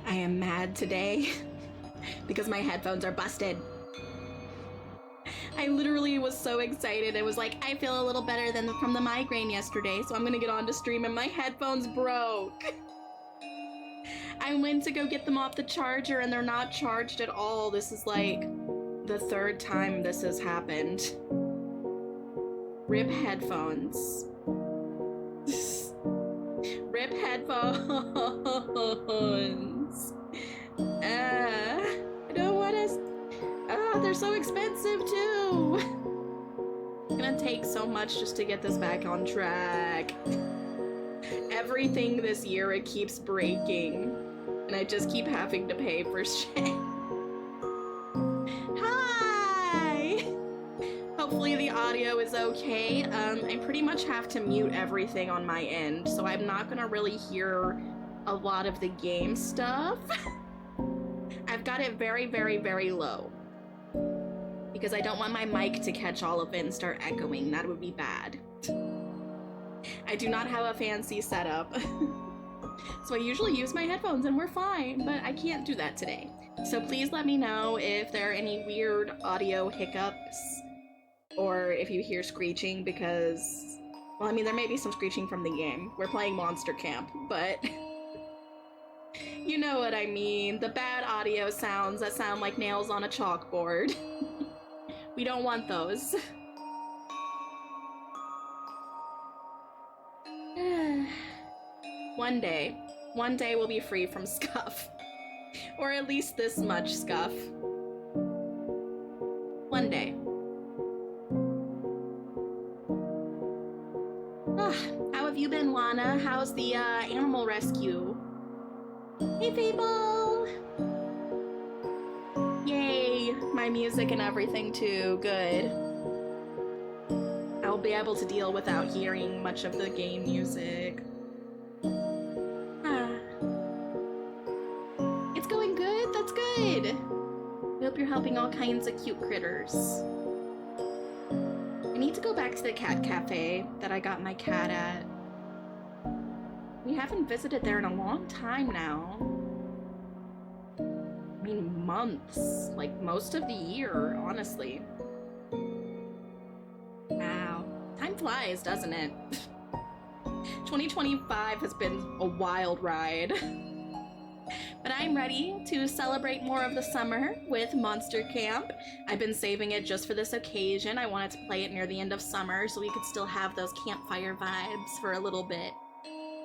I am mad today because my headphones are busted. I literally was so excited. It was like, I feel a little better than from the migraine yesterday, so I'm gonna get on to stream and my headphones broke. I went to go get them off the charger and they're not charged at all. This is like the third time this has happened. RIP headphones. RIP headphones. I don't want to. They're so expensive too. It's gonna take so much just to get this back on track. Everything this year, it keeps breaking. And I just keep having to pay for shit. Hi! Hopefully the audio is okay. I pretty much have to mute everything on my end, so I'm not gonna really hear a lot of the game stuff. I've got it very, very, very low. Because I don't want my mic to catch all of it and start echoing. That would be bad. I do not have a fancy setup. So I usually use my headphones and we're fine, but I can't do that today. So please let me know if there are any weird audio hiccups or if you hear screeching because, well, I mean, there may be some screeching from the game. We're playing Monster Camp, but you know what I mean. The bad audio sounds that sound like nails on a chalkboard. We don't want those. One day we'll be free from scuff. Or at least this much scuff. One day. How have you been, Lana? How's the animal rescue? Hey, people! Yay! My music and everything too. Good. I'll be able to deal without hearing much of the game music. It's going good? That's good! I hope you're helping all kinds of cute critters. I need to go back to the cat cafe that I got my cat at. We haven't visited there in a long time now. I mean, months. Like, most of the year, honestly. Wow. Time flies, doesn't it? 2025 has been a wild ride. But I'm ready to celebrate more of the summer with Monster Camp. I've been saving it just for this occasion. I wanted to play it near the end of summer so we could still have those campfire vibes for a little bit.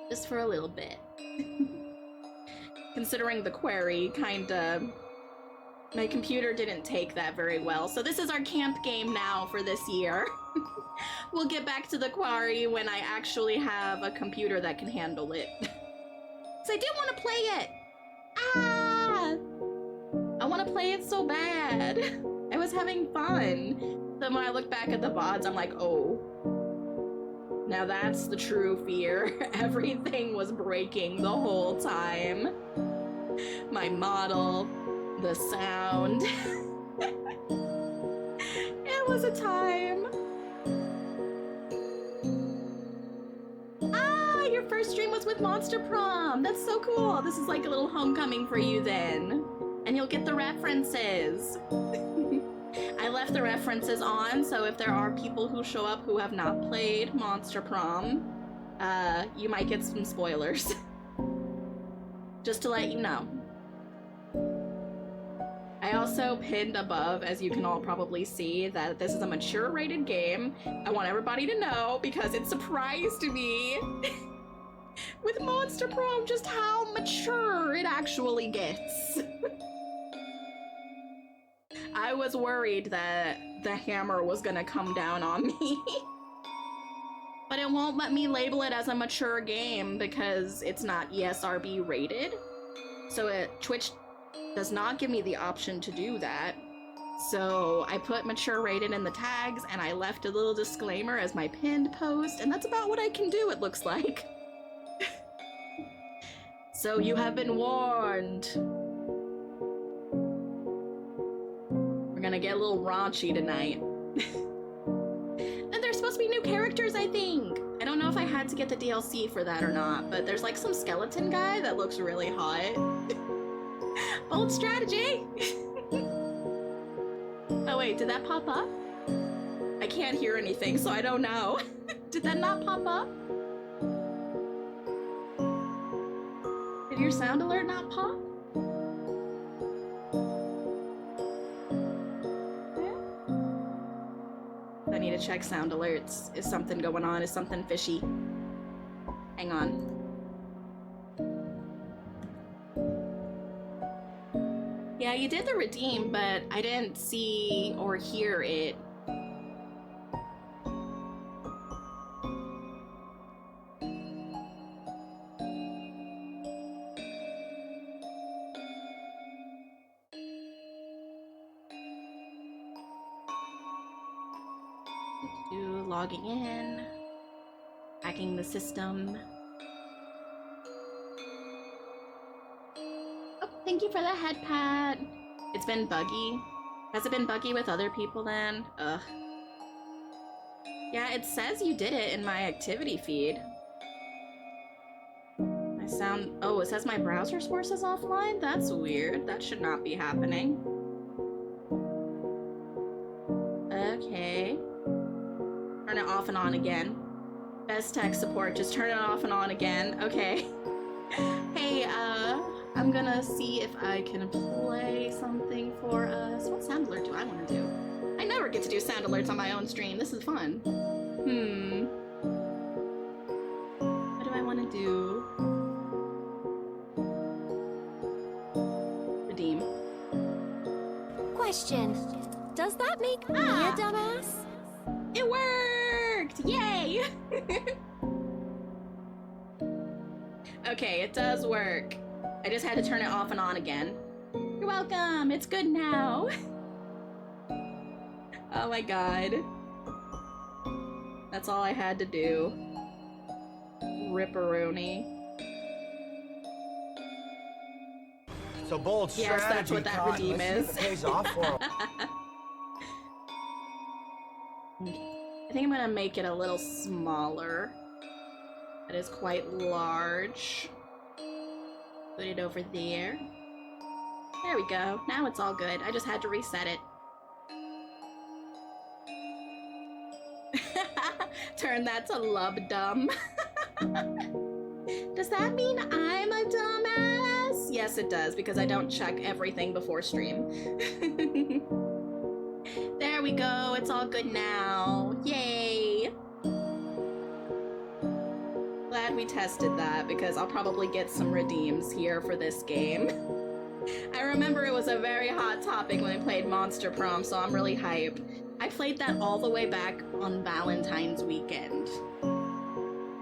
Just for a little bit. Considering the query kinda... My computer didn't take that very well, so this is our camp game now for this year. We'll get back to the quarry when I actually have a computer that can handle it. So I do want to play it! Ah! I want to play it so bad. I was having fun. Then when I look back at the VODs, I'm like, oh. Now that's the true fear. Everything was breaking the whole time. My model, the sound. It was a time. Your first stream was with Monster Prom. That's so cool. This is like a little homecoming for you then. And you'll get the references. I left the references on, so if there are people who show up who have not played Monster Prom, you might get some spoilers. Just to let you know. I also pinned above, as you can all probably see, that this is a mature rated game. I want everybody to know because it surprised me with Monster Prom just how mature it actually gets. I was worried that the hammer was gonna come down on me. But it won't let me label it as a mature game because it's not ESRB rated. So Twitch does not give me the option to do that. So I put mature rated in the tags and I left a little disclaimer as my pinned post, and that's about what I can do, it looks like. So you have been warned. We're gonna get a little raunchy tonight. And there's supposed to be new characters, I think. I don't know if I had to get the DLC for that or not, but there's like some skeleton guy that looks really hot. Old strategy! Oh wait, did that pop up? I can't hear anything, so I don't know. Did that not pop up? Did your sound alert not pop? I need to check sound alerts. Is something going on? Is something fishy? Hang on. Yeah, you did the redeem, but I didn't see or hear it. Logging in, hacking the system. Oh, thank you for the head pat. It's been buggy. Has it been buggy with other people then? Ugh. Yeah, it says you did it in my activity feed. My sound, oh, it says my browser source is offline? That's weird. That should not be happening. Okay. Turn it off and on again. Best tech support, just turn it off and on again. Okay. Hey, I'm gonna see if I can play something for us. What sound alert do I want to do? I never get to do sound alerts on my own stream. This is fun. What do I want to do? Redeem. Question. Does that make me a dumbass? It worked! Yay! Okay, it does work. I just had to turn it off and on again. You're welcome! It's good now! Oh my god. That's all I had to do. Ripperoni. So bold strategy. Yes, that's what that redeem Let's is. see if it pays off for 'em. I think I'm gonna make it a little smaller. That is quite large. Put it over there. There we go. Now it's all good. I just had to reset it. Turn that to lub-dum. Does that mean I'm a dumbass? Yes, it does, because I don't check everything before stream. There we go. It's all good now. Yay! Glad we tested that, because I'll probably get some redeems here for this game. I remember it was a very hot topic when I played Monster Prom, so I'm really hyped. I played that all the way back on Valentine's weekend.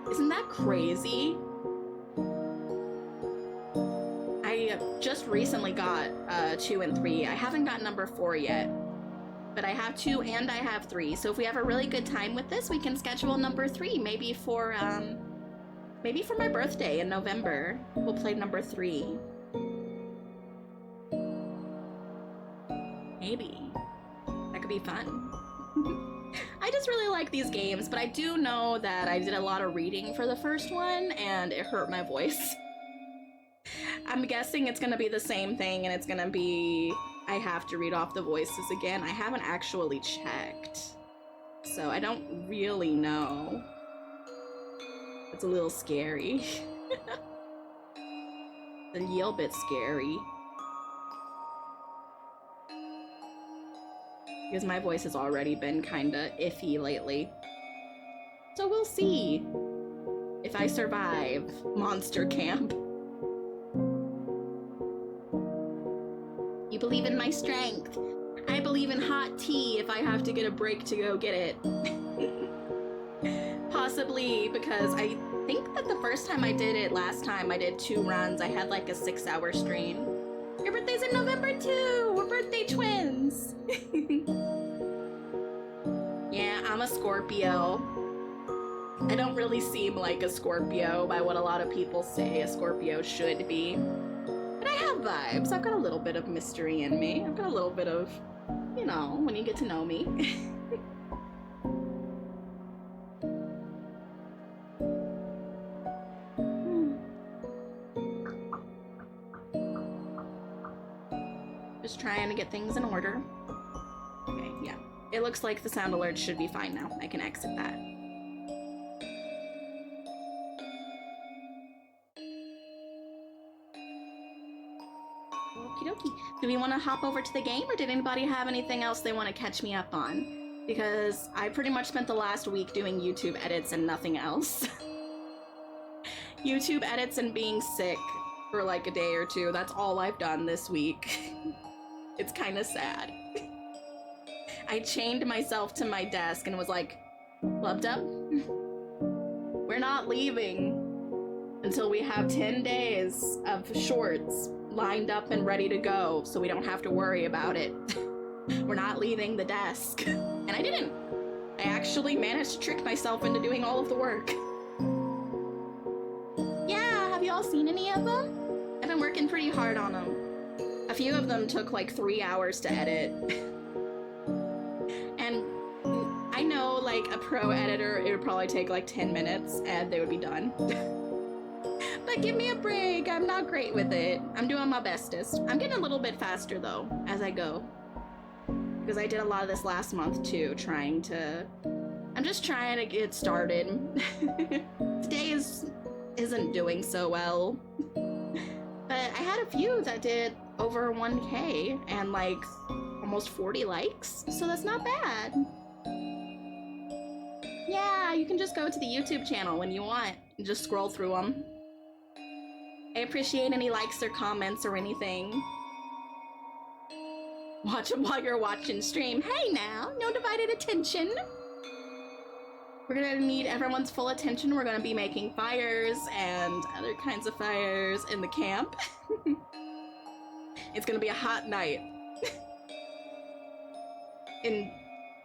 Isn't that crazy? I just recently got 2 and 3. I haven't got number 4 yet. But I have 2 and I have 3. So if we have a really good time with this, we can schedule number 3. Maybe for my birthday in November. We'll play number 3. Maybe. That could be fun. I just really like these games, but I do know that I did a lot of reading for the first one, and it hurt my voice. I'm guessing it's gonna be the same thing, and it's gonna be... I have to read off the voices again. I haven't actually checked, so I don't really know. It's a little scary. A little bit scary. Because my voice has already been kinda iffy lately. So we'll see if I survive Monster Camp. You believe in my strength. I believe in hot tea if I have to get a break to go get it. Possibly because I think that the first time I did it last time, I did 2 runs. I had like a 6-hour stream. Your birthday's in November too! We're birthday twins! Yeah, I'm a Scorpio. I don't really seem like a Scorpio by what a lot of people say a Scorpio should be. But I have vibes. I've got a little bit of mystery in me. I've got a little bit of, you know, when you get to know me. Just trying to get things in order. Okay, yeah. It looks like the sound alert should be fine now. I can exit that. Okie dokie. Do we want to hop over to the game, or did anybody have anything else they want to catch me up on? Because I pretty much spent the last week doing YouTube edits and nothing else. YouTube edits and being sick for like a day or two. That's all I've done this week. It's kind of sad. I chained myself to my desk and was like, Lub Dub, we're not leaving until we have 10 days of shorts lined up and ready to go, so we don't have to worry about it. We're not leaving the desk. And I didn't. I actually managed to trick myself into doing all of the work. Yeah, have you all seen any of them? I've been working pretty hard on them. A few of them took like 3 hours to edit. And I know, like, a pro editor, it would probably take like 10 minutes and they would be done. But give me a break, I'm not great with it. I'm doing my bestest. I'm getting a little bit faster though, as I go. Because I did a lot of this last month too, I'm just trying to get started. Today isn't doing so well. But I had a few that did over 1K and like almost 40 likes, so that's not bad. Yeah, you can just go to the YouTube channel when you want and just scroll through them. I appreciate any likes or comments or anything. Watch them while you're watching stream. Hey now, no divided attention. We're gonna need everyone's full attention. We're gonna be making fires and other kinds of fires in the camp. It's gonna be a hot night.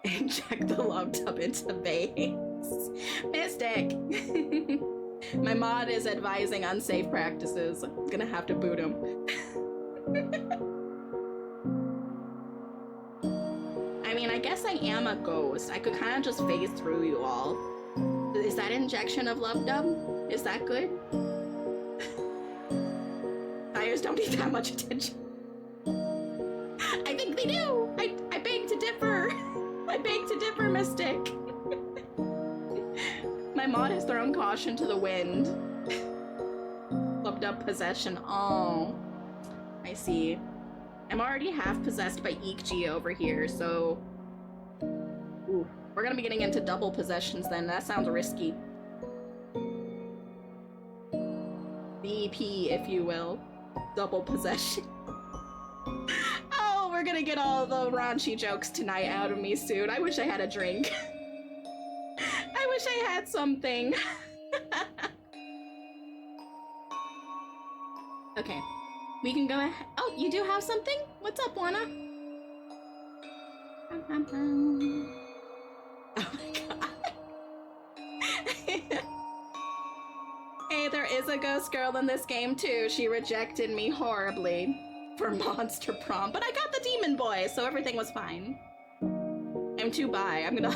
Inject the Lub Dub into base. Mystic! My mod is advising unsafe practices. I'm gonna have to boot him. I mean, I guess I am a ghost. I could kind of just phase through you all. Is that injection of Lub Dub? Is that good? Fires don't need that much attention. I think they do! I beg to differ! I beg to differ, Mystic! My mod has thrown caution to the wind. Lub Dub possession. Oh. I see. I'm already half possessed by Eekji over here, so... Ooh. We're gonna be getting into double possessions then. That sounds risky. BP, if you will. Double possession. Oh, we're gonna get all the raunchy jokes tonight out of me soon. I wish I had a drink. I wish I had something. Okay. We can go ahead. Oh, you do have something? What's up, Juana? Oh my god. Hey, there is a ghost girl in this game too. She rejected me horribly for Monster Prom, but I got the demon boy, so everything was fine. I'm too bi. I'm gonna...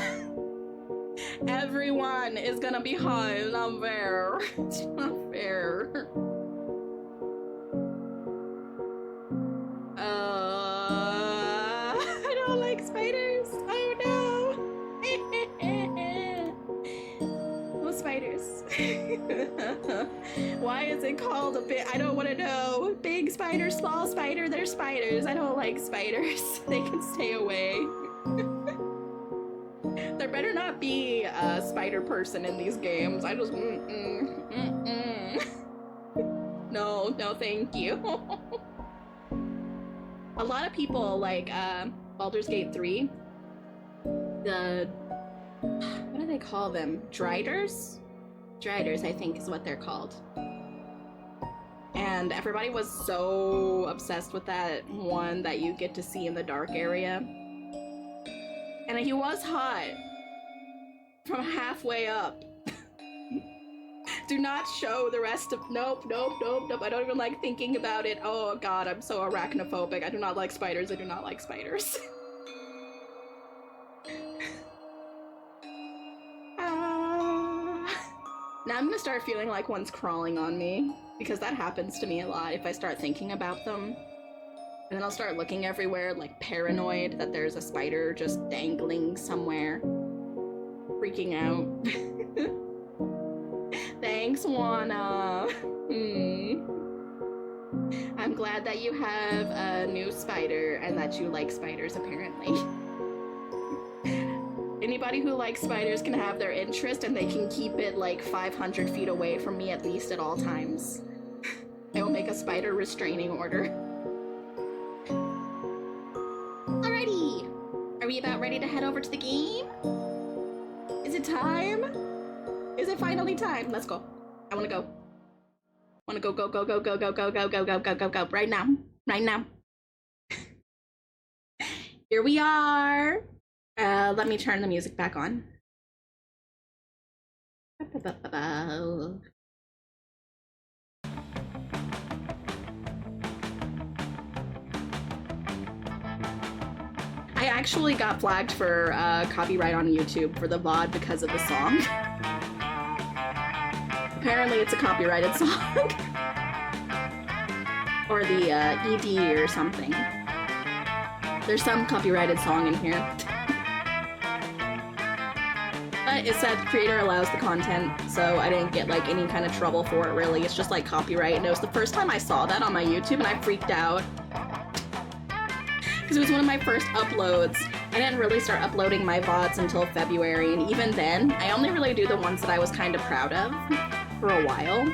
Everyone is gonna be high, it's not fair. It's not fair. I don't like spiders. Oh no. No spiders. Why is it called a bit? I don't want to know. Big spider, small spider, they're spiders. I don't like spiders. They can stay away. There better not be a spider person in these games. I just No, no thank you. A lot of people like Baldur's Gate 3, what do they call them? Driders? Driders, I think is what they're called. And everybody was so obsessed with that one that you get to see in the dark area. And he was hot from halfway up. Do not show the rest of... Nope, nope, nope, nope. I don't even like thinking about it. Oh god, I'm so arachnophobic. I do not like spiders. I do not like spiders. Now I'm gonna start feeling like one's crawling on me, because that happens to me a lot if I start thinking about them. And then I'll start looking everywhere, like paranoid that there's a spider just dangling somewhere. Freaking out. Thanks, Juana. I'm glad that you have a new spider and that you like spiders, apparently. Anybody who likes spiders can have their interest and they can keep it like 500 feet away from me at least at all times. I will make a spider restraining order. Alrighty! Are we about ready to head over to the game? Is it time? Is it finally time? Let's go. I wanna go. Wanna go, go, go, go, go, go, go, go, go, go, go, go, go, right now. Right now. Here we are. Let me turn the music back on. I actually got flagged for copyright on YouTube for the VOD because of the song. Apparently it's a copyrighted song. Or the ED or something. There's some copyrighted song in here. But it said creator allows the content, so I didn't get like any kind of trouble for it really. It's just like copyright, and it was the first time I saw that on my YouTube and I freaked out. Because it was one of my first uploads. I didn't really start uploading my VODs until February, and even then, I only really do the ones that I was kind of proud of for a while.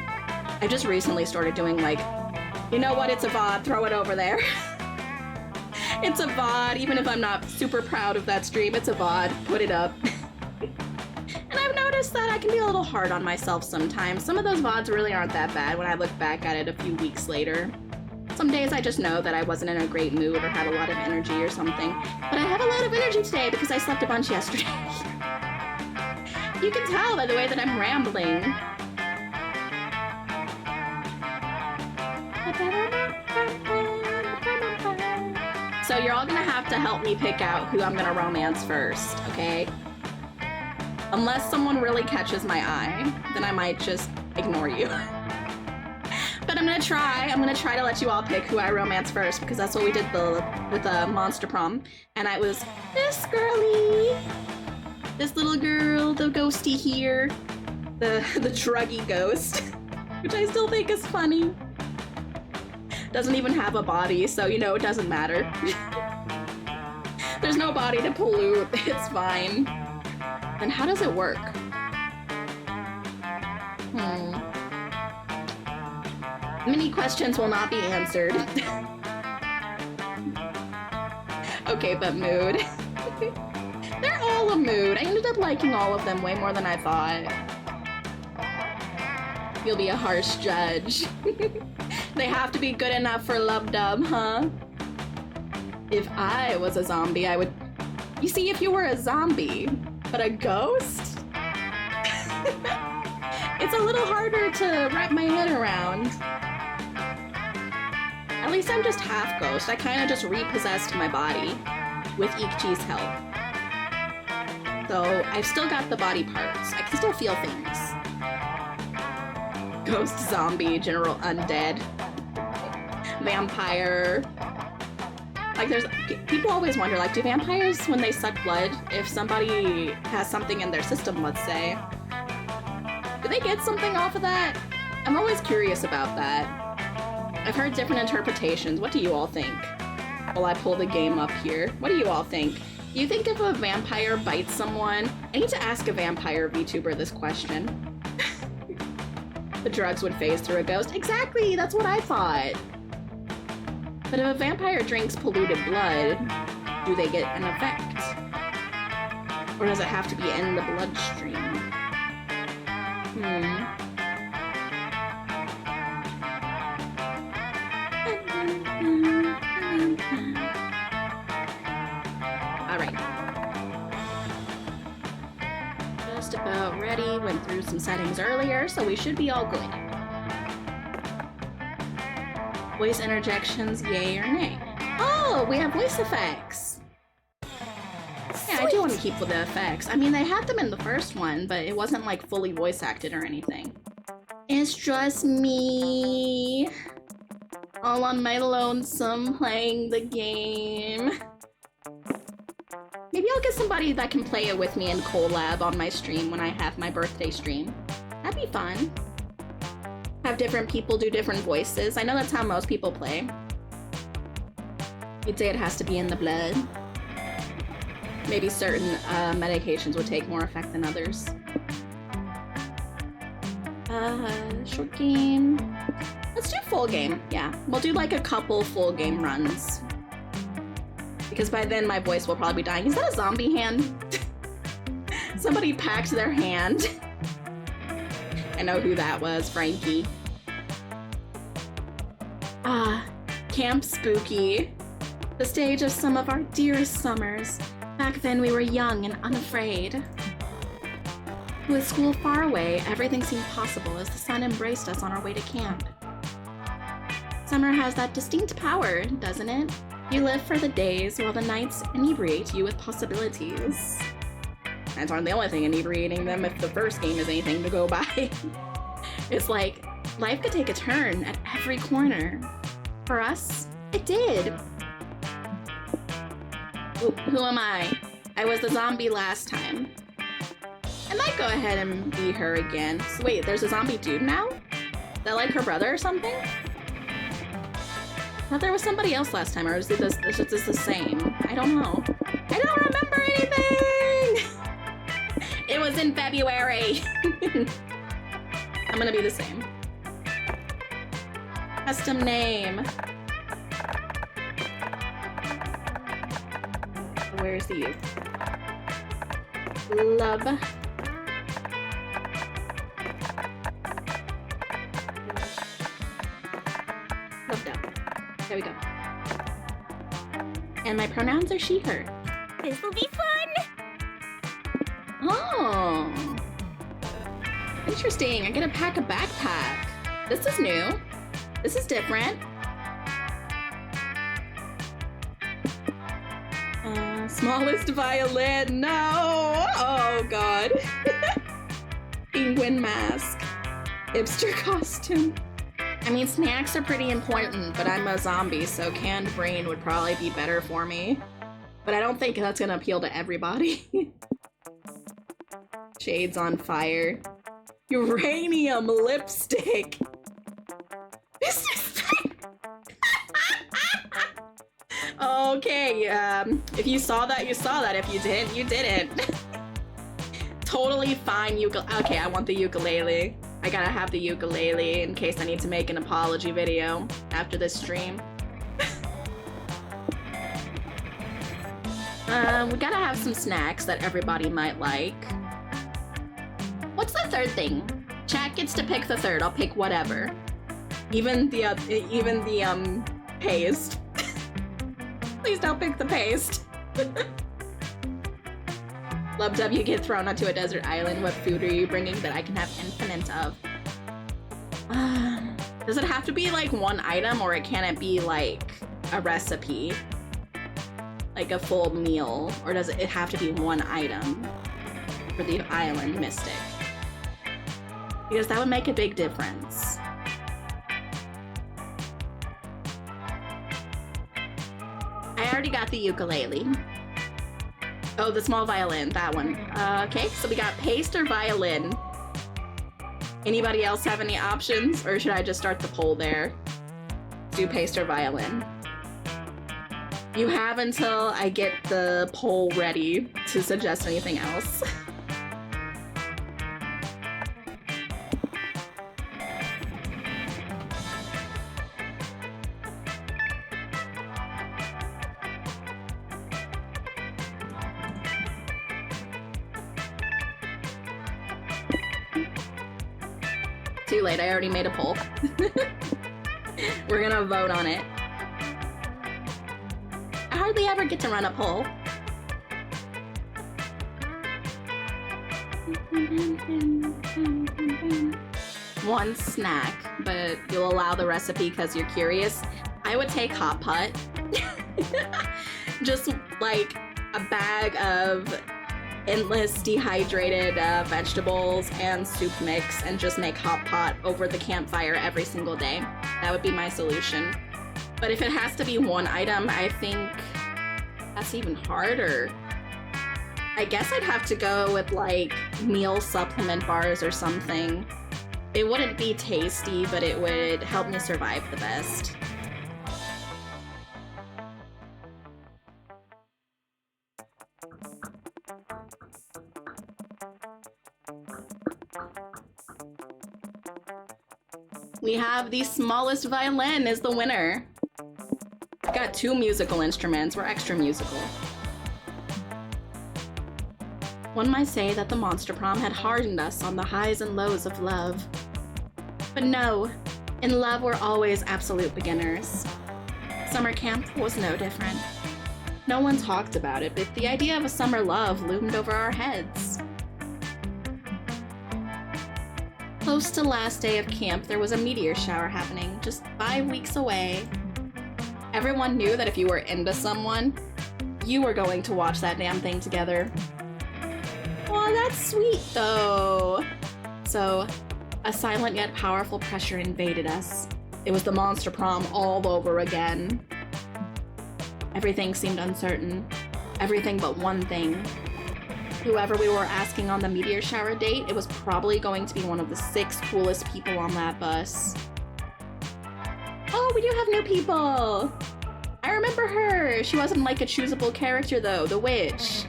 I just recently started doing like, you know what, it's a VOD, throw it over there. It's a VOD, even if I'm not super proud of that stream, it's a VOD, put it up. And I've noticed that I can be a little hard on myself sometimes. Some of those VODs really aren't that bad when I look back at it a few weeks later. Some days I just know that I wasn't in a great mood or had a lot of energy or something. But I have a lot of energy today because I slept a bunch yesterday. You can tell by the way that I'm rambling. So you're all gonna have to help me pick out who I'm gonna romance first, okay? Unless someone really catches my eye, then I might just ignore you. But I'm gonna try to let you all pick who I romance first, because that's what we did with the Monster Prom. And I was this girly, this little girl, the ghosty here, the druggy ghost, which I still think is funny. Doesn't even have a body, so you know it doesn't matter. There's no body to pollute, it's fine. Then how does it work? Many questions will not be answered. Okay, but mood. They're all a mood. I ended up liking all of them way more than I thought. You'll be a harsh judge. They have to be good enough for Love Dub, huh? If I was a zombie, I would... You see, if you were a zombie, but a ghost? It's a little harder to wrap my head around. At least I'm just half ghost. I kind of just repossessed my body with Ikchi's help. So I've still got the body parts. I can still feel things. Ghost, zombie, general undead, vampire. Like there's, people always wonder, like, do vampires, when they suck blood, if somebody has something in their system, let's say, do they get something off of that? I'm always curious about that. I've heard different interpretations. What do you all think? While I pull the game up here, what do you all think? Do you think if a vampire bites someone, I need to ask a vampire VTuber this question. The drugs would phase through a ghost. Exactly, that's what I thought. But if a vampire drinks polluted blood, do they get an effect? Or does it have to be in the bloodstream? Alright. Just about ready. Went through some settings earlier, so we should be all good. Voice interjections, yay or nay? Oh, we have voice effects! Yeah, I do want to keep with the effects. I mean, they had them in the first one, but it wasn't like fully voice acted or anything. It's just me. All on my lonesome playing the game. Maybe I'll get somebody that can play it with me and collab on my stream when I have my birthday stream. That'd be fun. Have different people do different voices. I know that's how most people play. You'd say it has to be in the blood. Maybe certain medications would take more effect than others. Short game. Let's do full game. Yeah, we'll do like a couple full game runs. Because by then my voice will probably be dying. Is that a zombie hand? Somebody packed their hand. I know who that was, Frankie. Camp Spooky. The stage of some of our dearest summers. Back then we were young and unafraid. With school far away, everything seemed possible as the sun embraced us on our way to camp. Summer has that distinct power, doesn't it? You live for the days while the nights inebriate you with possibilities. That's aren't the only thing inebriating them if the first game is anything to go by. It's like, life could take a turn at every corner. For us, it did. Who am I? I was the zombie last time. I might go ahead and be her again. So wait, there's a zombie dude now? Is that like her brother or something? I thought there was somebody else last time, or is this the same? I don't know. I don't remember anything! It was in February! I'm gonna be the same. Custom name. Where's the youth? Love. Loved up. There we go. And my pronouns are she, her. This will be fun! Oh. Interesting. I get to pack a backpack. This is new. This is different. Smallest violin. No. Oh, God. Penguin mask. Hipster costume. I mean, snacks are pretty important, but I'm a zombie, so canned brain would probably be better for me. But I don't think that's gonna appeal to everybody. Shades on fire. Uranium lipstick. This is okay, if you saw that, you saw that. If you didn't, you didn't. Totally fine okay, I want the ukulele. I gotta have the ukulele in case I need to make an apology video after this stream. We gotta have some snacks that everybody might like. What's the third thing? Chat gets to pick the third. I'll pick whatever. Even the paste. Please don't pick the paste. Love W get thrown onto a desert island. What food are you bringing that I can have infinite of? Does it have to be like one item, or can it be like a recipe? Like a full meal? Or does it have to be one item for the island mystic? Because that would make a big difference. I already got the ukulele. Oh, the small violin, that one. Okay, so we got paste or violin. Anybody else have any options? Or should I just start the poll there? Do paste or violin. You have until I get the poll ready to suggest anything else. Too late, I already made a poll. We're gonna vote on it. I hardly ever get to run a poll. One snack, but you'll allow the recipe because you're curious. I would take hot pot. Just like a bag of endless dehydrated vegetables and soup mix, and just make hot pot over the campfire every single day. That would be my solution. But if it has to be one item, I think that's even harder. I guess I'd have to go with like meal supplement bars or something. It wouldn't be tasty, but it would help me survive the best. We have the smallest violin is the winner. Got 2 musical instruments. We're extra musical. One might say that the Monster Prom had hardened us on the highs and lows of love. But no, in love we're always absolute beginners. Summer camp was no different. No one talked about it, but the idea of a summer love loomed over our heads. Close to the last day of camp, there was a meteor shower happening, just 5 weeks away. Everyone knew that if you were into someone, you were going to watch that damn thing together. Aw, that's sweet though. So, a silent yet powerful pressure invaded us. It was the Monster Prom all over again. Everything seemed uncertain. Everything but one thing. Whoever we were asking on the meteor shower date, it was probably going to be one of the 6 coolest people on that bus. Oh, we do have new people! I remember her! She wasn't like a choosable character though, the witch.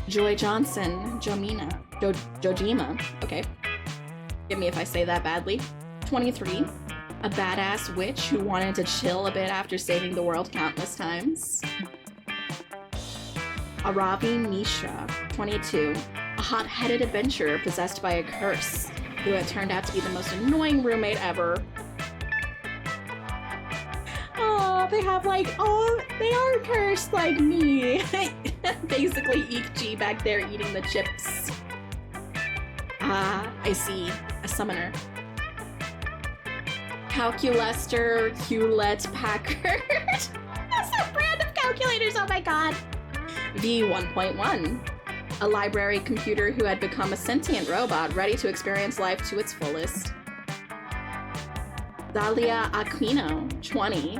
Joy Johnson, Jojima. Okay. Forgive me if I say that badly. 23. A badass witch who wanted to chill a bit after saving the world countless times. Aravi Mishra, 22. A hot-headed adventurer possessed by a curse, who had turned out to be the most annoying roommate ever. Oh, they have like, oh, they are cursed like me. Basically, Eek back there eating the chips. Ah, I see. A summoner. Calculester Hewlett Packard. That's a brand of calculators, oh my god. V1.1. A library computer who had become a sentient robot ready to experience life to its fullest. Dahlia Aquino, 20.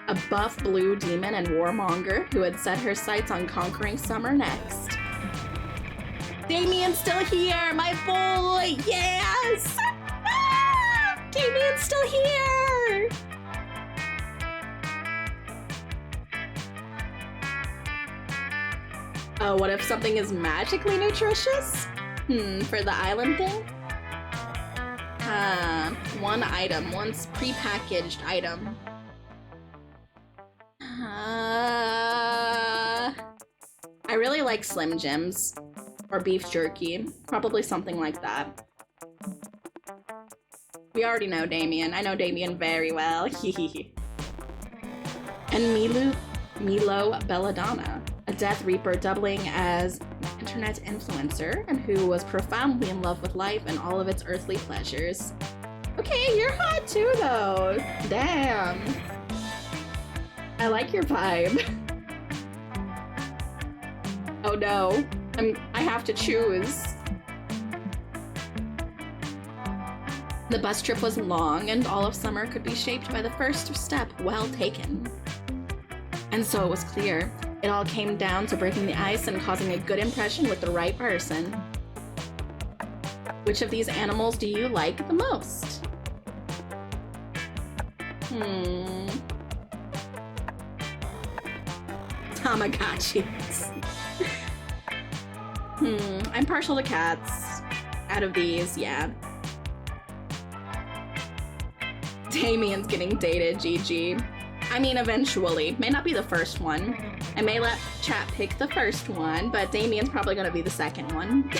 A buff blue demon and warmonger who had set her sights on conquering summer next. Damien's still here, my boy! Yes! Damien's still here! Oh, what if something is magically nutritious? For the island thing? One item, one prepackaged item. I really like Slim Jims. Or beef jerky. Probably something like that. We already know Damien. I know Damien very well. And Milo Belladonna, a Death Reaper doubling as an internet influencer and who was profoundly in love with life and all of its earthly pleasures. Okay, you're hot too though. Damn. I like your vibe. Oh no. I have to choose. The bus trip was long, and all of summer could be shaped by the first step well taken. And so it was clear. It all came down to breaking the ice and causing a good impression with the right person. Which of these animals do you like the most? Tamagotchis. I'm partial to cats. Out of these, yeah. Damien's getting dated, GG. I mean, eventually. May not be the first one. I may let chat pick the first one, but Damien's probably gonna be the second one.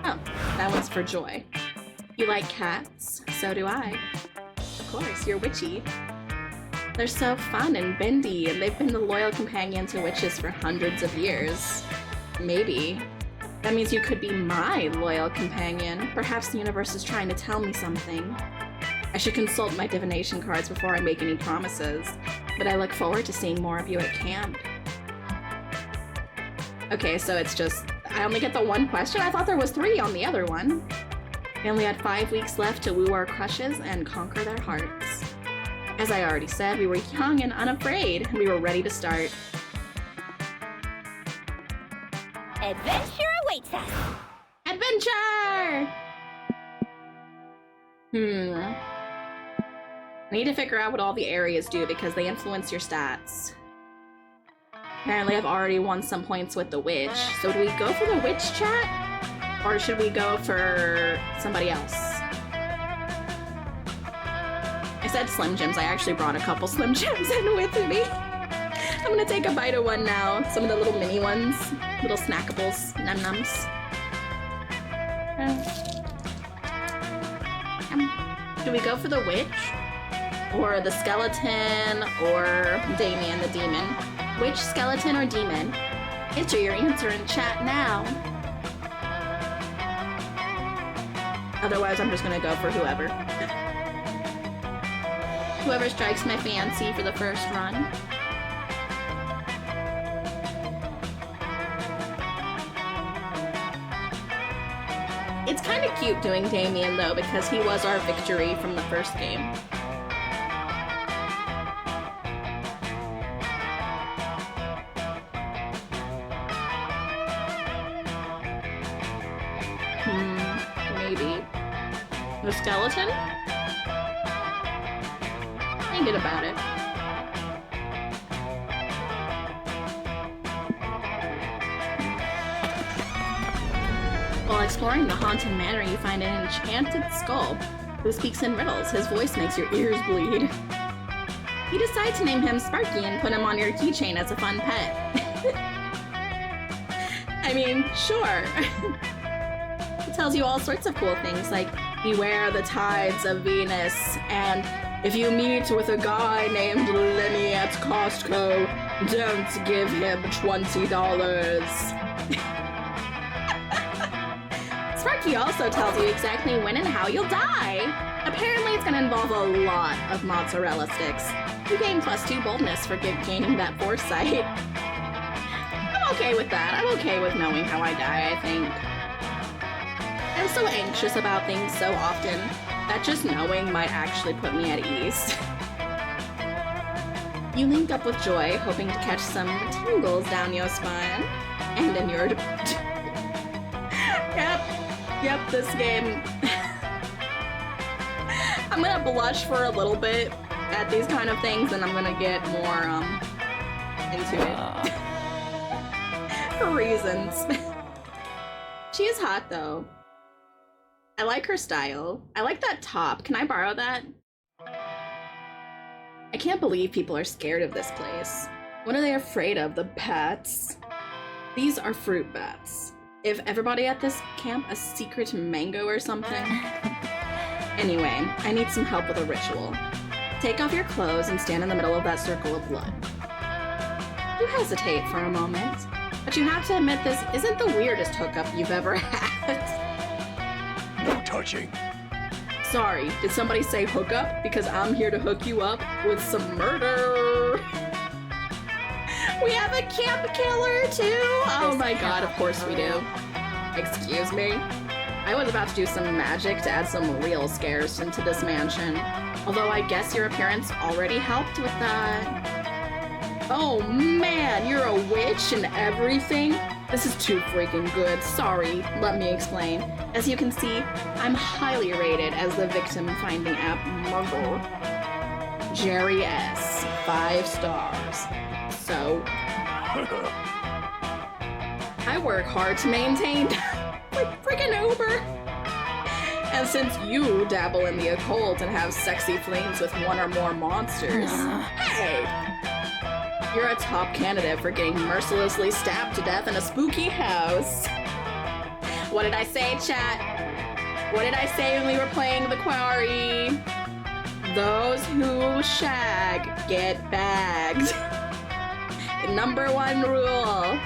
Oh, that one's for Joy. You like cats? So do I. Of course, you're witchy. They're so fun and bendy, and they've been the loyal companion to witches for hundreds of years. Maybe. That means you could be my loyal companion. Perhaps the universe is trying to tell me something. I should consult my divination cards before I make any promises, but I look forward to seeing more of you at camp. Okay, so it's just, I only get the one question? I thought there was 3 on the other one. We only had 5 weeks left to woo our crushes and conquer their hearts. As I already said, we were young and unafraid, and we were ready to start. Adventure awaits us. Adventure! I need to figure out what all the areas do because they influence your stats. Apparently I've already won some points with the witch, so do we go for the witch chat? Or should we go for somebody else? I said Slim Jims, I actually brought a couple Slim Jims in with me. I'm gonna take a bite of one now. Some of the little mini ones. Little snackables. Num-nums. Do we go for the witch? Or the skeleton? Or Damien the demon? Witch, skeleton, or demon? Enter your answer in chat now. Otherwise, I'm just gonna go for whoever. Whoever strikes my fancy for the first run. It's kind of cute doing Damien, though, because he was our victory from the first game. Maybe. The skeleton? Thinking about it. While exploring the haunted manor, you find an enchanted skull who speaks in riddles. His voice makes your ears bleed. You decide to name him Sparky and put him on your keychain as a fun pet. I mean, sure. It tells you all sorts of cool things like beware the tides of Venus and if you meet with a guy named Lenny at Costco, don't give him $20. Sparky also tells you exactly when and how you'll die. Apparently it's gonna involve a lot of mozzarella sticks. You gain +2 boldness for gaining that foresight. I'm okay with that. I'm okay with knowing how I die, I think. I'm so anxious about things so often that just knowing might actually put me at ease. You link up with Joy, hoping to catch some tingles down your spine and in your... Yep, this game. I'm gonna blush for a little bit at these kind of things, and I'm gonna get more into it for reasons. She is hot though. I like her style. I like that top. Can I borrow that? I can't believe people are scared of this place. What are they afraid of? The bats? These are fruit bats. If everybody at this camp a secret mango or something? Anyway, I need some help with a ritual. Take off your clothes and stand in the middle of that circle of blood. You hesitate for a moment, but you have to admit this isn't the weirdest hookup you've ever had. No touching. Sorry, did somebody say hookup? Because I'm here to hook you up with some murder. We have a camp killer too? Oh my god, of course we do. Excuse me? I was about to do some magic to add some real scares into this mansion. Although I guess your appearance already helped with that. Oh man, you're a witch and everything? This is too freaking good. Sorry, let me explain. As you can see, I'm highly rated as the victim finding app murder. Jerry S. 5 stars. So, I work hard to maintain like freaking Uber. And since you dabble in the occult and have sexy flings with one or more monsters, hey, you're a top candidate for getting mercilessly stabbed to death in a spooky house. What did I say, chat? What did I say when we were playing the Quarry? Those who shag get bagged. Number 1 rule.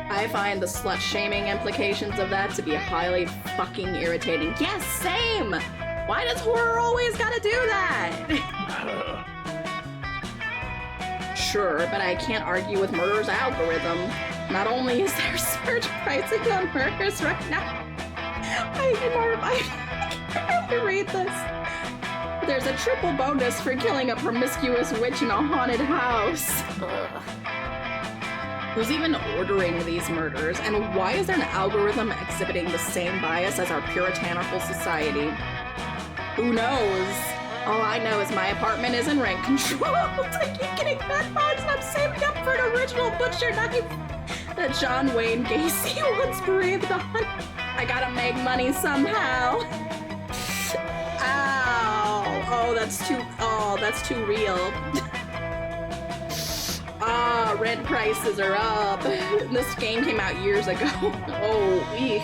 I find the slut-shaming implications of that to be highly fucking irritating. Yes, same! Why does horror always gotta do that? Sure, but I can't argue with murder's algorithm. Not only is there surge pricing on murders right now, I can read this. There's a triple bonus for killing a promiscuous witch in a haunted house. Ugh. Who's even ordering these murders, and why is there an algorithm exhibiting the same bias as our puritanical society? Who knows? All I know is my apartment isn't rent controlled. I keep getting bed bugs, and I'm saving up for an original butcher knife that John Wayne Gacy once breathed on. I gotta make money somehow. Ow! That's too real. Rent prices are up. This game came out years ago. Oh, eek.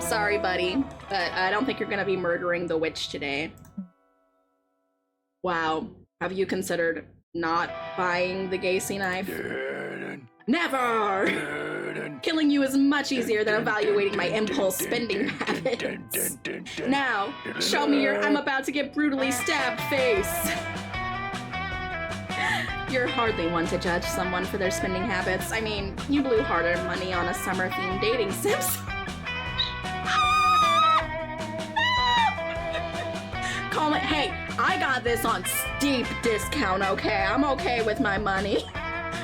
Sorry, buddy, but I don't think you're gonna be murdering the witch today. Wow. Have you considered not buying the Gacy knife? Never! Killing you is much easier than evaluating my impulse spending habits. Now, show me your I'm about to get brutally stabbed face. You're hardly one to judge someone for their spending habits. I mean, you blew hard-earned money on a summer-themed dating sims. Call it, hey, I got this on steep discount, okay? I'm okay with my money.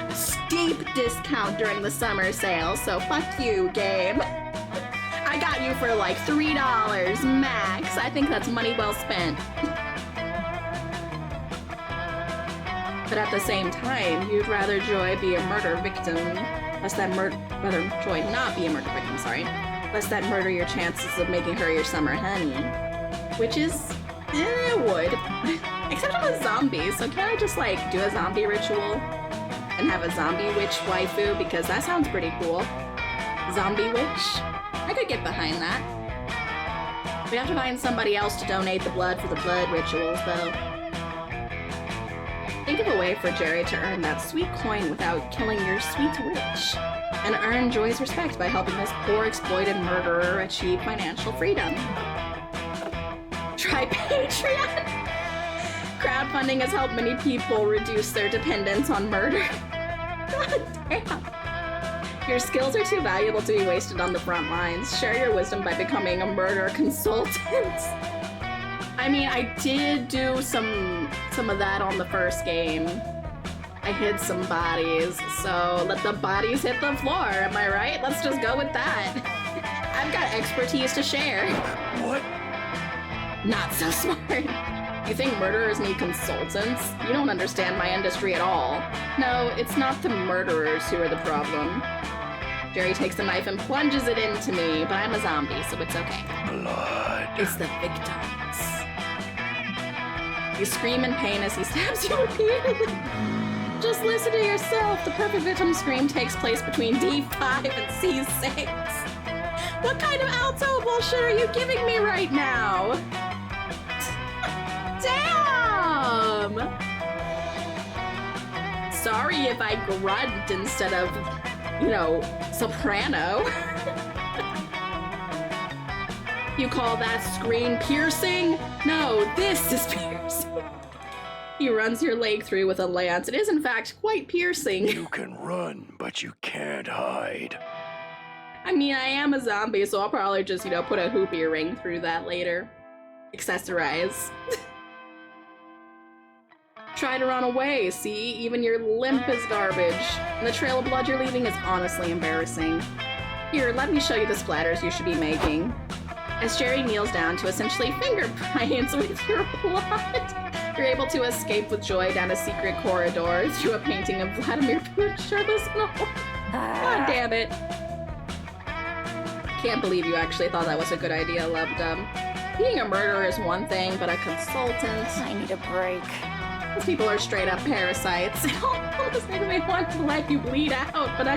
Steep discount during the summer sale, so fuck you, game. I got you for like $3 max. I think that's money well spent. But at the same time, you'd rather Joy be a murder victim, lest that rather Joy not be a murder victim, sorry, lest that murder your chances of making her your summer honey. Which is, would. Except I'm a zombie, so can't I just like do a zombie ritual and have a zombie witch waifu, because that sounds pretty cool. Zombie witch? I could get behind that. We'd have to find somebody else to donate the blood for the blood rituals, though. Think of a way for Jerry to earn that sweet coin without killing your sweet witch, and earn Joy's respect by helping this poor exploited murderer achieve financial freedom. Try Patreon! Crowdfunding has helped many people reduce their dependence on murder. God damn. Your skills are too valuable to be wasted on the front lines. Share your wisdom by becoming a murder consultant. I mean, I did do some of that on the first game. I hid some bodies, so let the bodies hit the floor, am I right? Let's just go with that. I've got expertise to share. What? Not so smart. You think murderers need consultants? You don't understand my industry at all. No, it's not the murderers who are the problem. Jerry takes the knife and plunges it into me, but I'm a zombie, so it's okay. Blood. It's the victims. You scream in pain as he stabs you repeatedly. Just listen to yourself. The perfect victim scream takes place between D5 and C6. What kind of alto bullshit are you giving me right now? Damn! Sorry if I grunt instead of, soprano. You call that screen piercing? No, this is piercing. He runs your leg through with a lance. It is, in fact, quite piercing. You can run, but you can't hide. I mean, I am a zombie, so I'll probably just, put a hoop earring through that later. Accessorize. Try to run away, see? Even your limp is garbage. And the trail of blood you're leaving is honestly embarrassing. Here, let me show you the splatters you should be making. As Jerry kneels down to essentially finger points with your blood, you're able to escape with joy down a secret corridor through a painting of Vladimir Putin shirtless. No. God damn it. Can't believe you actually thought that was a good idea, Lubdub. Being a murderer is one thing, but a consultant... I need a break. These people are straight up parasites. I almost make me want to let you bleed out, but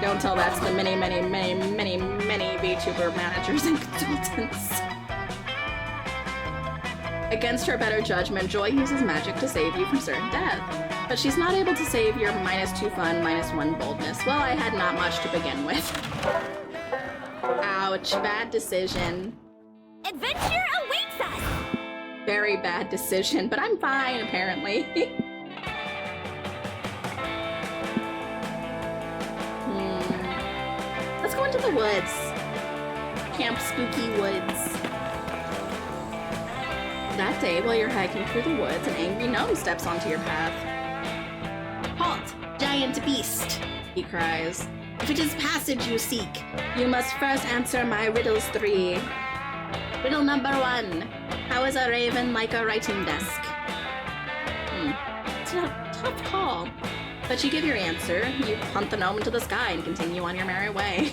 Don't tell that to the many VTuber managers and consultants. Against her better judgment, Joy uses magic to save you from certain death. But she's not able to save your -2 fun, -1 boldness. Well, I had not much to begin with. Ouch, bad decision. Adventure awaits us! Very bad decision, but I'm fine, apparently. to the woods. Camp Spooky Woods. That day, while you're hiking through the woods, an angry gnome steps onto your path. Halt, giant beast, he cries. If it is passage you seek, you must first answer my riddles 3. Riddle number 1. How is a raven like a writing desk? It's a tough call. But you give your answer, you hunt the gnome into the sky and continue on your merry way.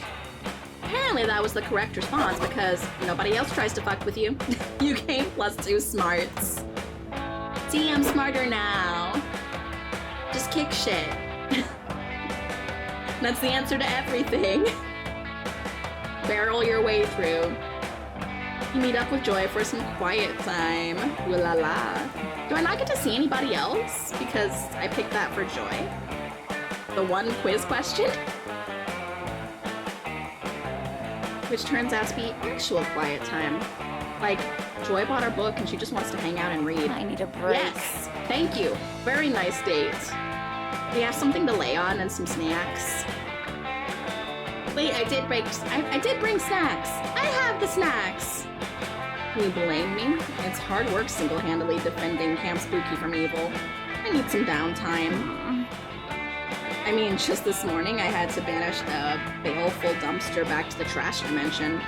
Apparently that was the correct response because nobody else tries to fuck with you. You gain +2 smarts. See, I'm smarter now. Just kick shit. That's the answer to everything. Barrel your way through. You meet up with Joy for some quiet time. Ooh la la. Do I not get to see anybody else? Because I picked that for Joy. The one quiz question? Which turns out to be actual quiet time. Like, Joy bought her book and she just wants to hang out and read. I need a break. Yes, thank you. Very nice date. We have something to lay on and some snacks. Wait, I did bring snacks. I have the snacks. Can you blame me? It's hard work single-handedly defending Camp Spooky from evil. I need some downtime. I mean, just this morning I had to banish a baleful dumpster back to the trash dimension,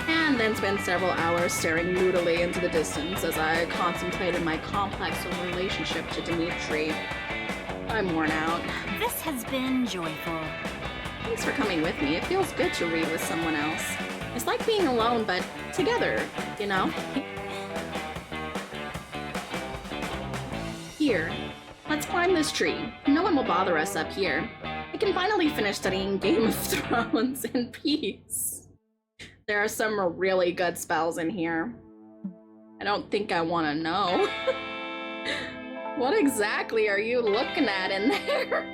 and then spend several hours staring moodily into the distance as I contemplated my complex relationship to Dimitri. I'm worn out. This has been joyful. Thanks for coming with me. It feels good to read with someone else. It's like being alone, but together, you know? Here. Let's climb this tree. No one will bother us up here. I can finally finish studying Game of Thrones in peace. There are some really good spells in here. I don't think I want to know. What exactly are you looking at in there?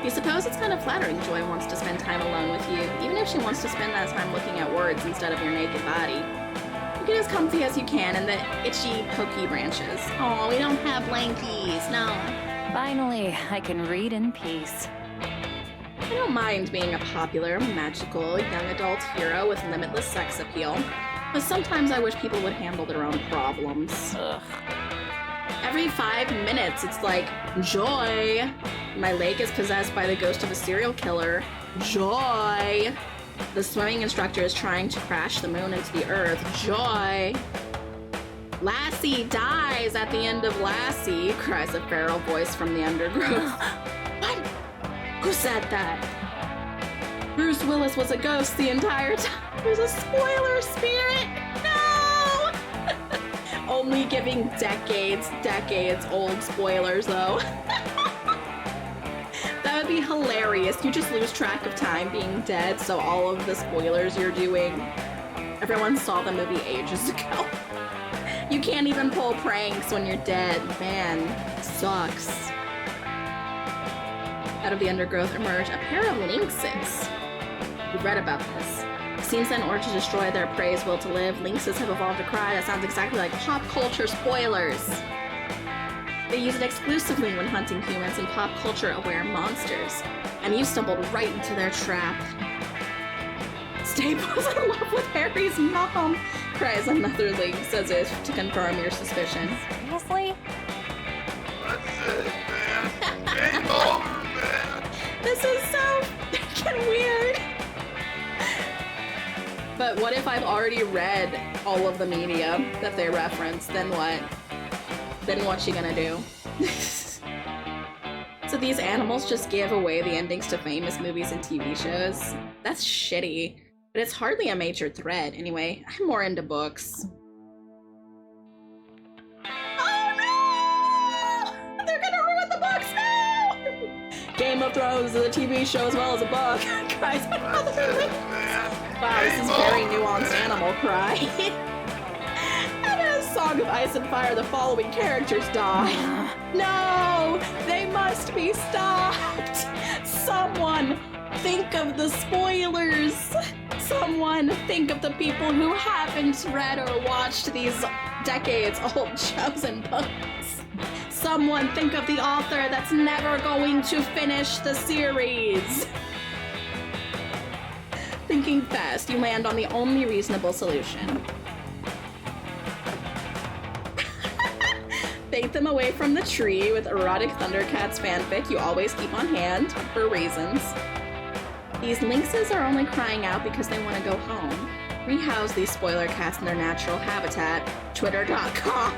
You suppose it's kind of flattering Joy wants to spend time alone with you, even if she wants to spend that time looking at words instead of your naked body. You get as comfy as you can in the itchy, pokey branches. Oh, we don't have blankies, no. Finally, I can read in peace. I don't mind being a popular, magical, young adult hero with limitless sex appeal, but sometimes I wish people would handle their own problems. Ugh. Every 5 minutes, it's like, Joy! My lake is possessed by the ghost of a serial killer. Joy! The swimming instructor is trying to crash the moon into the earth. Joy! Lassie dies at the end of Lassie, cries a feral voice from the undergrowth. What? Who said that? Bruce Willis was a ghost the entire time. There's a spoiler spirit! No! Only giving decades old spoilers, though. That would be hilarious. You just lose track of time being dead, so all of the spoilers you're doing, everyone saw the movie ages ago. You can't even pull pranks when you're dead. Man, sucks. Out of the undergrowth emerge a pair of lynxes. You've read about this. Seems that in order to destroy their prey's will to live, lynxes have evolved a cry that sounds exactly like pop culture spoilers. They use it exclusively when hunting humans and pop culture-aware monsters, and you stumbled right into their trap. Staples in love with Harry's mom, cries another lynx as if to confirm your suspicion. Seriously? That's it, man. Game over, man. This is so freaking weird. But what if I've already read all of the media that they reference? Then what? Then what's she gonna do? So these animals just give away the endings to famous movies and TV shows? That's shitty. But it's hardly a major threat. Anyway, I'm more into books. Oh no! They're gonna ruin the books now! Game of Thrones is a TV show as well as a book. Cries another lynx. Wow, this is very nuanced animal cry. And in Song of Ice and Fire, the following characters die. No! They must be stopped! Someone think of the spoilers! Someone think of the people who haven't read or watched these decades-old shows and books. Someone think of the author that's never going to finish the series. thinking fast, you land on the only reasonable solution. Bait them away from the tree with erotic Thundercats fanfic you always keep on hand, for reasons. These lynxes are only crying out because they want to go home. Rehouse these spoiler cats in their natural habitat, twitter.com.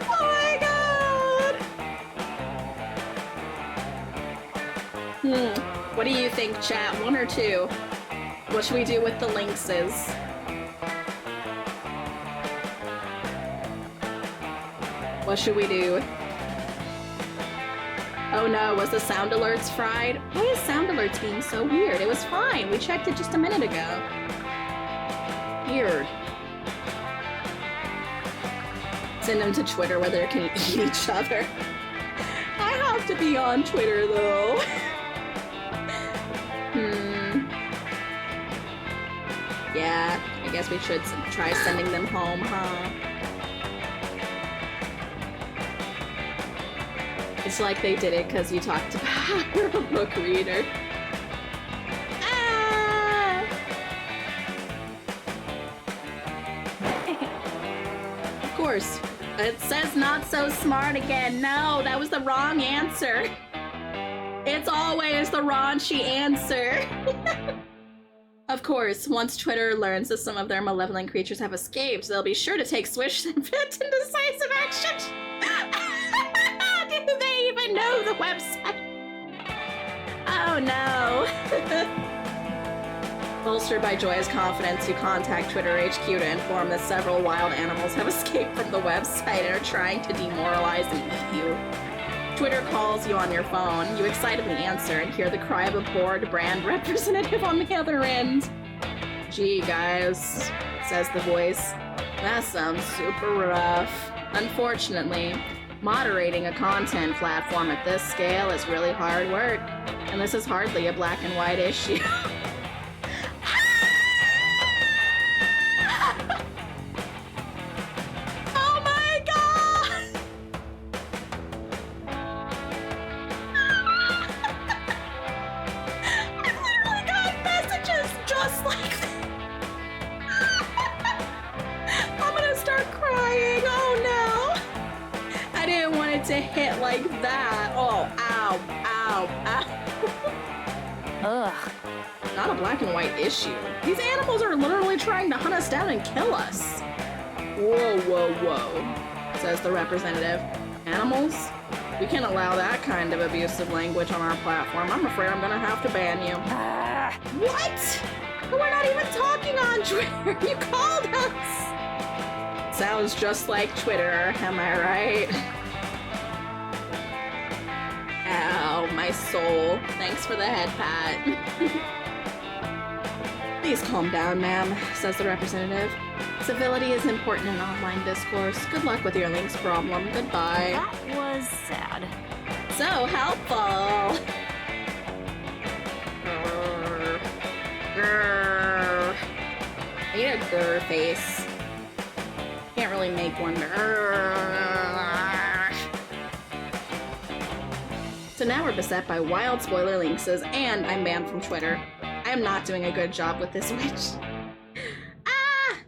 Oh my god! What do you think, chat? 1 or 2? What should we do with the lynxes? What should we do? Oh no, was the sound alerts fried? Why is sound alerts being so weird? It was fine. We checked it just a minute ago. Weird. Send them to Twitter where they can eat each other. I have to be on Twitter though. Yeah, I guess we should try sending them home, huh? It's like they did it because you talked about you're a book reader. Ah! Of course. It says not so smart again. No, that was the wrong answer. It's always the raunchy answer. Of course, once Twitter learns that some of their malevolent creatures have escaped, they'll be sure to take swift and decisive action. Do they even know the website? Oh no. Bolstered by joyous confidence, you contact Twitter HQ to inform that several wild animals have escaped from the website and are trying to demoralize and eat you. Twitter calls you on your phone. You excitedly answer and hear the cry of a bored brand representative on the other end. Gee, guys, says the voice. That sounds super rough. Unfortunately, moderating a content platform at this scale is really hard work, and this is hardly a black and white issue. Oh my god! I literally got messages just like that. I'm gonna start crying. Oh no! I didn't want it to hit like that. Oh, ow, ow, ow. Ugh. Not a black and white issue. These animals are literally trying to hunt us down and kill us. Whoa, whoa, whoa, says the representative. Animals? We can't allow that kind of abusive language on our platform. I'm afraid I'm gonna have to ban you. What? We're not even talking on Twitter. You called us. Sounds just like Twitter, am I right? Ow, my soul. Thanks for the head pat. Please calm down, ma'am, says the representative. Civility is important in online discourse. Good luck with your links problem. Goodbye. That was sad. So helpful. Grrr. I need a grrr face. Can't really make one. So now we're beset by wild spoiler lynxes, and I'm banned from Twitter. I am not doing a good job with this witch. Ah!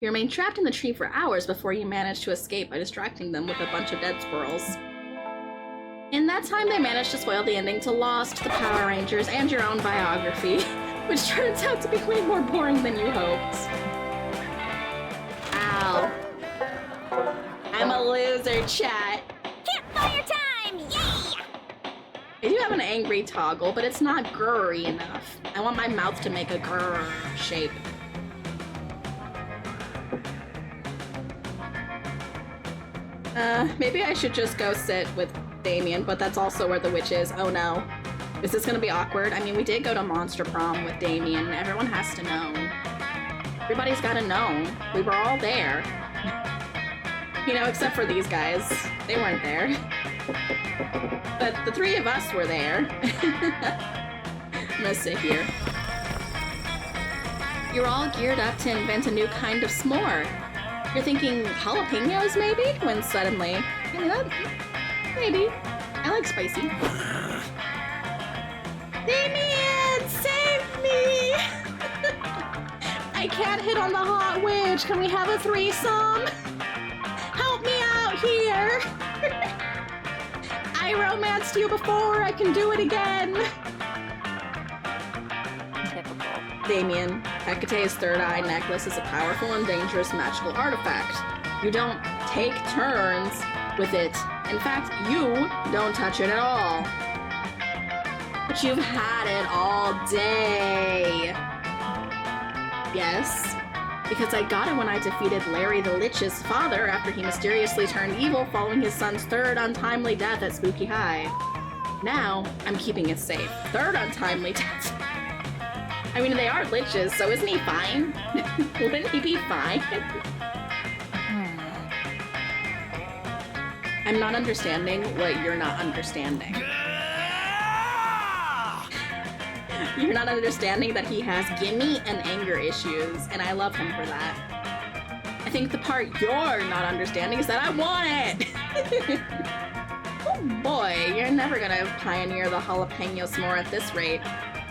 You remain trapped in the tree for hours before you manage to escape by distracting them with a bunch of dead squirrels. In that time, they managed to spoil the ending to Lost, the Power Rangers, and your own biography, which turns out to be way more boring than you hoped. Ow. I'm a loser, chat. Campfire time! Yay! I do have an angry toggle, but it's not grrry enough. I want my mouth to make a grrr shape. Maybe I should just go sit with Damien, but that's also where the witch is. Oh no. Is this gonna be awkward? I mean, we did go to Monster Prom with Damien. Everyone has to know. Everybody's gotta know. We were all there. You know, except for these guys. They weren't there. But the three of us were there. I'm gonna sit here. You're all geared up to invent a new kind of s'more. You're thinking jalapenos, maybe? When suddenly, maybe. I like spicy. Damien, save me! I can't hit on the hot witch. Can we have a threesome? Help me out here! I romanced you before. I can do it again. Typical. Damien, Hecate's third eye necklace is a powerful and dangerous magical artifact. You don't take turns with it. In fact, you don't touch it at all. But you've had it all day. Yes, because I got it when I defeated Larry the Lich's father after he mysteriously turned evil following his son's third untimely death at Spooky High. Now, I'm keeping it safe. Third untimely death. I mean, they are liches, so isn't he fine? Wouldn't he be fine? I'm not understanding what you're not understanding. You're not understanding that he has gimme and anger issues, and I love him for that. I think the part you're not understanding is that I want it! Oh boy, you're never gonna pioneer the jalapeno s'more at this rate.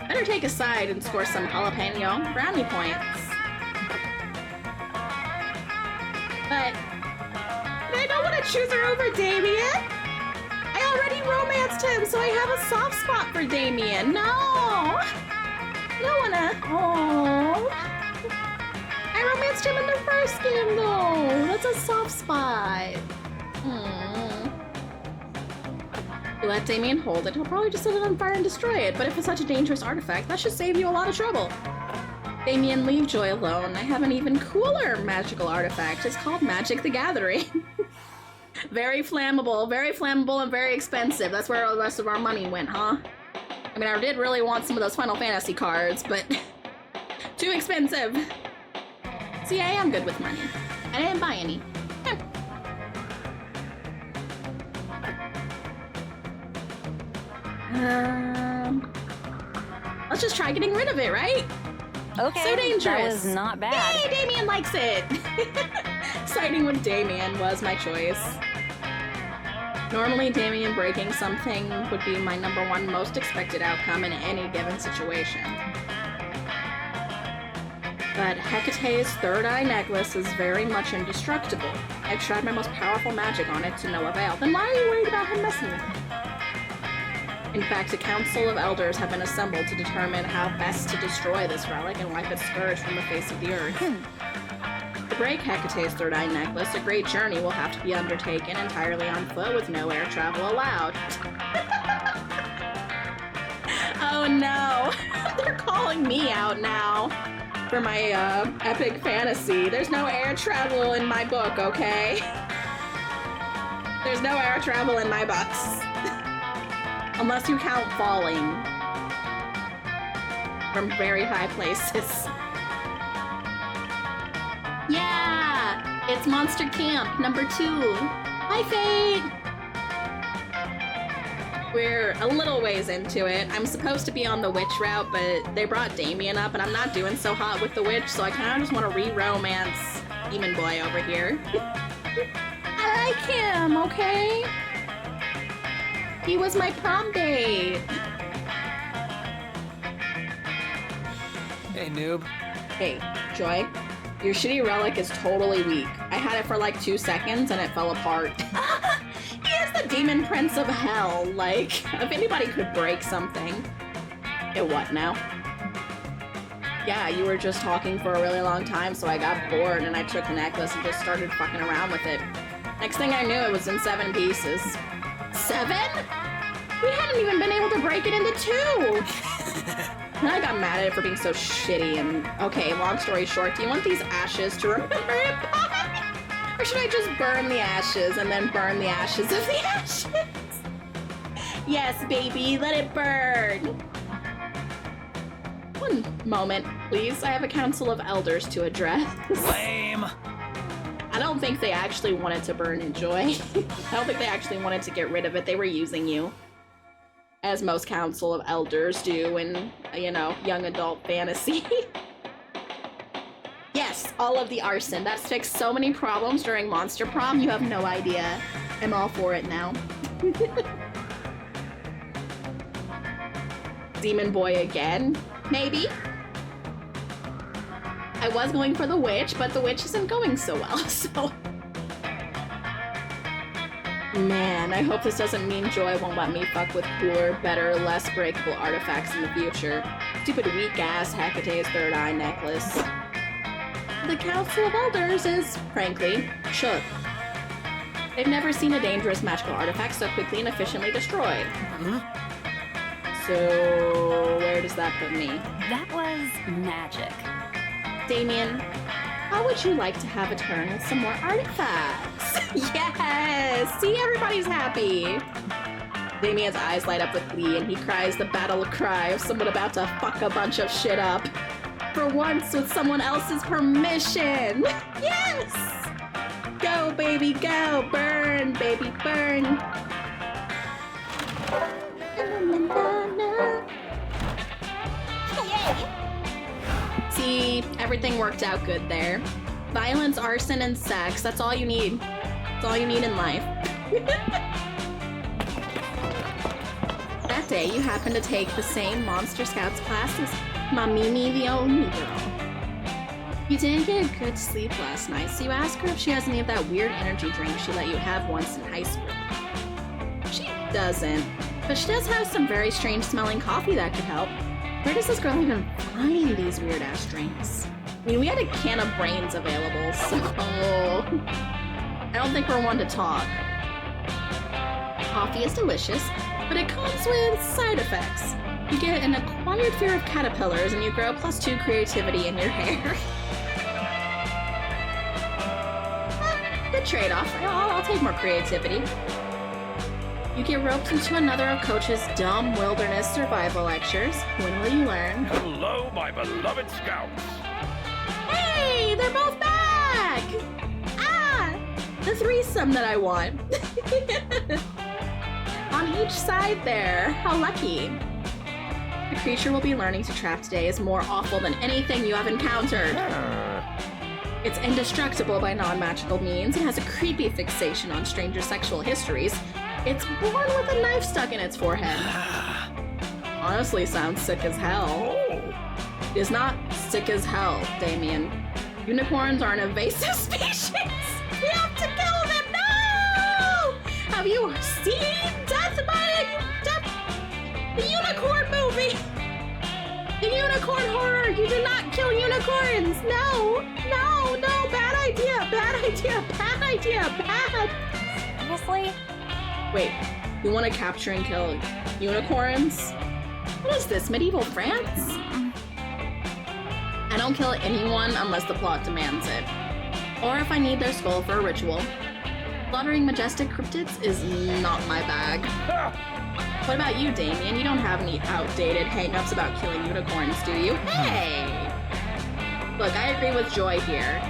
Better take a side and score some jalapeno brownie points. But I don't want to choose her over Damien! I already romanced him, so I have a soft spot for Damien. No! No wanna. Oh. I romanced him in the first game, though. That's a soft spot. You let Damien hold it, he'll probably just set it on fire and destroy it. But if it's such a dangerous artifact, that should save you a lot of trouble. Damien, leave Joy alone. I have an even cooler magical artifact. It's called Magic the Gathering. Very flammable, and very expensive. That's where all the rest of our money went, huh? I mean, I did really want some of those Final Fantasy cards, but too expensive. See, I am good with money. I didn't buy any. Let's just try getting rid of it, right? Okay, So dangerous. that was not bad. Hey, Damien likes it! Siding with Damien was my choice. Normally, Damien breaking something would be my #1 most expected outcome in any given situation. But Hecate's third eye necklace is very much indestructible. I've tried my most powerful magic on it to no avail. Then why are you worried about him messing with it? In fact, a council of elders have been assembled to determine how best to destroy this relic and wipe its scourge from the face of the earth. To break Hecate's third eye necklace, a great journey will have to be undertaken entirely on foot with no air travel allowed. Oh no, they're calling me out now for my epic fantasy. There's no air travel in my book, okay? There's no air travel in my books. Unless you count falling from very high places. Yeah! It's Monster Camp #2. Hi, Fate! We're a little ways into it. I'm supposed to be on the witch route, but they brought Damien up, and I'm not doing so hot with the witch, so I kind of just want to re-romance Demon Boy over here. I like him, okay? He was my prom date. Hey, noob. Hey, Joy, your shitty relic is totally weak. I had it for like 2 seconds and it fell apart. He is the demon prince of hell. Like, if anybody could break something. What now? Yeah, you were just talking for a really long time, so I got bored and I took the necklace and just started fucking around with it. Next thing I knew, it was in 7 pieces. 7? We hadn't even been able to break it into 2! And I got mad at it for being so shitty and... Okay, long story short, do you want these ashes to remember it by? Or should I just burn the ashes and then burn the ashes of the ashes? Yes, baby, let it burn! One moment, please. I have a council of elders to address. Lame. I don't think they actually wanted to burn it, Joy. I don't think they actually wanted to get rid of it. They were using you. As most council of elders do in, you know, young adult fantasy. Yes, all of the arson. That's fixed so many problems during Monster Prom, you have no idea. I'm all for it now. demon boy again, maybe? I was going for the witch, but the witch isn't going so well, so... Man, I hope this doesn't mean Joy won't let me fuck with cooler, better, less breakable artifacts in the future. Stupid weak-ass Hecate's third eye necklace. The Council of Elders is, frankly, shook. They've never seen a dangerous magical artifact so quickly and efficiently destroyed. So, where does that put me? That was magic. Damien, how would you like to have a turn with some more artifacts? Yes! See, everybody's happy! Damien's eyes light up with glee and he cries the battle cry of someone about to fuck a bunch of shit up. For once, with someone else's permission! Yes! Go, baby, go! Burn, baby, burn! See, everything worked out good there. Violence, arson, and sex, that's all you need. That's all you need in life. That day, you happened to take the same Monster Scouts class as Mamimi the only girl. You didn't get a good sleep last night, so you ask her if she has any of that weird energy drink she let you have once in high school. She doesn't, but she does have some very strange smelling coffee that could help. Where does this girl even find these weird-ass drinks? I mean, we had a can of brains available, so... I don't think we're one to talk. Coffee is delicious, but it comes with side effects. You get an acquired fear of caterpillars, and you grow +2 creativity in your hair. Good trade-off. I'll take more creativity. You get roped into another of Coach's dumb wilderness survival lectures. When will you learn? Hello, my beloved scouts. Hey, they're both back! Ah, the threesome that I want. On each side there. How lucky. The creature we'll be learning to trap today is more awful than anything you have encountered. It's indestructible by non-magical means and has a creepy fixation on strangers' sexual histories. It's born with a knife stuck in its forehead. Honestly, sounds sick as hell. It is not sick as hell, Damien. Unicorns are an invasive species. We have to kill them. No! Have you seen Death by the Unicorn movie? The Unicorn horror. You do not kill unicorns. No, no, no. Bad idea. Bad idea. Bad idea. Bad. Seriously? Wait, you want to capture and kill unicorns? What is this, medieval France? I don't kill anyone unless the plot demands it. Or if I need their skull for a ritual. Slaughtering majestic cryptids is not my bag. What about you, Damien? You don't have any outdated hang-ups about killing unicorns, do you? Hey! Look, I agree with Joy here.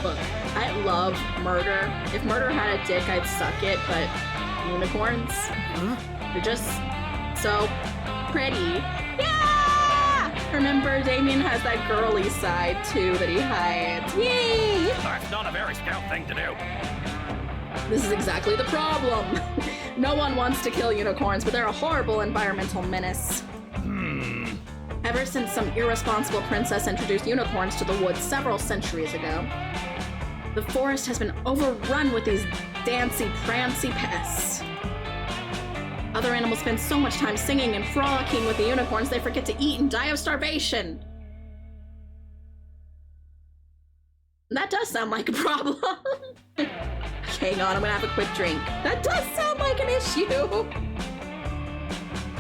Look, I love murder. If murder had a dick, I'd suck it, but unicorns? They're just so pretty. Yeah! Remember, Damien has that girly side, too, that he hides. Yay! That's not a very scout thing to do. This is exactly the problem. No one wants to kill unicorns, but they're a horrible environmental menace. Ever since some irresponsible princess introduced unicorns to the woods several centuries ago, the forest has been overrun with these dancy, prancy pests. Other animals spend so much time singing and frolicking with the unicorns they forget to eat and die of starvation. That does sound like a problem. Hang on, I'm gonna have a quick drink. That does sound like an issue.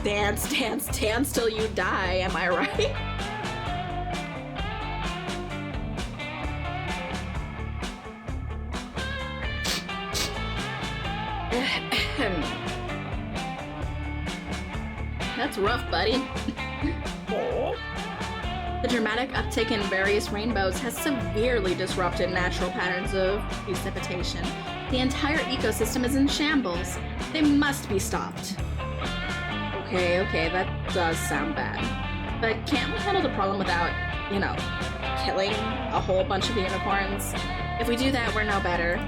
Dance, dance, dance till you die, am I right? That's rough, buddy. The dramatic uptick in various rainbows has severely disrupted natural patterns of precipitation. The entire ecosystem is in shambles. They must be stopped. Okay, that does sound bad. But can't we handle the problem without, you know, killing a whole bunch of unicorns? If we do that, we're no better.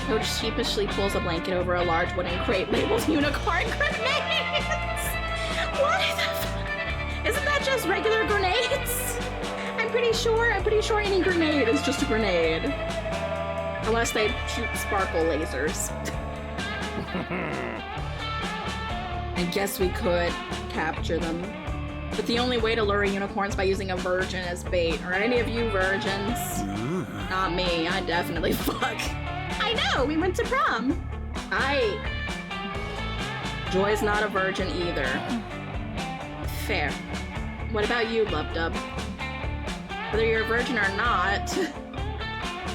Coach sheepishly pulls a blanket over a large wooden crate labeled unicorn grenades. What? it just regular grenades? I'm pretty sure any grenade is just a grenade. Unless they shoot sparkle lasers. I guess we could capture them. But the only way to lure unicorns by using a virgin as bait. Are any of you virgins? Not me, I definitely fuck. I know, we went to prom. Joy's not a virgin either. Fair. What about you, Love Dub? Whether you're a virgin or not,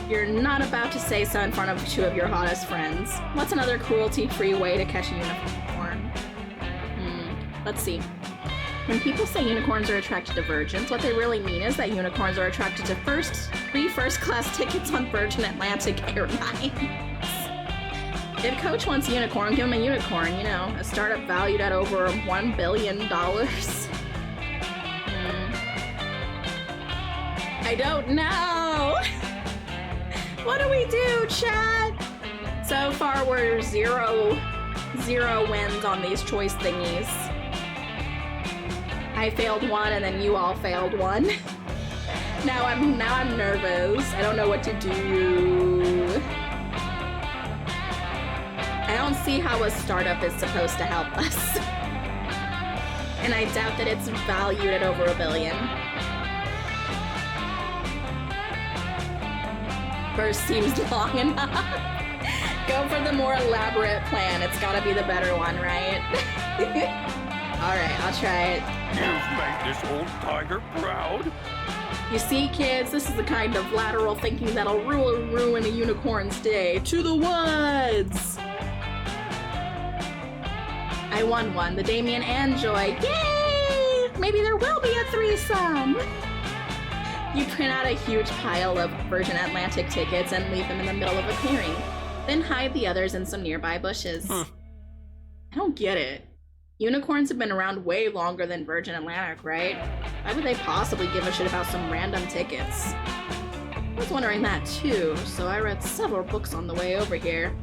you're not about to say so in front of two of your hottest friends. What's another cruelty-free way to catch a unicorn? Let's see. When people say unicorns are attracted to virgins, what they really mean is that unicorns are attracted to free first-class tickets on Virgin Atlantic Airlines. If Coach wants a unicorn, give him a unicorn, you know, a startup valued at over $1 billion. I don't know. What do we do, chat? So far, we're zero wins on these choice thingies. I failed one, and then you all failed one. Now I'm nervous. I don't know what to do. I don't see how a startup is supposed to help us. And I doubt that it's valued at over $1 billion. First seems long enough. Go for the more elaborate plan. It's gotta be the better one, right? Alright, I'll try it. You've made this old tiger proud. You see, kids, this is the kind of lateral thinking that'll ruin a unicorn's day. To the woods! I won one, the Damien and Joy. Yay! Maybe there will be a threesome! You print out a huge pile of Virgin Atlantic tickets and leave them in the middle of a clearing. Then hide the others in some nearby bushes. I don't get it. Unicorns have been around way longer than Virgin Atlantic, right? Why would they possibly give a shit about some random tickets? I was wondering that too, so I read several books on the way over here.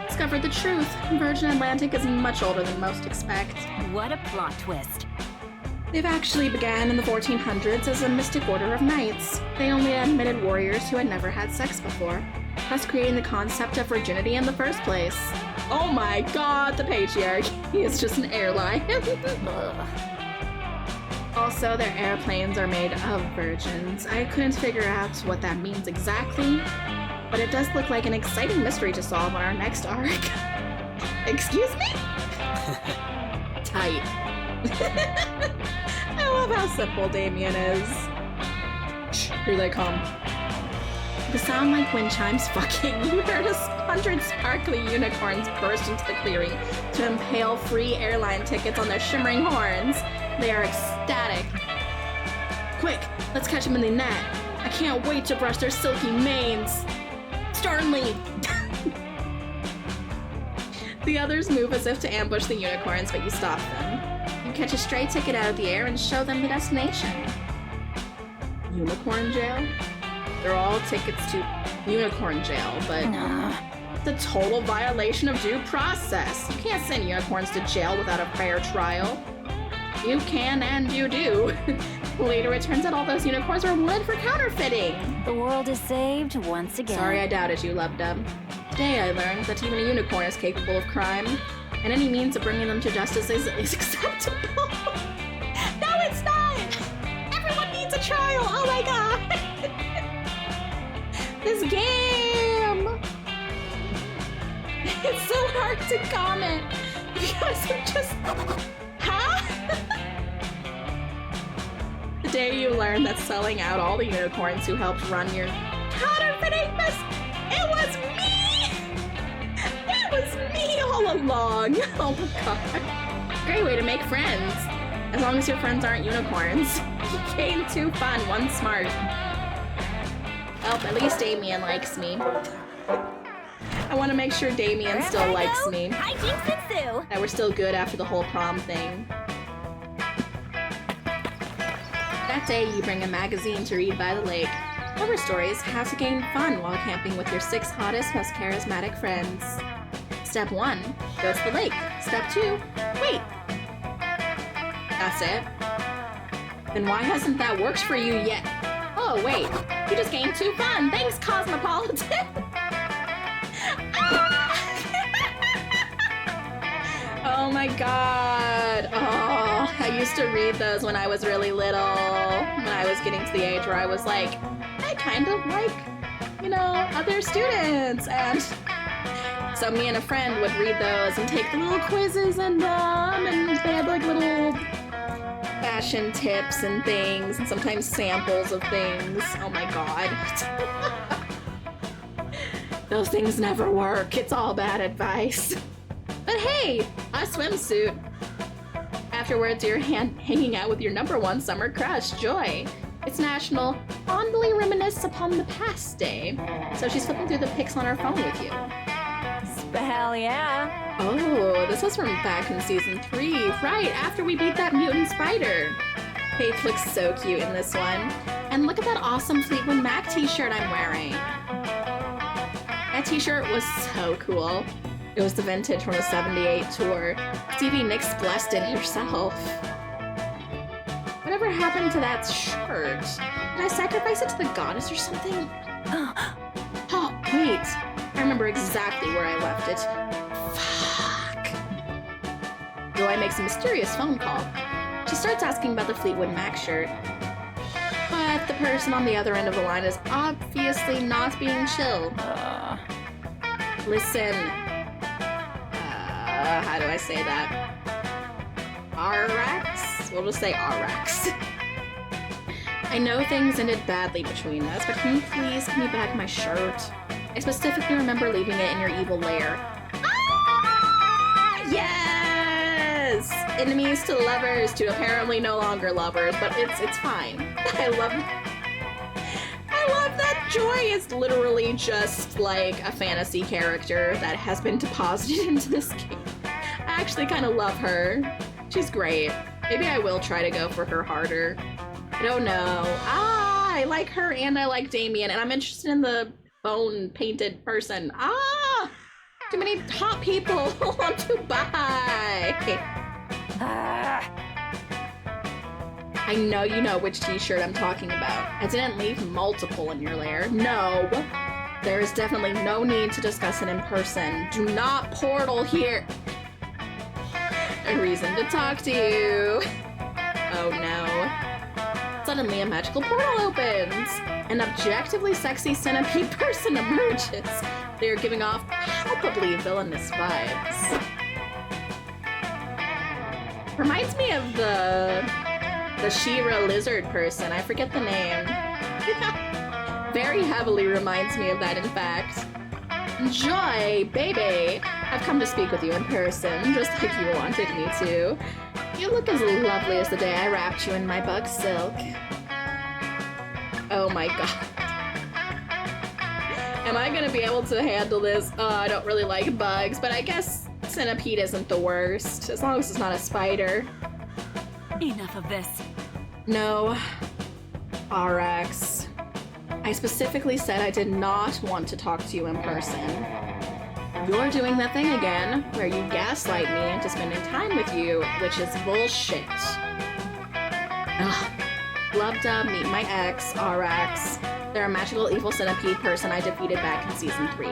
Discovered the truth. Virgin Atlantic is much older than most expect. What a plot twist. They've actually began in the 1400s as a mystic order of knights. They only admitted warriors who had never had sex before, thus creating the concept of virginity in the first place. Oh my god, the patriarchy is just an airline. Also, their airplanes are made of virgins. I couldn't figure out what that means exactly, but it does look like an exciting mystery to solve on our next arc. Excuse me? Tight. I love how simple Damien is. Shh, here they come. They sound like wind chimes fucking. You heard 100 sparkly unicorns burst into the clearing to impale free airline tickets on their shimmering horns. They are ecstatic. Quick, let's catch them in the net. I can't wait to brush their silky manes. Sternly. The others move as if to ambush the unicorns, but you stop them. You catch a stray ticket out of the air and show them the destination. Unicorn jail? They're all tickets to unicorn jail, but it's a total violation of due process. You can't send unicorns to jail without a fair trial. You can and you do. Later, it turns out all those unicorns were wanted for counterfeiting. The world is saved once again. Sorry I doubted you, Love Dub. Today I learned that even a unicorn is capable of crime, and any means of bringing them to justice is acceptable. No, it's not! Everyone needs a trial! Oh my god! This game! It's so hard to comment because I'm just... Huh? The day you learn that selling out all the unicorns who helped run your counterfeiting business, it was me! It was me all along! Oh my god. Great way to make friends. As long as your friends aren't unicorns. You gain 2 fun, 1 smart. Well, at least Damien likes me. I want to make sure Damien still likes me. Hi, Jinx and Sue. That we're still good after the whole prom thing. That day, you bring a magazine to read by the lake. Cover stories, how to gain fun while camping with your 6 hottest, most charismatic friends. Step 1, go to the lake. Step 2, wait. That's it. Then why hasn't that worked for you yet? Oh, wait. You just gained 2 fun. Thanks, Cosmopolitan. Oh my god. Oh, I used to read those when I was really little. When I was getting to the age where I was like, I kind of like, you know, other students. And so me and a friend would read those and take the little quizzes in them. And they had like little fashion tips and things, and sometimes samples of things. Oh my god. Those things never work. It's all bad advice. But hey, a swimsuit. Afterwards, you're hanging out with your #1 summer crush, Joy. It's National Fondly Reminisce Upon the Past Day, so she's flipping through the pics on her phone with you. Hell yeah. Oh, this was from back in season 3, right after we beat that mutant spider. Faith looks so cute in this one. And look at that awesome Fleetwood Mac t-shirt I'm wearing. That t-shirt was so cool. It was the vintage from the 78 tour. Stevie Nicks blessed it herself. Whatever happened to that shirt? Did I sacrifice it to the goddess or something? Oh, wait. I remember exactly where I left it. Fuck. Joy makes a mysterious phone call. She starts asking about the Fleetwood Mac shirt. But the person on the other end of the line is obviously not being chill. Listen. How do I say that? Arax? We'll just say Arax. I know things ended badly between us, but can you please give me back my shirt? I specifically remember leaving it in your evil lair. Ah! Yes! Enemies to lovers to apparently no longer lovers, but it's fine. I love that Joy is literally just like a fantasy character that has been deposited into this game. I actually kind of love her. She's great. Maybe I will try to go for her harder. I don't know. I like her and I like Damien, and I'm interested in the bone painted person. Too many hot people want to buy. I know you know which t-shirt I'm talking about. I didn't leave multiple in your lair. No. There is definitely no need to discuss it in person. Do not portal here. A reason to talk to you. Oh no. Suddenly a magical portal opens. An objectively sexy centipede person emerges. They are giving off palpably villainous vibes. Reminds me of the She-Ra lizard person. I forget the name. Very heavily reminds me of that, in fact. Joy, baby, I've come to speak with you in person, just like you wanted me to. You look as lovely as the day I wrapped you in my bug silk. Oh my god. Am I gonna be able to handle this? Oh, I don't really like bugs, but I guess centipede isn't the worst, as long as it's not a spider. Enough of this. No. RX. I specifically said I did not want to talk to you in person. You're doing that thing again, where you gaslight me into spending time with you, which is bullshit. Ugh. Lubdub, meet my ex, RX. They're a magical evil centipede person I defeated back in season 3.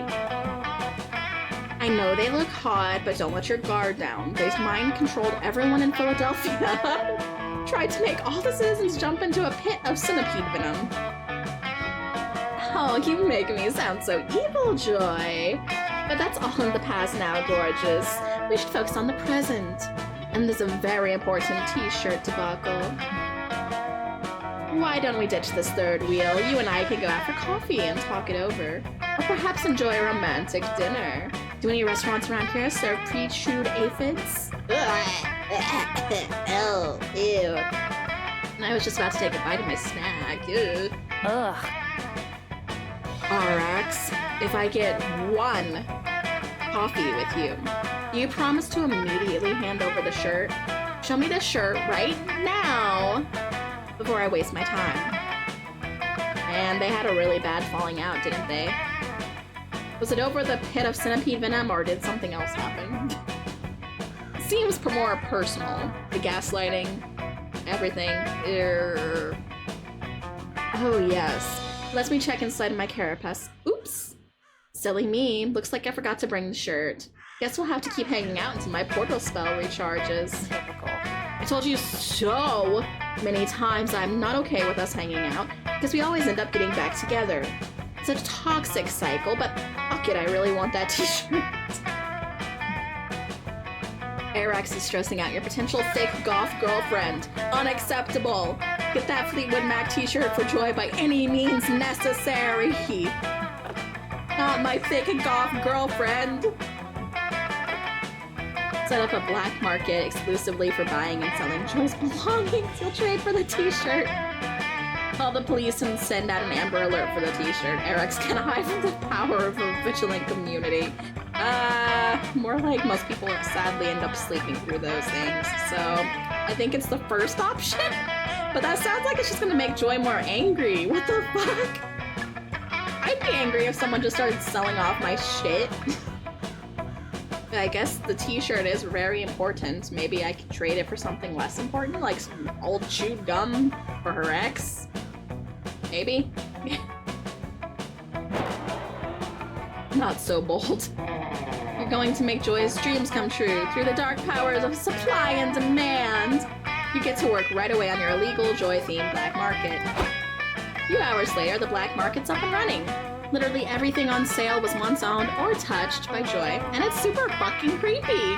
I know they look hot, but don't let your guard down. They've mind-controlled everyone in Philadelphia. Tried to make all the citizens jump into a pit of centipede venom. Oh, you make me sound so evil, Joy. But that's all in the past now, gorgeous. We should focus on the present. And there's a very important t-shirt debacle. Why don't we ditch this third wheel? You and I can go out for coffee and talk it over. Or perhaps enjoy a romantic dinner. Do any restaurants around here serve pre-chewed aphids? Oh, ew. And I was just about to take a bite of my snack. Ew. Ugh. RX, if I get one coffee with you, you promise to immediately hand over the shirt? Show me the shirt right now before I waste my time. And they had a really bad falling out, didn't they? Was it over the pit of centipede venom, or did something else happen? Seems more personal, the gaslighting. everything. Oh yes. Let me check inside my carapace. Oops. Silly me. Looks like I forgot to bring the shirt. Guess we'll have to keep hanging out until my portal spell recharges. Typical. I told you so many times I'm not okay with us hanging out, because we always end up getting back together. It's a toxic cycle, but fuck it, I really want that t-shirt. Arax is stressing out your potential fake goth girlfriend. Unacceptable. Get that Fleetwood Mac t-shirt for Joy by any means necessary. Not my fake goth girlfriend. Set up a black market exclusively for buying and selling Joy's belongings. You'll trade for the t-shirt. Call the police and send out an Amber Alert for the t-shirt. Eric's gonna hide from the power of a vigilant community. More like most people sadly end up sleeping through those things, so I think it's the first option. But that sounds like it's just gonna make Joy more angry. What the fuck? I'd be angry if someone just started selling off my shit. I guess the t-shirt is very important. Maybe I could trade it for something less important, like some old chewed gum for her ex. Maybe? Not so bold. You're going to make Joy's dreams come true through the dark powers of supply and demand. You get to work right away on your illegal Joy-themed black market. A few hours later, the black market's up and running. Literally everything on sale was once owned or touched by Joy, and it's super fucking creepy.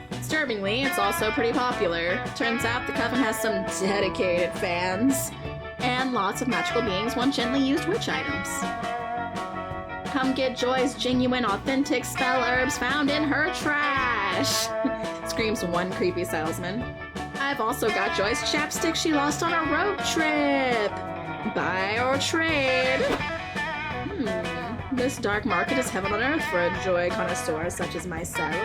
Disturbingly, it's also pretty popular. Turns out the Coven has some dedicated fans, and lots of magical beings want gently used witch items. Come get Joy's genuine, authentic spell herbs found in her trash! Screams one creepy salesman. I've also got Joy's chapstick she lost on a road trip! Buy or trade? This dark market is heaven on earth for a Joy connoisseur such as myself.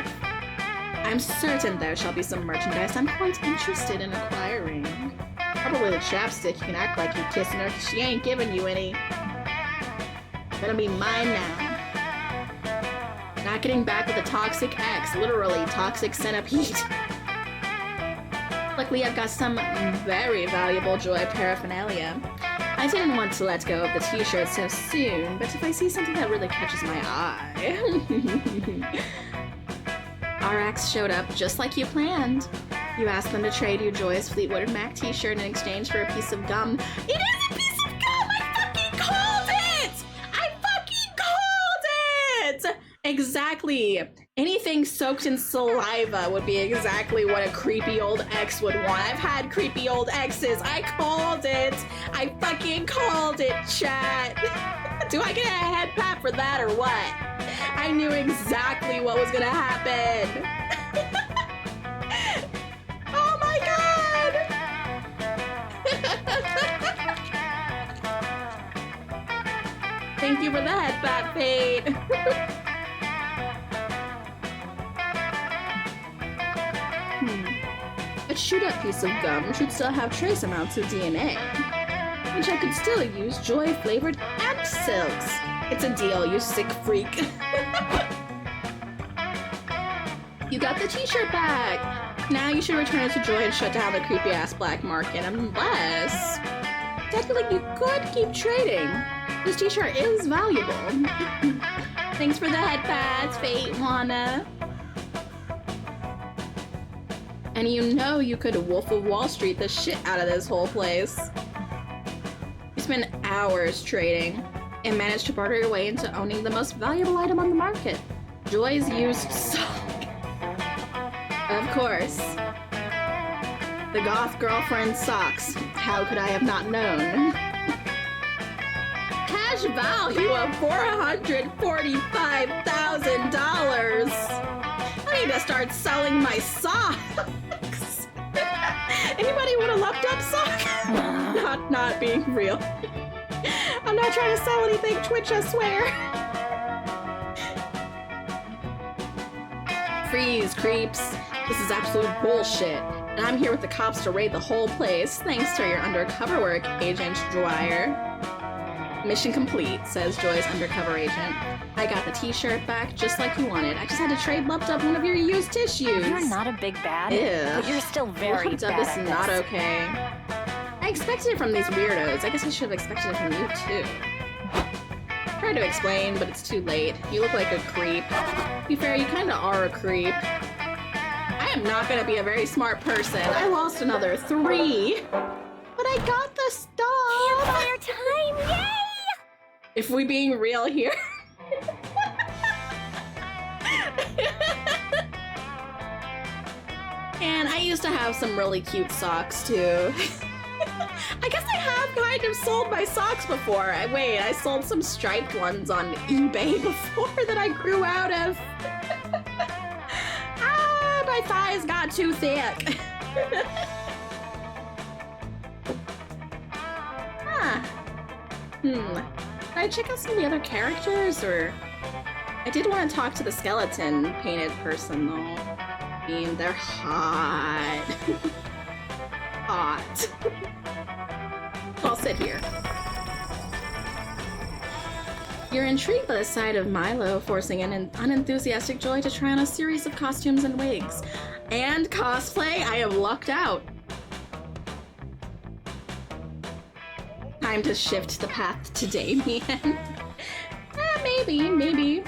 I'm certain there shall be some merchandise I'm quite interested in acquiring. Probably the chapstick. You can act like you're kissing her because she ain't giving you any. Gonna be mine now. Not getting back with a toxic ex, literally toxic centipede. Luckily I've got some very valuable Joy paraphernalia. I didn't want to let go of the t-shirt so soon, but if I see something that really catches my eye... RX showed up just like you planned. You asked them to trade you Joy's Fleetwood Mac t-shirt in exchange for a piece of gum. It is a piece of gum! I fucking called it! I fucking called it! Exactly. Anything soaked in saliva would be exactly what a creepy old ex would want. I've had creepy old exes. I called it. I fucking called it, chat. Do I get a head pat for that or what? I knew exactly what was gonna happen. Oh my god. Thank you for the head pat, Fate. A chewed-up piece of gum should still have trace amounts of DNA, which I could still use Joy-flavored ant silks. It's a deal, you sick freak. You got the t-shirt back! Now you should return it to Joy and shut down the creepy-ass black market, unless... Technically, you could keep trading. This t-shirt is valuable. Thanks for the head pats, Fate Wanna. And you know you could Wolf of Wall Street the shit out of this whole place. You spend hours trading and manage to barter your way into owning the most valuable item on the market. Joy's used sock. Of course. The goth girlfriend socks. How could I have not known? Cash value of $445,000. I need to start selling my socks. Anybody want a lumped up sock? Not being real. I'm not trying to sell anything, Twitch, I swear. Freeze, creeps. This is absolute bullshit. And I'm here with the cops to raid the whole place, thanks to your undercover work, Agent Dwyer. Mission complete, says Joy's undercover agent. I got the t-shirt back just like you wanted. I just had to trade Love Dub one of your used tissues. You're not a big bad, Ew. but you're still very Love Dub bad is at not this. okay. I expected it from these weirdos. I guess I should have expected it from you too. Tried to explain, but it's too late. You look like a creep. To be fair, you kinda are a creep. I am not gonna be a very smart person. I lost another 3. But I got the stuff! Campfire time! Yay! If we being real here. And I used to have some really cute socks too. I guess I have kind of sold my socks before. Wait, I sold some striped ones on eBay before that I grew out of. Ah, my thighs got too thick. Huh. Can I check out some of the other characters, or... I did want to talk to the skeleton painted person, though. I mean, they're hot. Hot. I'll sit here. You're intrigued by the sight of Milo forcing an unenthusiastic Joy to try on a series of costumes and wigs. And cosplay? I have lucked out. Time to shift the path to Damien. Maybe.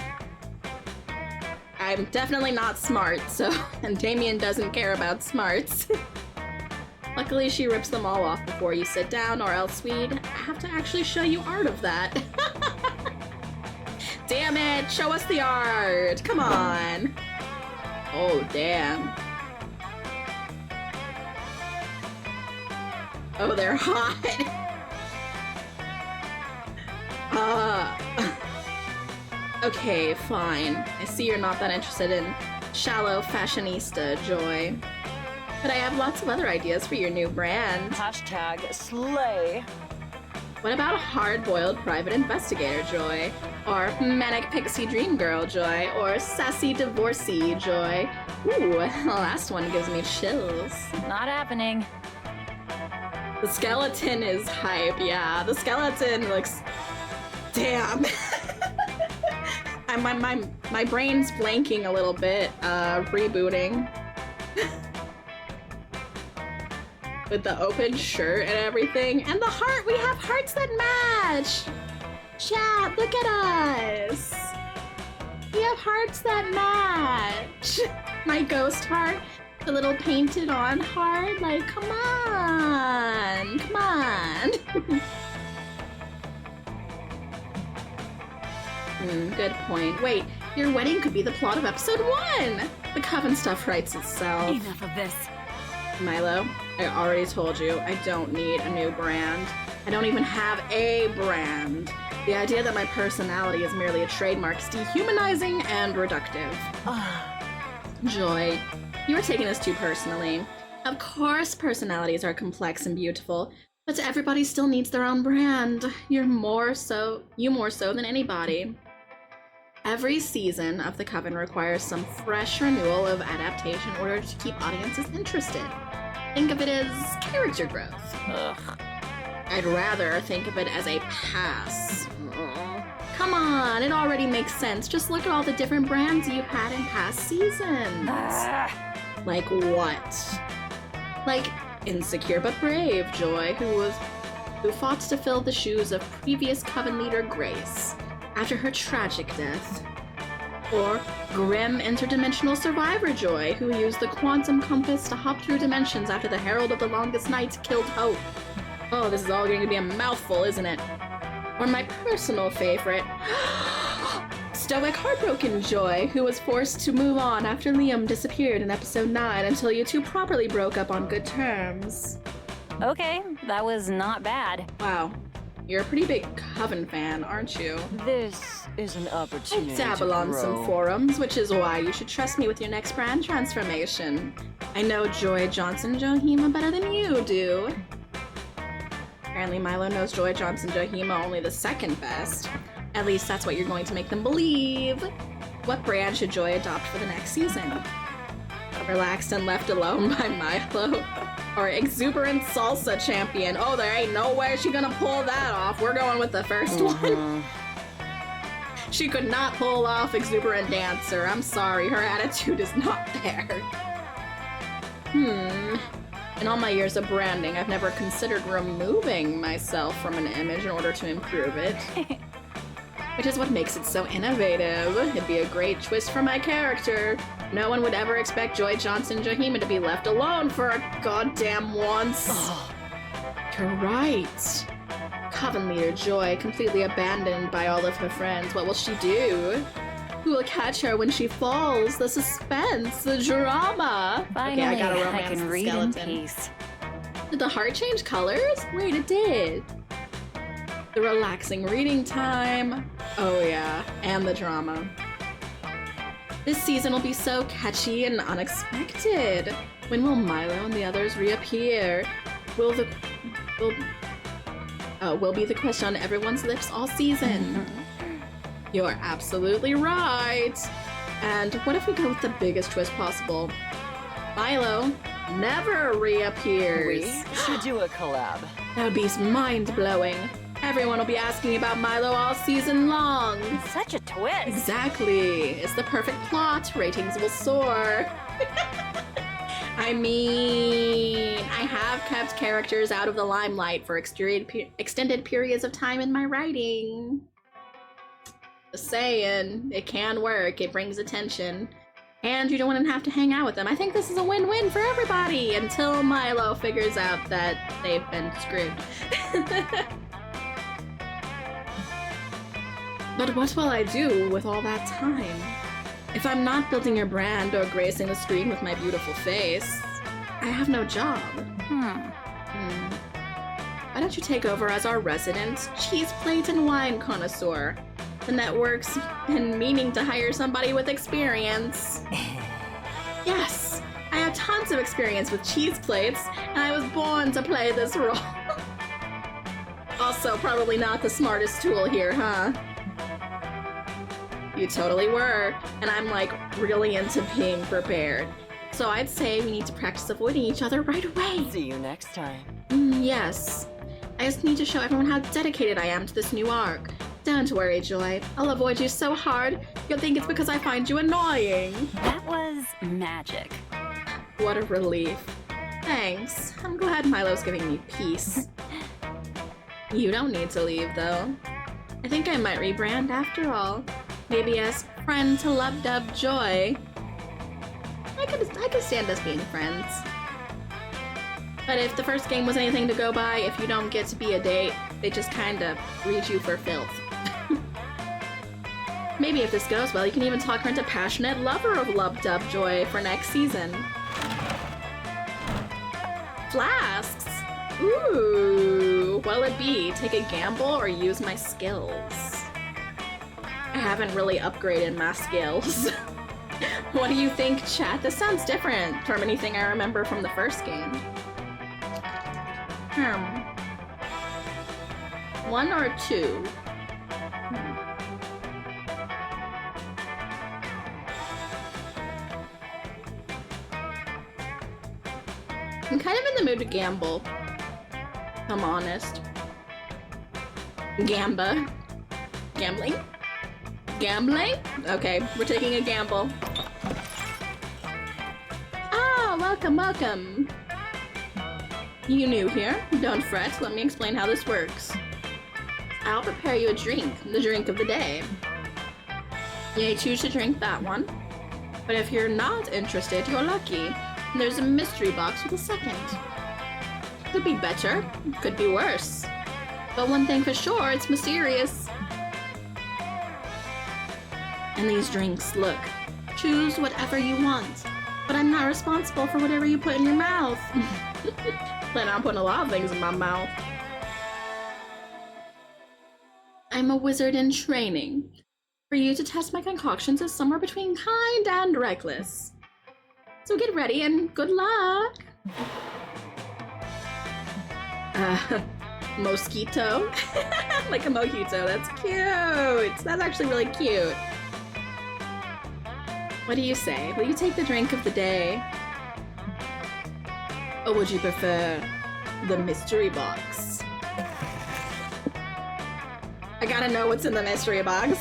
I'm definitely not smart, so... And Damien doesn't care about smarts. Luckily, she rips them all off before you sit down, or else we'd have to actually show you art of that. Damn it! Show us the art! Come on! Oh, damn. Oh, they're hot! Okay, fine. I see you're not that interested in shallow fashionista, Joy. But I have lots of other ideas for your new brand. Hashtag slay. What about hard-boiled private investigator, Joy? Or manic pixie dream girl, Joy? Or sassy divorcee, Joy? Ooh, the last one gives me chills. Not happening. The skeleton is hype, yeah. The skeleton looks... Damn. My brain's blanking a little bit, rebooting. With the open shirt and everything. And the heart! We have hearts that match! Chat, look at us! We have hearts that match! My ghost heart, the little painted on heart, like, come on! Come on! Good point. Wait, your wedding could be the plot of episode 1! The Coven stuff writes itself. Enough of this. Milo, I already told you, I don't need a new brand. I don't even have a brand. The idea that my personality is merely a trademark is dehumanizing and reductive. Joy, you are taking this too personally. Of course personalities are complex and beautiful, but everybody still needs their own brand. You more so than anybody. Every season of The Coven requires some fresh renewal of adaptation in order to keep audiences interested. Think of it as character growth. Ugh. I'd rather think of it as a pass. Come on, it already makes sense. Just look at all the different brands you've had in past seasons. Like what? Like Insecure but Brave, Joy, who fought to fill the shoes of previous Coven leader Grace after her tragic death. Or Grim Interdimensional Survivor Joy, who used the quantum compass to hop through dimensions after the Herald of the Longest Night killed Hope. Oh, this is all going to be a mouthful, isn't it? Or my personal favorite, Stoic Heartbroken Joy, who was forced to move on after Liam disappeared in episode 9 until you two properly broke up on good terms. Okay, that was not bad. Wow, you're a pretty big Coven fan, aren't you? This is an opportunity I dabble to on grow. some forums, which is why you should trust me with your next brand transformation. I know Joy Johnson Johima better than you do. Apparently Milo knows Joy Johnson Johima only the second best. At least that's what you're going to make them believe. What brand should Joy adopt for the next season? Relaxed and Left Alone by Milo? Or Exuberant Salsa Champion? Oh, there ain't no way she gonna pull that off. We're going with the first one. She could not pull off exuberant dancer. I'm sorry, her attitude is not there. In all my years of branding, I've never considered removing myself from an image in order to improve it. Which is what makes it so innovative. It'd be a great twist for my character. No one would ever expect Joy Johnson Jahima to be left alone for a goddamn once. You're right. Coven leader Joy, completely abandoned by all of her friends. What will she do? Who will catch her when she falls? The suspense, the drama. Finally, Okay, I got a I romance can read skeleton. in peace. Did the heart change colors? Wait, it did. The relaxing reading time. Oh yeah, and the drama. This season will be so catchy and unexpected. When will Milo and the others reappear? Will be the question on everyone's lips all season. You're absolutely right. And what if we go with the biggest twist possible? Milo never reappears. We should do a collab. That would be mind-blowing. Everyone will be asking about Milo all season long. Such a twist. Exactly. It's the perfect plot. Ratings will soar. I mean, I have kept characters out of the limelight for extended periods of time in my writing. Just saying, it can work. It brings attention. And you don't want to have to hang out with them. I think this is a win-win for everybody until Milo figures out that they've been screwed. But what will I do with all that time? If I'm not building your brand or gracing the screen with my beautiful face, I have no job. Why don't you take over as our resident cheese plate and wine connoisseur? The network's been meaning to hire somebody with experience. Yes, I have tons of experience with cheese plates, and I was born to play this role. Also, probably not the smartest tool here, huh? You totally were, and I'm like really into being prepared. So I'd say we need to practice avoiding each other right away. See you next time. Yes. I just need to show everyone how dedicated I am to this new arc. Don't worry, Joy. I'll avoid you so hard, you'll think it's because I find you annoying. That was magic. What a relief. Thanks. I'm glad Milo's giving me peace. You don't need to leave, though. I think I might rebrand after all. Maybe as friend to Love Dub Joy. I could stand us being friends. But if the first game was anything to go by, if you don't get to be a date, they just kinda read you for filth. Maybe if this goes well, you can even talk her into passionate lover of Love Dub Joy for next season. Flasks! Ooh, what'll it be? Take a gamble or use my skills? I haven't really upgraded my skills. What do you think, chat? This sounds different from anything I remember from the first game. One or two? I'm kind of in the mood to gamble. If I'm honest. Gamba. Gambling? Gambling? Okay, we're taking a gamble. Ah, welcome, welcome. You new here? Don't fret, let me explain how this works. I'll prepare you a drink, the drink of the day. You may choose to drink that one, but if you're not interested, you're lucky. There's a mystery box with a second. Could be better, could be worse. But one thing for sure, it's mysterious. And these drinks, look. Choose whatever you want, but I'm not responsible for whatever you put in your mouth. Plan on putting a lot of things in my mouth. I'm a wizard in training. For you to test my concoctions is somewhere between kind and reckless. So get ready and good luck! Mosquito? Like a mojito, that's cute! That's actually really cute. What do you say? Will you take the drink of the day? Or would you prefer the mystery box? I gotta know what's in the mystery box.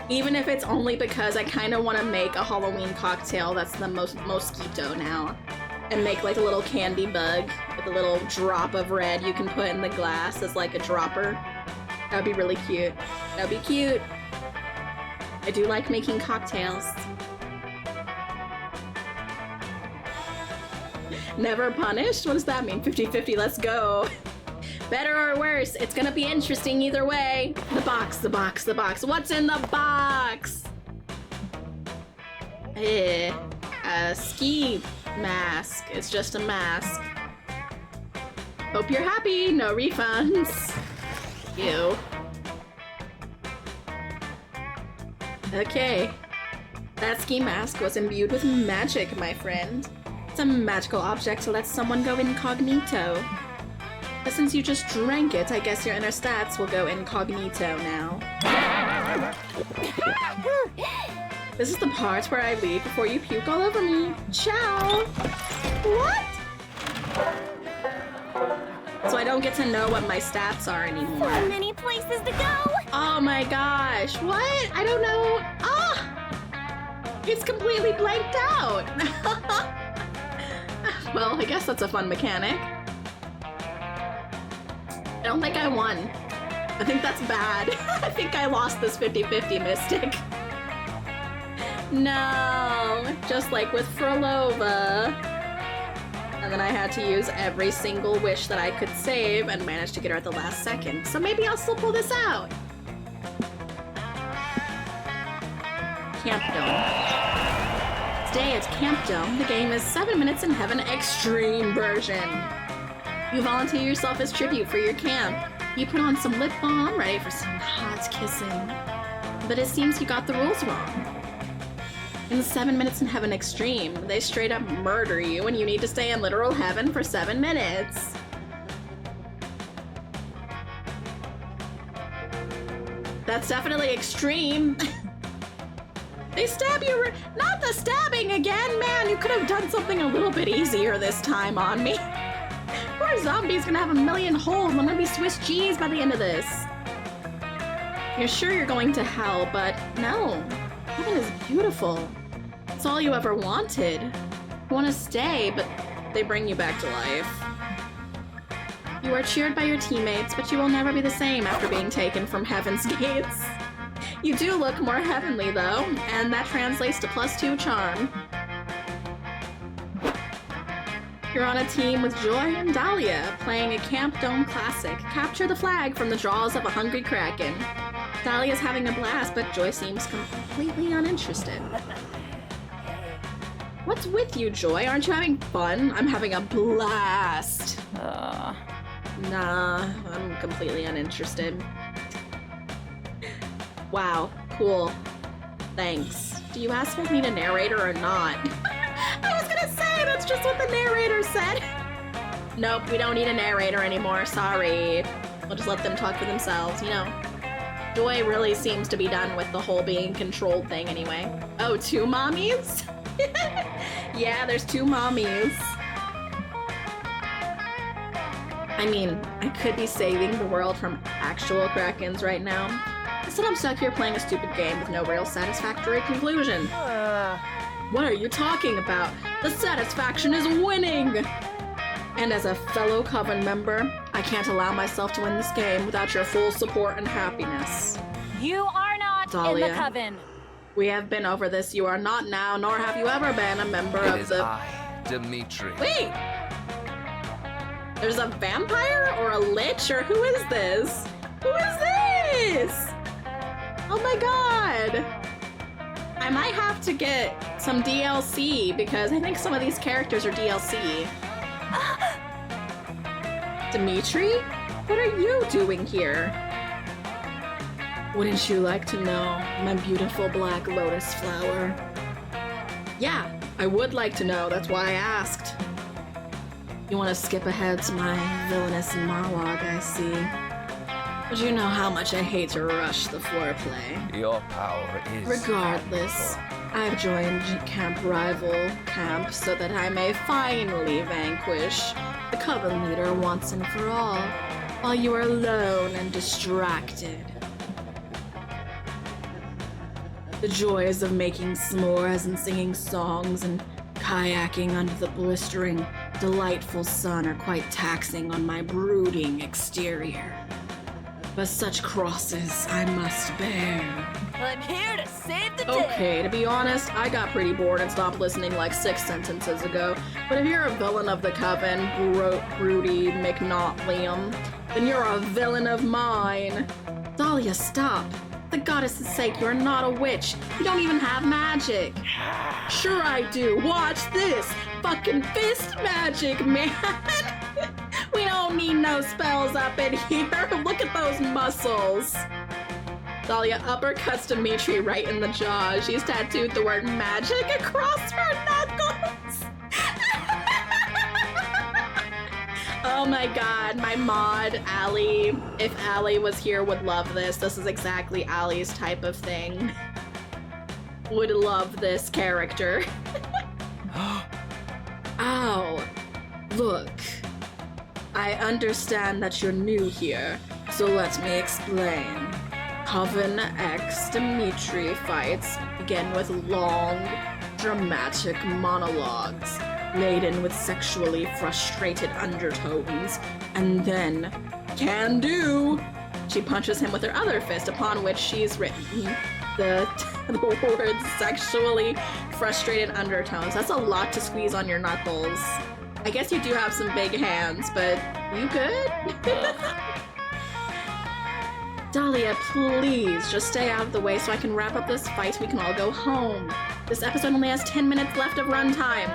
Even if it's only because I kind of want to make a Halloween cocktail that's the most mosquito now. And make like a little candy bug with a little drop of red you can put in the glass as like a dropper. That'd be really cute. That'd be cute. I do like making cocktails. Never punished? What does that mean? 50-50, let's go. Better or worse, it's gonna be interesting either way. The box, the box, the box. What's in the box? A ski mask. It's just a mask. Hope you're happy. No refunds. Ew. Okay. That ski mask was imbued with magic, my friend. It's a magical object to let someone go incognito. But since you just drank it, I guess your inner stats will go incognito now. This is the part where I leave before you puke all over me. Ciao! What? So I don't get to know what my stats are anymore. So many places to go. Oh my gosh, what? I don't know. Ah! It's completely blanked out. Well, I guess that's a fun mechanic. I don't think I won. I think that's bad. I think I lost this 50-50 mystic. No, just like with Frolova. And then I had to use every single wish that I could save and managed to get her at the last second. So maybe I'll still pull this out. Camp Dome. Today at Camp Dome, the game is 7 Minutes in Heaven Extreme version. You volunteer yourself as tribute for your camp. You put on some lip balm, ready for some hot kissing. But it seems you got the rules wrong. In 7 Minutes in Heaven Extreme, they straight up murder you and you need to stay in literal heaven for 7 minutes. That's definitely extreme. They stab you. Not the stabbing again, man. You could have done something a little bit easier this time on me. Poor zombie's gonna have a million holes. I'm gonna be Swiss cheese by the end of this. You're sure you're going to hell, but no. Heaven is beautiful. It's all you ever wanted. You want to stay, but they bring you back to life. You are cheered by your teammates, but you will never be the same after being taken from Heaven's gates. You do look more heavenly, though, and that translates to +2 charm. You're on a team with Joy and Dahlia, playing a Camp Dome classic, Capture the Flag from the Jaws of a Hungry Kraken. Dahlia's having a blast, but Joy seems completely uninterested. What's with you, Joy? Aren't you having fun? I'm having a blast. Nah, I'm completely uninterested. Wow, cool. Thanks. Do you ask if we need a narrator or not? I was gonna say, that's just what the narrator said. Nope, we don't need a narrator anymore, sorry. We'll just let them talk for themselves, you know. Joy really seems to be done with the whole being controlled thing anyway. Oh, 2 mommies? Yeah, there's 2 mommies. I mean, I could be saving the world from actual Krakens right now. Instead, I'm stuck here playing a stupid game with no real satisfactory conclusion. What are you talking about? The satisfaction is winning! And as a fellow Coven member, I can't allow myself to win this game without your full support and happiness. You are not Dahlia. in the coven. We have been over this. You are not now, nor have you ever been a member It of is the... I, Dimitri. Wait! There's a vampire or a lich or who is this? Who is this? Oh my god! I might have to get some DLC because I think some of these characters are DLC. Dimitri? What are you doing here? Wouldn't you like to know, my beautiful black lotus flower? Yeah, I would like to know, that's why I asked. You want to skip ahead to my villainous monologue, I see. But you know how much I hate to rush the foreplay. Your power is... Regardless, I've joined Camp Rival Camp so that I may finally vanquish the Coven leader once and for all, while you are alone and distracted. The joys of making s'mores and singing songs and kayaking under the blistering, delightful sun are quite taxing on my brooding exterior. But such crosses I must bear. I'm here to save the day. Okay, to be honest, I got pretty bored and stopped listening like 6 sentences ago. But if you're a villain of the Coven, Broody McNaught-Liam, then you're a villain of mine. Dahlia, stop. For the goddess's sake, you're not a witch. You don't even have magic. Sure I do. Watch this. Fucking fist magic, man. We don't need no spells up in here. Look at those muscles. Dahlia uppercuts Dimitri right in the jaw. She's tattooed the word magic across her knuckles. Oh my god, my mod, Allie, if Allie was here, would love this. This is exactly Allie's type of thing. Would love this character. Ow. Look. I understand that you're new here, so let me explain. Coven X Dimitri fights begin with long, dramatic monologues, laden with sexually frustrated undertones, and then, can do! She punches him with her other fist, upon which she's written the words sexually frustrated undertones. That's a lot to squeeze on your knuckles. I guess you do have some big hands, but you good? Dahlia, please, just stay out of the way so I can wrap up this fight so we can all go home. This episode only has 10 minutes left of runtime.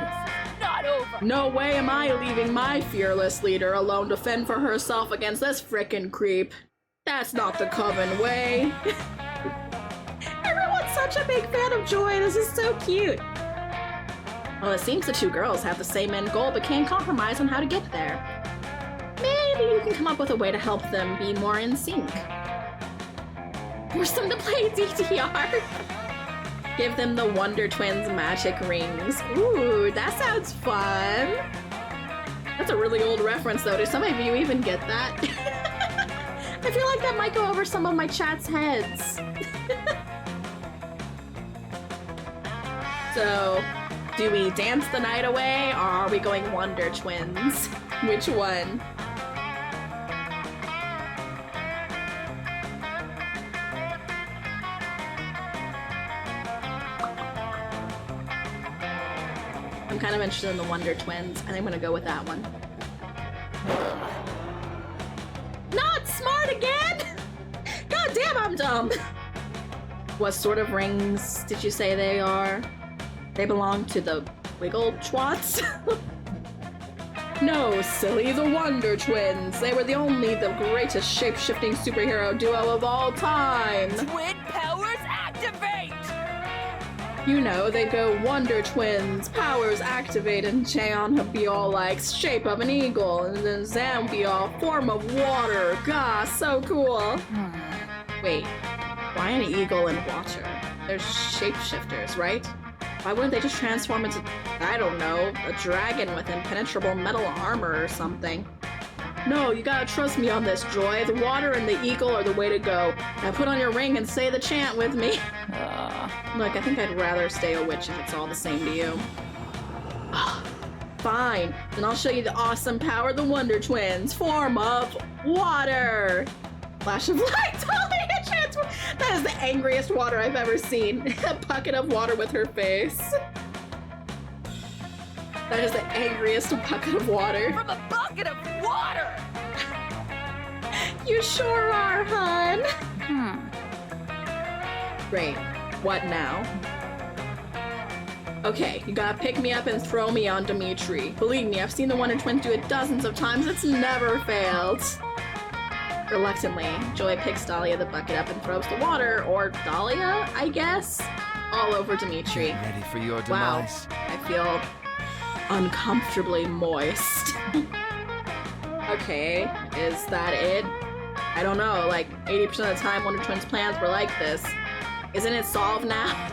Not over. No way am I leaving my fearless leader alone to fend for herself against this frickin' creep. That's not the Coven way. Everyone's such a big fan of Joy. This is so cute. Well, it seems the two girls have the same end goal but can't compromise on how to get there. Maybe you can come up with a way to help them be more in sync. Force them to play DDR. Give them the Wonder Twins magic rings. Ooh, that sounds fun. That's a really old reference though. Do some of you even get that? I feel like that might go over some of my chat's heads. So, do we dance the night away or are we going Wonder Twins? Which one? I'm kind of interested in the Wonder Twins. I think I'm gonna go with that one. Not smart again! God damn, I'm dumb! What sort of rings did you say they are? They belong to the Wiggle Twats? No, silly, the Wonder Twins. They were the greatest shape-shifting superhero duo of all time. Twin powers activate! You know, they go Wonder Twins, powers activate, and Cheon would be all like shape of an eagle, and then Zam would be all form of water. Gah, so cool. Wait, why an eagle and water? They're shapeshifters, right? Why wouldn't they just transform into, I don't know, a dragon with impenetrable metal armor or something? No, you gotta trust me on this, Joy. The water and the eagle are the way to go. Now put on your ring and say the chant with me. Look, I think I'd rather stay a witch if it's all the same to you. Fine, then I'll show you the awesome power of the Wonder Twins. Form of water. Flash of light. That is the angriest water I've ever seen. A bucket of water with her face. That is the angriest bucket of water. From a bucket of water! You sure are, hun. Great. What now? Okay, you gotta pick me up and throw me on Dimitri. Believe me, I've seen the Wonder Twins do it dozens of times. It's never failed. Reluctantly, Joy picks Dahlia the bucket up and throws the water, or Dahlia, I guess, all over Dimitri. Ready for your Wow, demise? I feel uncomfortably moist. Okay, is that it? I don't know, like 80% of the time Wonder Twins plans were like this. Isn't it solved now?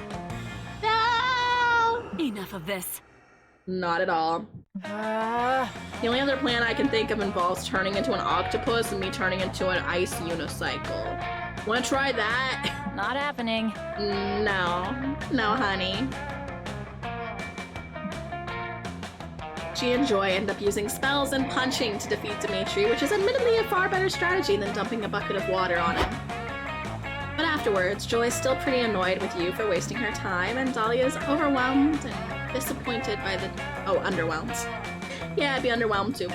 No! Enough of this. Not at all. The only other plan I can think of involves turning into an octopus and me turning into an ice unicycle. Wanna try that? Not happening. No. No, honey. She and Joy end up using spells and punching to defeat Dimitri, which is admittedly a far better strategy than dumping a bucket of water on him. But afterwards, Joy's still pretty annoyed with you for wasting her time, and Dahlia's overwhelmed and disappointed by the— oh, underwhelmed. Yeah, I'd be underwhelmed too.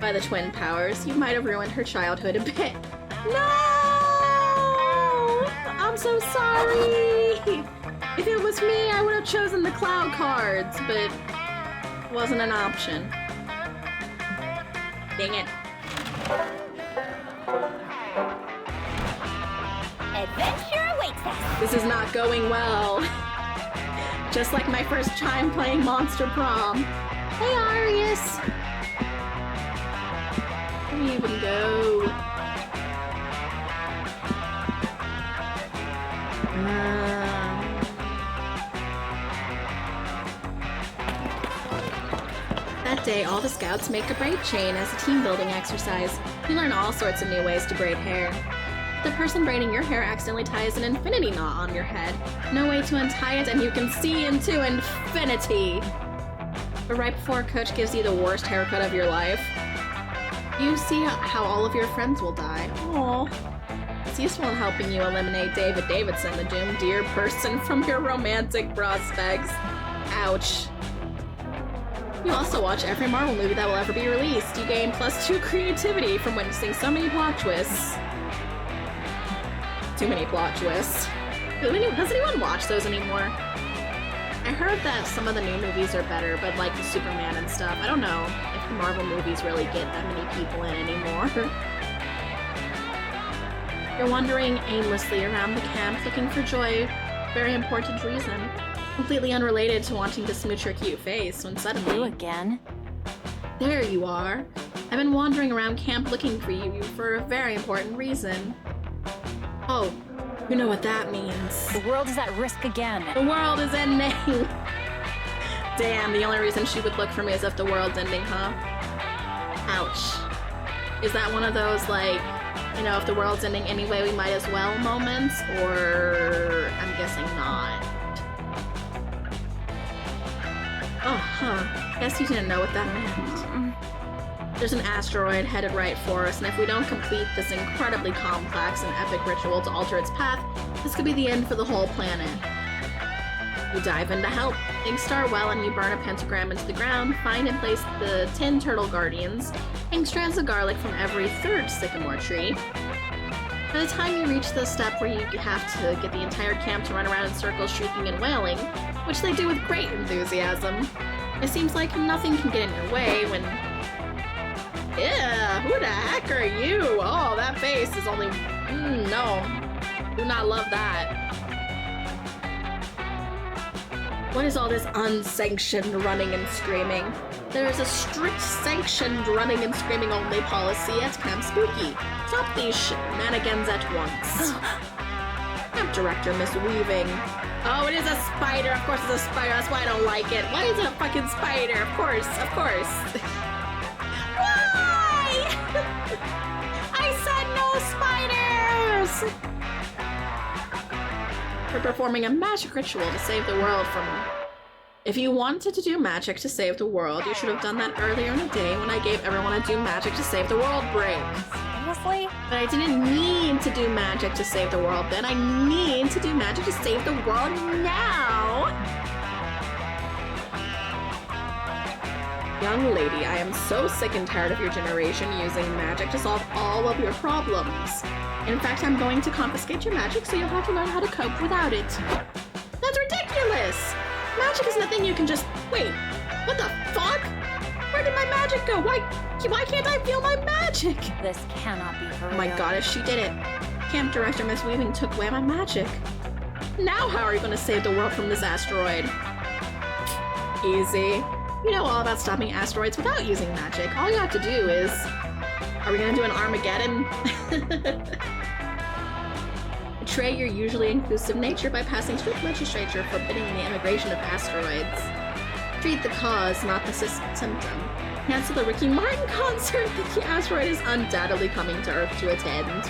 By the twin powers. You might have ruined her childhood a bit. No! I'm so sorry! If it was me, I would have chosen the cloud cards, but it wasn't an option. Dang it. Adventure awaits us. This is not going well. Just like my first time playing Monster Prom. Hey, Arius! Where do you even go? That day, all the scouts make a braid chain as a team-building exercise. You learn all sorts of new ways to braid hair. The person braiding your hair accidentally ties an infinity knot on your head. No way to untie it, and you can see into infinity! But right before Coach gives you the worst haircut of your life, you see how all of your friends will die. Aww. It's useful in helping you eliminate David Davidson, the doomed dear person, from your romantic prospects. Ouch. You also watch every Marvel movie that will ever be released. You gain +2 creativity from witnessing so many plot twists. Too many plot twists. Does anyone watch those anymore? I heard that some of the new movies are better, but like the Superman and stuff, I don't know if the Marvel movies really get that many people in anymore. You're wandering aimlessly around the camp looking for Joy. Very important reason. Completely unrelated to wanting to smooch her cute face when You suddenly— again? there you are. I've been wandering around camp looking for you for a very important reason. Oh, you know what that means. The world is at risk again. The world is ending! Damn, the only reason she would look for me is if the world's ending, huh? Ouch. Is that one of those, like, you know, if the world's ending anyway, we might as well moments? Or I'm guessing not. Oh, huh. Guess you didn't know what that meant. There's an asteroid headed right for us, and if we don't complete this incredibly complex and epic ritual to alter its path, this could be the end for the whole planet. You dive in to help. Things start well, and you burn a pentagram into the ground, find and place the 10 turtle guardians, hang strands of garlic from every third sycamore tree. By the time you reach the step where you have to get the entire camp to run around in circles shrieking and wailing, which they do with great enthusiasm, it seems like nothing can get in your way when— yeah, who the heck are you? Oh, that face is only— no. Do not love that. What is all this unsanctioned running and screaming? There is a strict sanctioned running and screaming only policy at Camp Spooky. Stop these shenanigans at once. Camp Director Miss Weaving. Oh, it is a spider. Of course it's a spider. That's why I don't like it. Why is it a fucking spider? Of course, of course. Why? I said no spiders! For performing a magic ritual to save the world from— if you wanted to do magic to save the world, you should have done that earlier in the day when I gave everyone a do magic to save the world break. Seriously? But I didn't need to do magic to save the world then. I need to do magic to save the world now! Young lady, I am so sick and tired of your generation using magic to solve all of your problems. In fact, I'm going to confiscate your magic so you'll have to learn how to cope without it. That's ridiculous! Magic isn't a thing you can just— wait, what the fuck? Where did my magic go? Why can't I feel my magic? This cannot be for real. Oh my god, if she did it. Camp Director Miss Weaving took away my magic. Now how are you going to save the world from this asteroid? Easy. You know all about stopping asteroids without using magic. All you have to do is— are we going to do an Armageddon? Betray your usually inclusive nature by passing strict legislature forbidding the immigration of asteroids. Treat the cause, not the symptom. Cancel the Ricky Martin concert. The asteroid is undoubtedly coming to Earth to attend.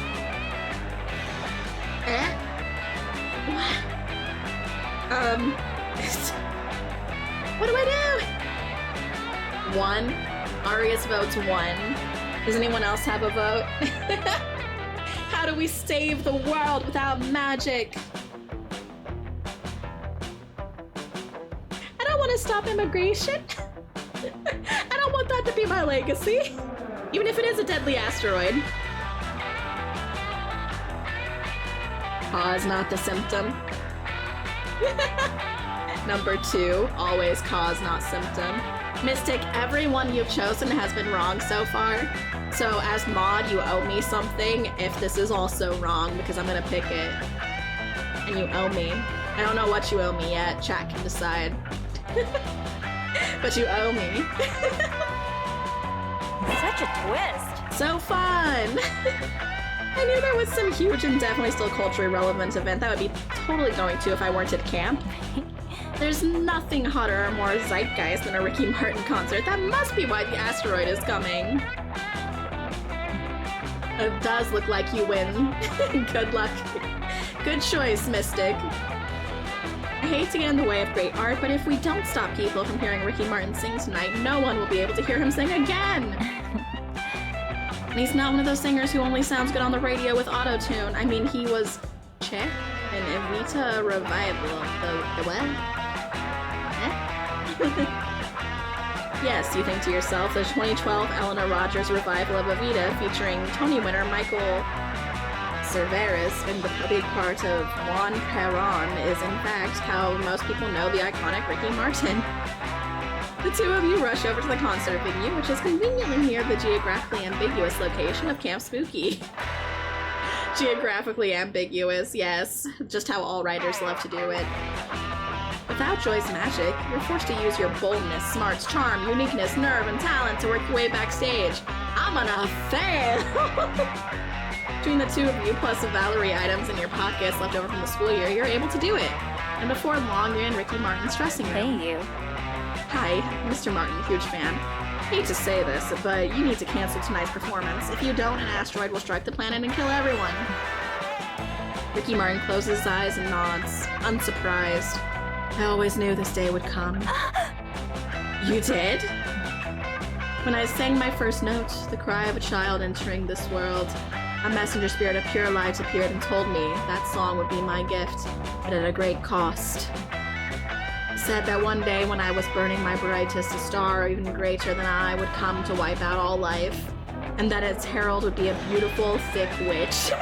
What do I do? 1. Arius votes 1. Does anyone else have a vote? How do we save the world without magic? I don't want to stop immigration. I don't want that to be my legacy. Even if it is a deadly asteroid. Cause, not the symptom. Number 2, always cause, not symptom. Mystic, everyone you've chosen has been wrong so far. So as mod, you owe me something if this is also wrong, because I'm gonna pick it. And you owe me. I don't know what you owe me yet. Chat can decide. But you owe me. Such a twist. So fun! I knew there was some huge and definitely still culturally relevant event that would be totally going to if I weren't at camp. There's nothing hotter or more zeitgeist than a Ricky Martin concert. That must be why the asteroid is coming. It does look like you win. Good luck. Good choice, Mystic. I hate to get in the way of great art, but if we don't stop people from hearing Ricky Martin sing tonight, no one will be able to hear him sing again. And he's not one of those singers who only sounds good on the radio with auto-tune. I mean, he was Czech in Evita revival of the what? Yes, you think to yourself, the 2012 Eleanor Rogers revival of Evita featuring Tony winner Michael Cerveris in the big part of Juan Perón is in fact how most people know the iconic Ricky Martin. The two of you rush over to the concert venue, which is conveniently near the geographically ambiguous location of Camp Spooky. Geographically ambiguous, yes. Just how all writers love to do it. Without Joy's magic, you're forced to use your boldness, smarts, charm, uniqueness, nerve, and talent to work your way backstage. I'm gonna fail! Between the two of you, plus the Valerie items in your pockets left over from the school year, you're able to do it. And before long, you're in Ricky Martin's dressing room. Hey, you. Hi, Mr. Martin, huge fan. Hate to say this, but you need to cancel tonight's performance. If you don't, an asteroid will strike the planet and kill everyone. Ricky Martin closes his eyes and nods, unsurprised. I always knew this day would come. You did? When I sang my first note, the cry of a child entering this world, a messenger spirit of pure light appeared and told me that song would be my gift, but at a great cost. Said that one day when I was burning my brightest, a star even greater than I would come to wipe out all life, and that its herald would be a beautiful, thick witch.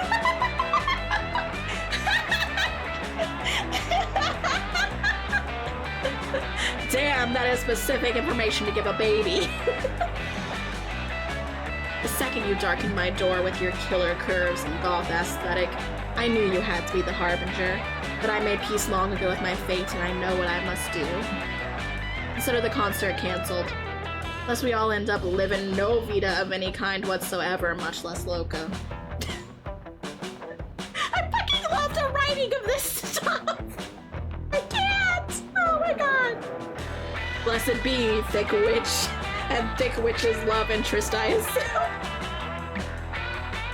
Damn, that is specific information to give a baby. The second you darkened my door with your killer curves and goth aesthetic, I knew you had to be the harbinger. But I made peace long ago with my fate, and I know what I must do. Consider the concert cancelled. Lest we all end up living no Vita of any kind whatsoever, much less Loco. I fucking love the writing of this stuff! I can't! Oh my god! Blessed be Thick Witch, and Thick Witch's love interest, I assume.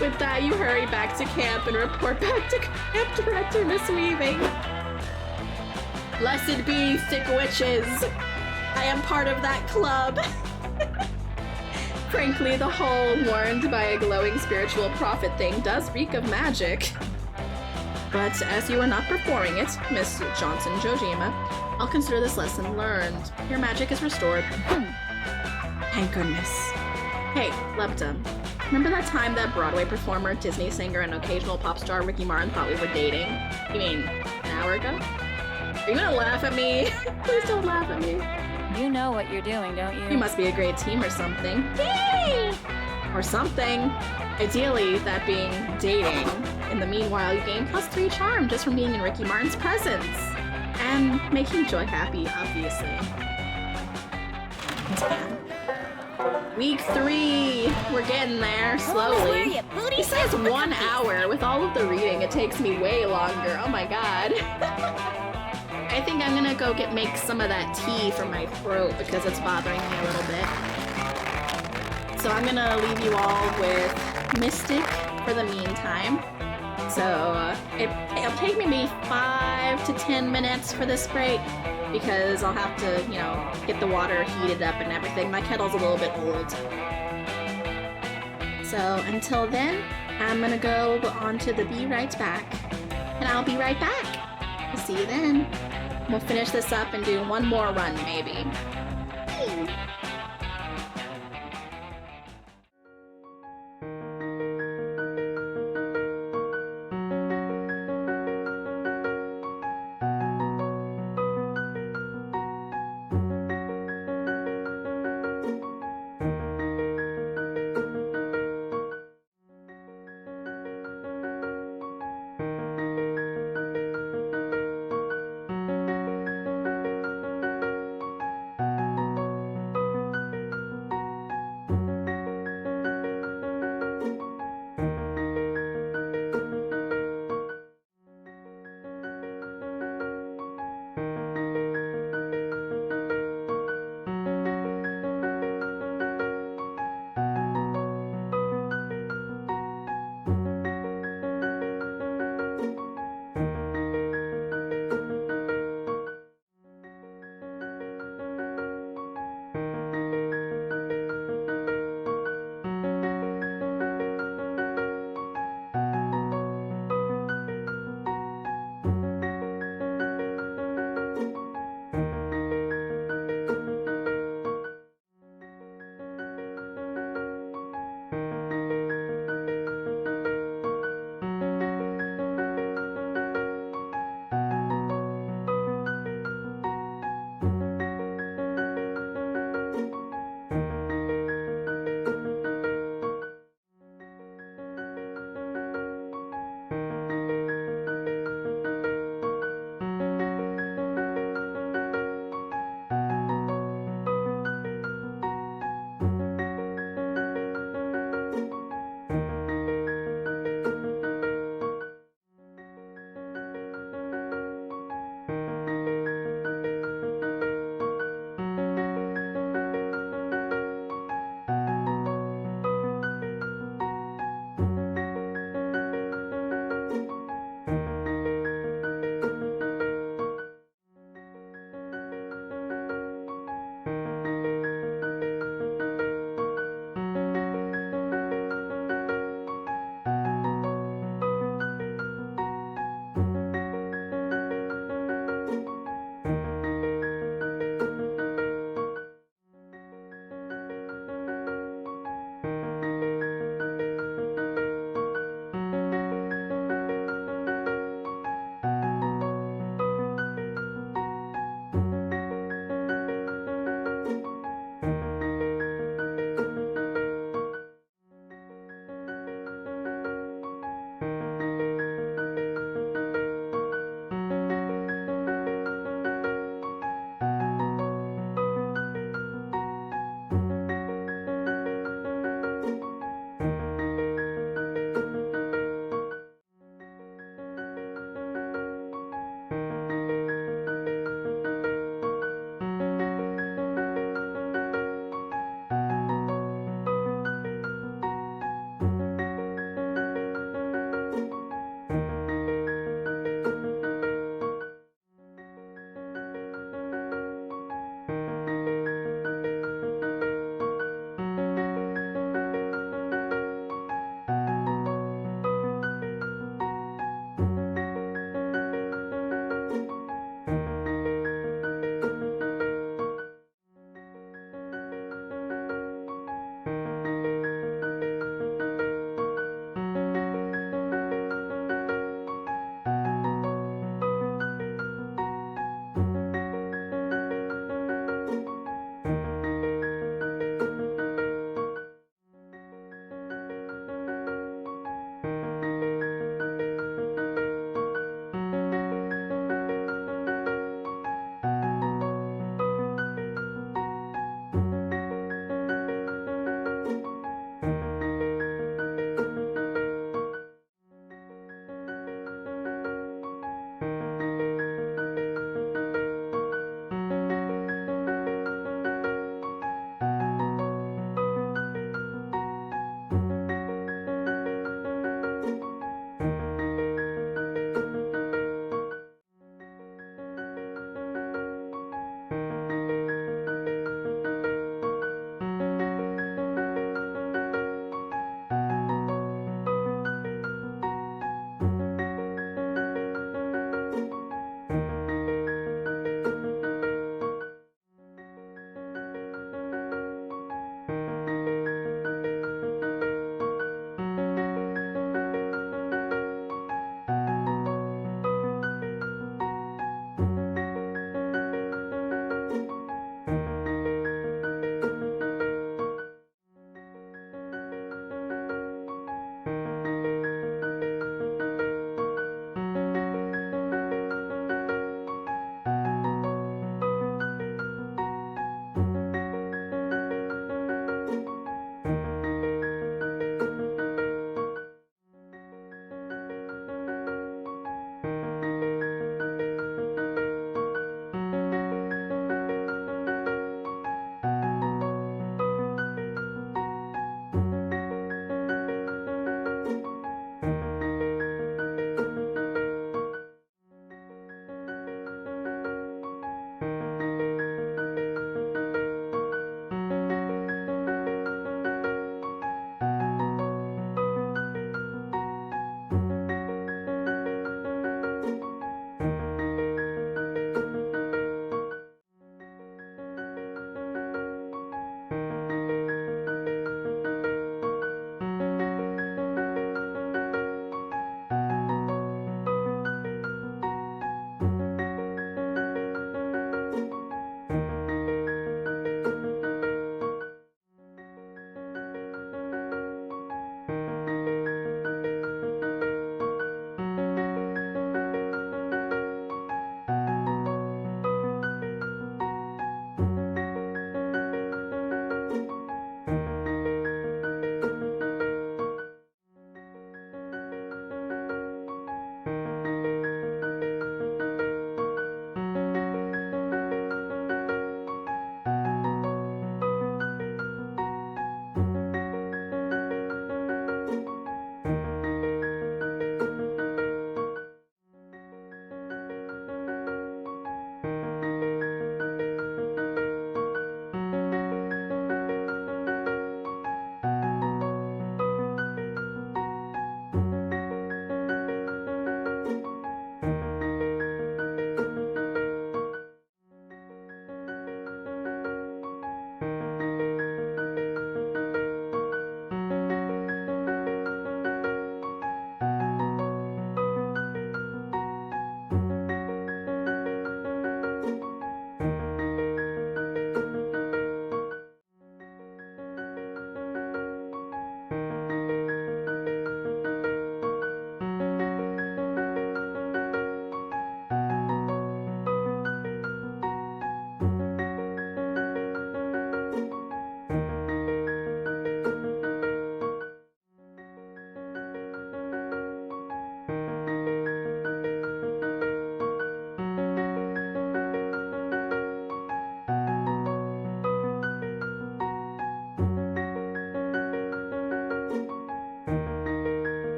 With that, you hurry back to camp and report back to Camp Director Miss Weaving. Blessed be Thick Witches! I am part of that club! Frankly, the whole warned by a glowing spiritual prophet thing does reek of magic. But as you are not performing it, Miss Johnson Jojima, I'll consider this lesson learned. Your magic is restored. Thank goodness. Hey, Lepta. Remember that time that Broadway performer, Disney singer, and occasional pop star Ricky Martin thought we were dating? You mean, an hour ago? Are you gonna laugh at me? Please don't laugh at me. You know what you're doing, don't you? You must be a great team or something. Yay! Or something. Ideally, that being dating. In the meanwhile, you gain +3 charm just from being in Ricky Martin's presence. And making Joy happy, obviously. Week 3! We're getting there, slowly. He says 1 hour. With all of the reading, it takes me way longer. Oh my god. I think I'm gonna go make some of that tea for my throat because it's bothering me a little bit. So I'm gonna leave you all with Mystic for the meantime. So it'll take me maybe 5 to 10 minutes for this break because I'll have to, you know, get the water heated up and everything. My kettle's a little bit old. So until then, I'm gonna go on to the Be Right Back, and I'll be right back. I'll see you then. We'll finish this up and do one more run, maybe.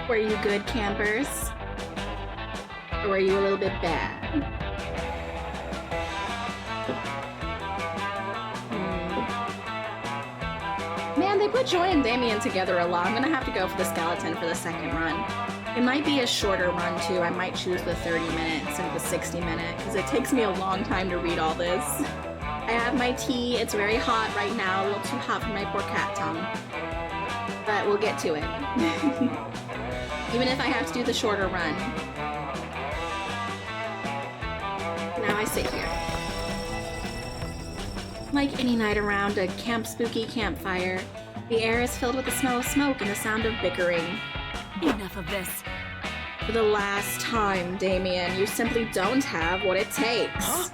Were you good campers? Or were you a little bit bad? Man, they put Joy and Damien together a lot. I'm gonna have to go for the skeleton for the second run. It might be a shorter run too. I might choose the 30 minute instead of the 60 minute because it takes me a long time to read all this. I have my tea. It's very hot right now. A little too hot for my poor cat tongue. But we'll get to it. Even if I have to do the shorter run. Now I sit here. Like any night around a spooky campfire, the air is filled with the smell of smoke and the sound of bickering. Enough of this. For the last time, Damien, you simply don't have what it takes. Huh?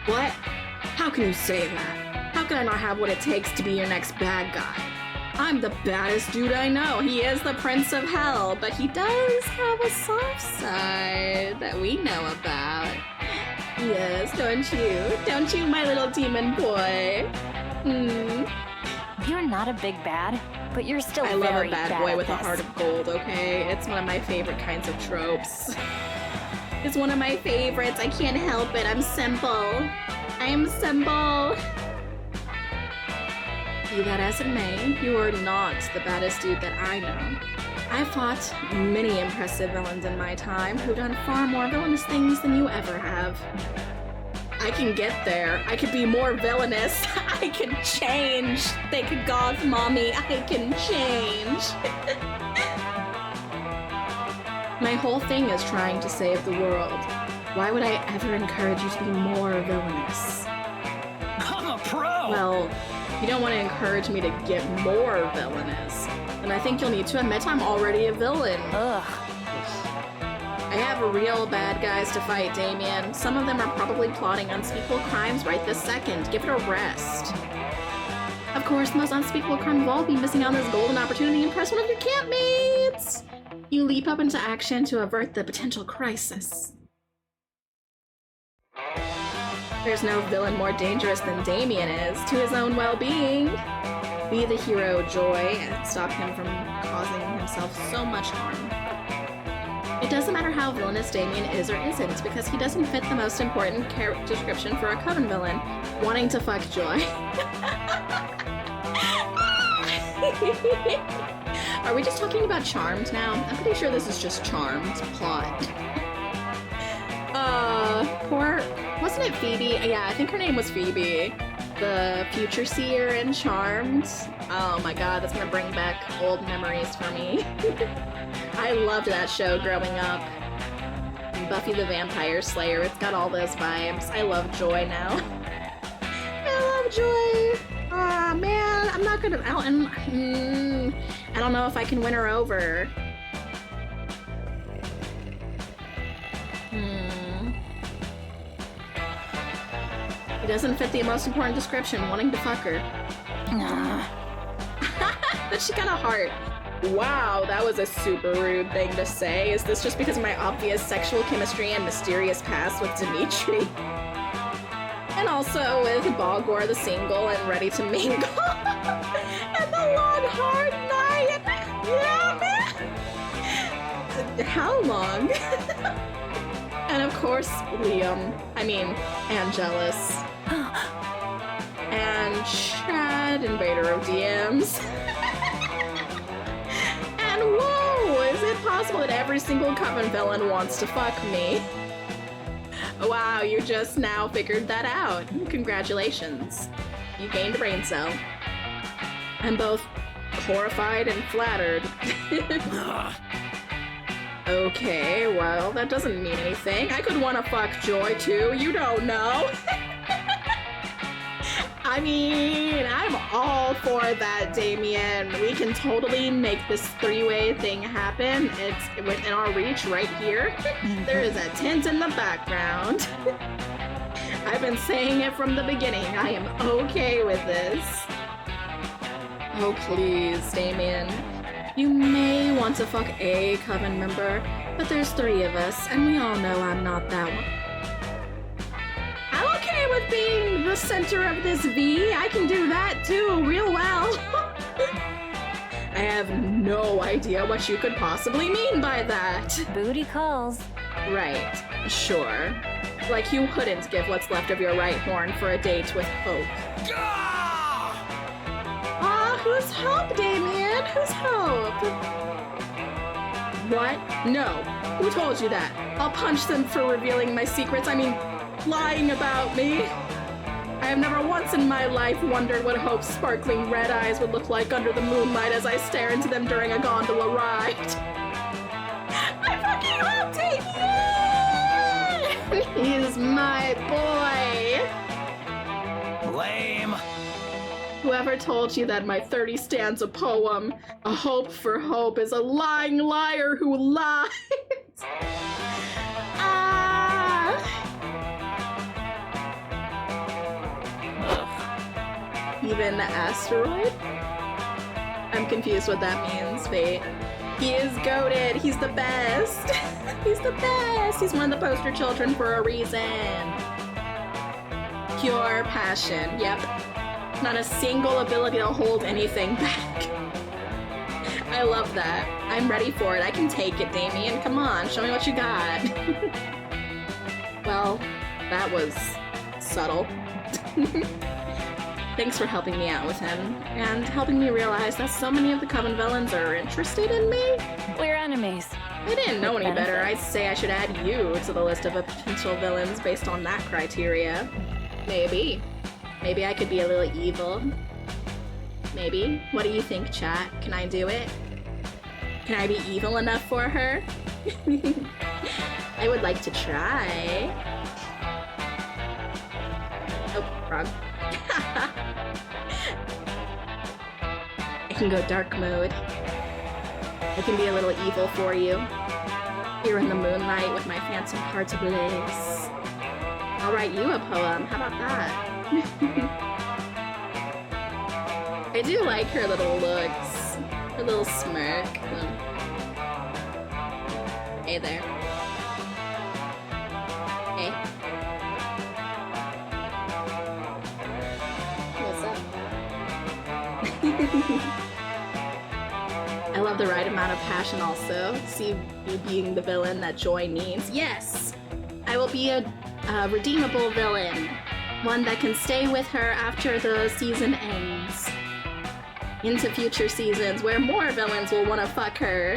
What? How can you say that? How can I not have what it takes to be your next bad guy? I'm the baddest dude I know. He is the Prince of Hell, but he does have a soft side that we know about. Yes, don't you? Don't you, my little demon boy? You're not a big bad, but you're still I love very a bad bad boy at with a this. heart of gold, okay? It's one of my favorite kinds of tropes. It's one of my favorites. I can't help it. I'm simple. I'm simple. Be that as it may, you are not the baddest dude that I know. I've fought many impressive villains in my time who've done far more villainous things than you ever have. I can get there. I could be more villainous. I can change. Thick goth mommy. I can change. My whole thing is trying to save the world. Why would I ever encourage you to be more villainous? I'm a pro! Well, you don't want to encourage me to get more villainous. And I think you'll need to admit I'm already a villain. Ugh. I have real bad guys to fight, Damien. Some of them are probably plotting unspeakable crimes right this second. Give it a rest. Of course, the most unspeakable crime of all would be missing out on this golden opportunity to impress one of your campmates. You leap up into action to avert the potential crisis. There's no villain more dangerous than Damien is to his own well-being. Be the hero, Joy, and stop him from causing himself so much harm. It doesn't matter how villainous Damien is or isn't, because he doesn't fit the most important character description for a Coven villain, wanting to fuck Joy. Are we just talking about Charmed now? I'm pretty sure this is just Charmed plot. Wasn't it Phoebe? Yeah, I think her name was Phoebe. The future seer in Charmed. Oh my god, that's gonna bring back old memories for me. I loved that show growing up. Buffy the Vampire Slayer, it's got all those vibes. I love Joy now. I love Joy. Aw, man, I'm not gonna... I don't know if I can win her over. He doesn't fit the most important description, wanting to fuck her. But she got a heart. Wow, that was a super rude thing to say. Is this just because of my obvious sexual chemistry and mysterious past with Dimitri? And also with Balgor the single and ready to mingle. And the long hard night. Yeah, man. How long? And of course, Liam. Angelus. And Chad, Invader of DMs. And whoa, is it possible that every single Coven villain wants to fuck me? Wow, you just now figured that out. Congratulations. You gained a brain cell. I'm both horrified and flattered. Okay, well, that doesn't mean anything. I could want to fuck Joy too, you don't know. I'm all for that, Damien. We can totally make this three-way thing happen. It's within our reach right here. There is a tent in the background. I've been saying it from the beginning. I am okay with this. Oh, please, Damien. You may want to fuck a Coven member, but there's 3 of us, and we all know I'm not that one. I'm okay with being the center of this V. I can do that too, real well. I have no idea what you could possibly mean by that. Booty calls. Right, sure. Like you wouldn't give what's left of your right horn for a date with Hope. Ah, who's Hope, Damien? Who's Hope? What? No. Who told you that? I'll punch them for revealing my secrets. I mean, lying about me. I have never once in my life wondered what Hope's sparkling red eyes would look like under the moonlight as I stare into them during a gondola ride. I fucking love Damien! He's my boy! Lame. Whoever told you that my 30 stanza poem, A Hope for Hope, is a lying liar who lies? Ah! Even asteroid? I'm confused what that means, Fate. He is goated. He's the best. He's the best. He's one of the poster children for a reason. Pure passion. Yep. Not a single ability to hold anything back. I love that. I'm ready for it. I can take it, Damien. Come on, show me what you got. Well, that was subtle. Thanks for helping me out with him, and helping me realize that so many of the Coven villains are interested in me. We're enemies. If I didn't know any better, Benefits. I'd say I should add you to the list of potential villains based on that criteria. Maybe. Maybe I could be a little evil. Maybe. What do you think, chat? Can I do it? Can I be evil enough for her? I would like to try. Oh, wrong. I can go dark mode. I can be a little evil for you. Here in the moonlight with my phantom heart ablaze. I'll write you a poem. How about that? I do like her little looks. Her little smirk. Hey there. Hey. What's up? I love the right amount of passion also. See you being the villain that Joy needs. Yes! I will be a redeemable villain. One that can stay with her after the season ends. Into future seasons where more villains will want to fuck her.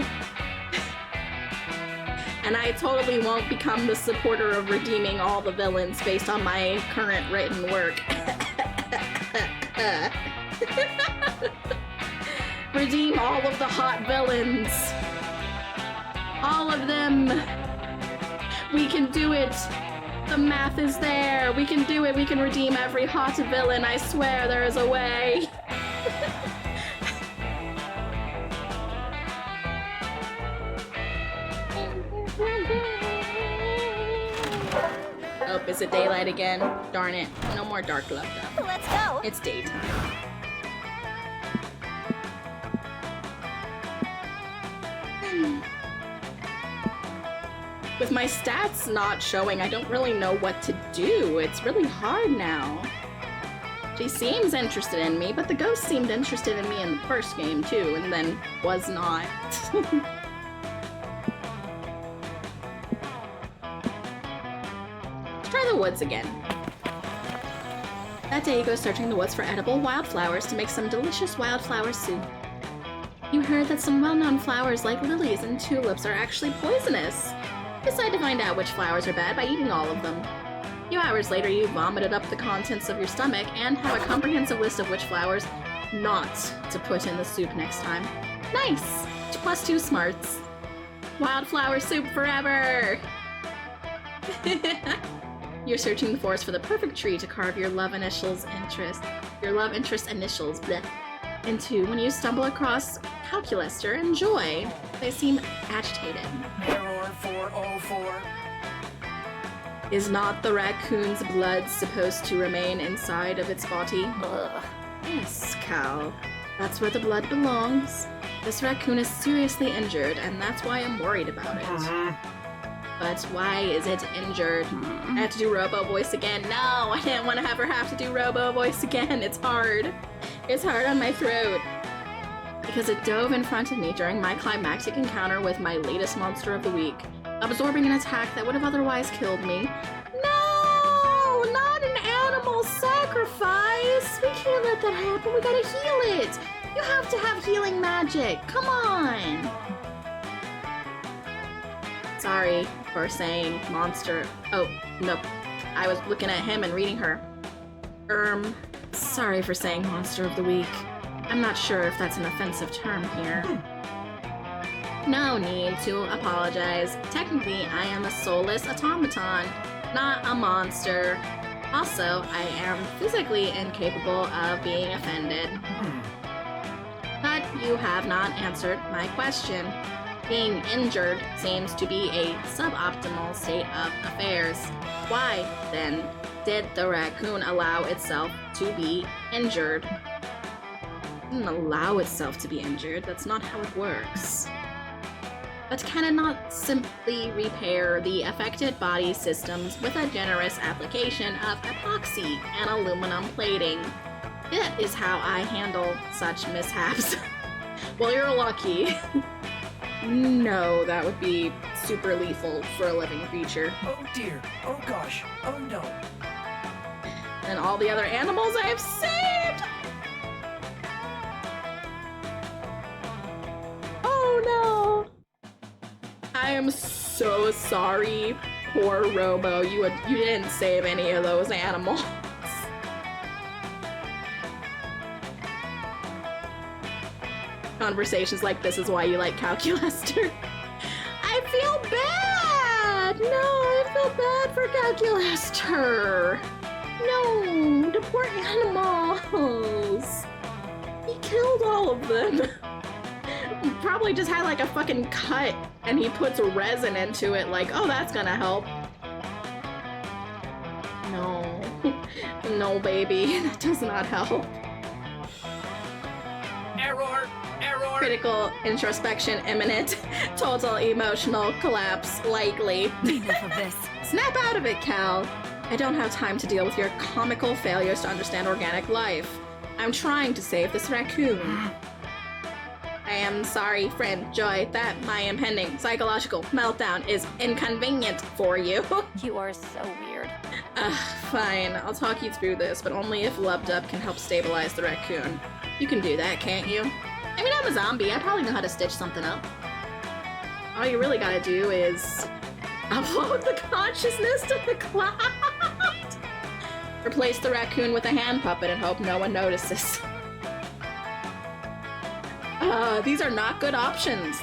And I totally won't become the supporter of redeeming all the villains based on my current written work. Redeem all of the hot villains. All of them. We can do it. The math is there. We can do it. We can redeem every hot villain. I swear there is a way. Oh, is it daylight again? Darn it. No more dark love though. Let's go. It's daytime. With my stats not showing, I don't really know what to do. It's really hard now. She seems interested in me, but the ghost seemed interested in me in the first game too, and then was not. Let's try the woods again. That day, you go searching the woods for edible wildflowers to make some delicious wildflower soup. You heard that some well-known flowers like lilies and tulips are actually poisonous. Decide to find out which flowers are bad by eating all of them. A few hours later, you vomited up the contents of your stomach and have a comprehensive list of which flowers not to put in the soup next time. Nice! +2 smarts. Wildflower soup forever! You're searching the forest for the perfect tree to carve your love interest initials bleh, into when you stumble across Calculester and Joy. They seem agitated. Error 404. Is not the raccoon's blood supposed to remain inside of its body? Ugh. Yes, Cal. That's where the blood belongs. This raccoon is seriously injured, and that's why I'm worried about it. But why is it injured? I have to do Robo voice again. No, I didn't want to have to do Robo voice again. It's hard. It's hard on my throat. because it dove in front of me during my climactic encounter with my latest monster of the week, absorbing an attack that would have otherwise killed me. No! Not an animal sacrifice! We can't let that happen. We gotta heal it! You have to have healing magic. Come on! Sorry for saying monster. Oh, nope. I was looking at him and reading her. Sorry for saying monster of the week. I'm not sure if that's an offensive term here. No need to apologize. Technically, I am a soulless automaton, not a monster. Also, I am physically incapable of being offended. But you have not answered my question. Being injured seems to be a suboptimal state of affairs. Why, then, did the raccoon allow itself to be injured? It didn't allow itself to be injured. That's not how it works. But can it not simply repair the affected body systems with a generous application of epoxy and aluminum plating? That is how I handle such mishaps. Well, you're lucky. No, that would be super lethal for a living creature. Oh dear. Oh gosh. Oh no. And all the other animals I have saved! Oh no! I am so sorry, poor Robo. You didn't save any of those animals. Conversations like this is why you like Calculaster. I feel bad! No, I feel bad for Calculaster. No, the poor animals. He killed all of them. He probably just had like a fucking cut and he puts resin into it like, oh, that's gonna help. No. No, baby, that does not help. Error. Error. Critical introspection imminent. Total emotional collapse likely. Enough of this. Snap out of it, Cal. I don't have time to deal with your comical failures to understand organic life. I'm trying to save this raccoon. I am sorry, friend Joy, that my impending psychological meltdown is inconvenient for you. You are so weird. Fine. I'll talk you through this, but only if Lub-Dub can help stabilize the raccoon. You can do that, can't you? I mean, I'm a zombie. I probably know how to stitch something up. All you really gotta do is upload the consciousness to the cloud. Replace the raccoon with a hand puppet and hope no one notices. These are not good options.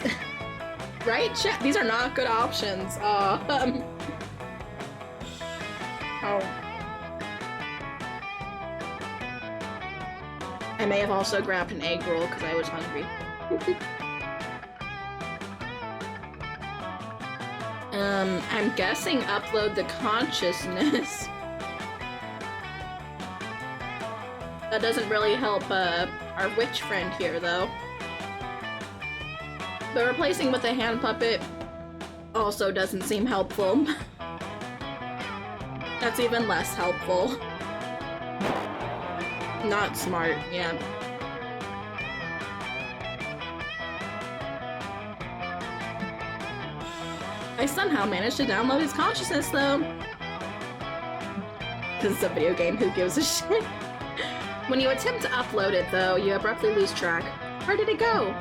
Right, chat? These are not good options. Oh. I may have also grabbed an egg roll because I was hungry. I'm guessing upload the consciousness. That doesn't really help our witch friend here, though. But replacing with a hand puppet also doesn't seem helpful. That's even less helpful. Not smart, yeah. I somehow managed to download his consciousness, though. Because it's a video game, who gives a shit? When you attempt to upload it, though, you abruptly lose track. Where did it go?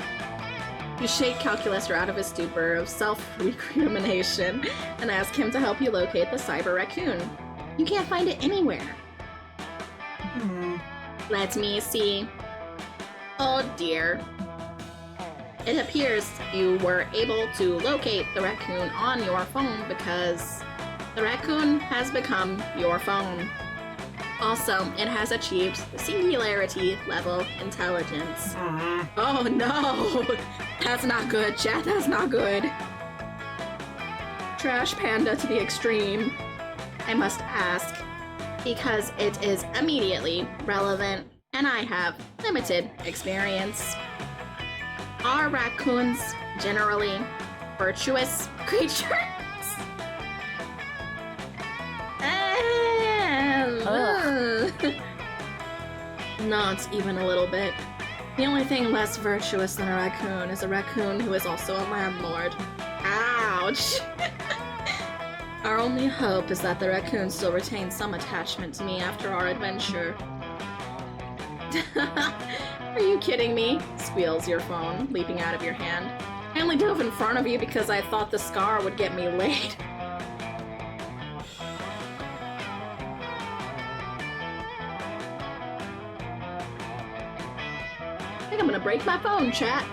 You shake Calculaster out of his stupor of self-recrimination and ask him to help you locate the cyber raccoon. You can't find it anywhere. Let me see. Oh dear. It appears you were able to locate the raccoon on your phone because the raccoon has become your phone. Also, it has achieved singularity level intelligence. Oh no! That's not good, chat. That's not good. Trash panda to the extreme. I must ask, because it is immediately relevant, and I have limited experience. Are raccoons generally virtuous creatures? Not even a little bit. The only thing less virtuous than a raccoon is a raccoon who is also a landlord. Ouch! Our only hope is that the raccoon still retains some attachment to me after our adventure. Are you kidding me? Squeals your phone, leaping out of your hand. I only dove in front of you because I thought the scar would get me laid. I think I'm gonna break my phone, chat.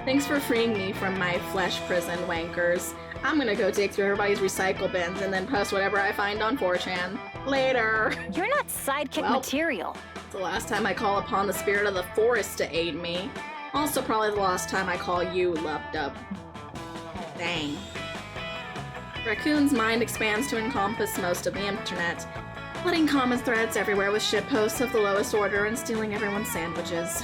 Thanks for freeing me from my flesh prison, wankers. I'm gonna go dig through everybody's recycle bins and then post whatever I find on 4chan. Later! You're not sidekick Well. material. It's the last time I call upon the spirit of the forest to aid me. Also probably the last time I call you Lub-Dub. Dang. Raccoon's mind expands to encompass most of the internet, flooding comment threads everywhere with shitposts of the lowest order and stealing everyone's sandwiches.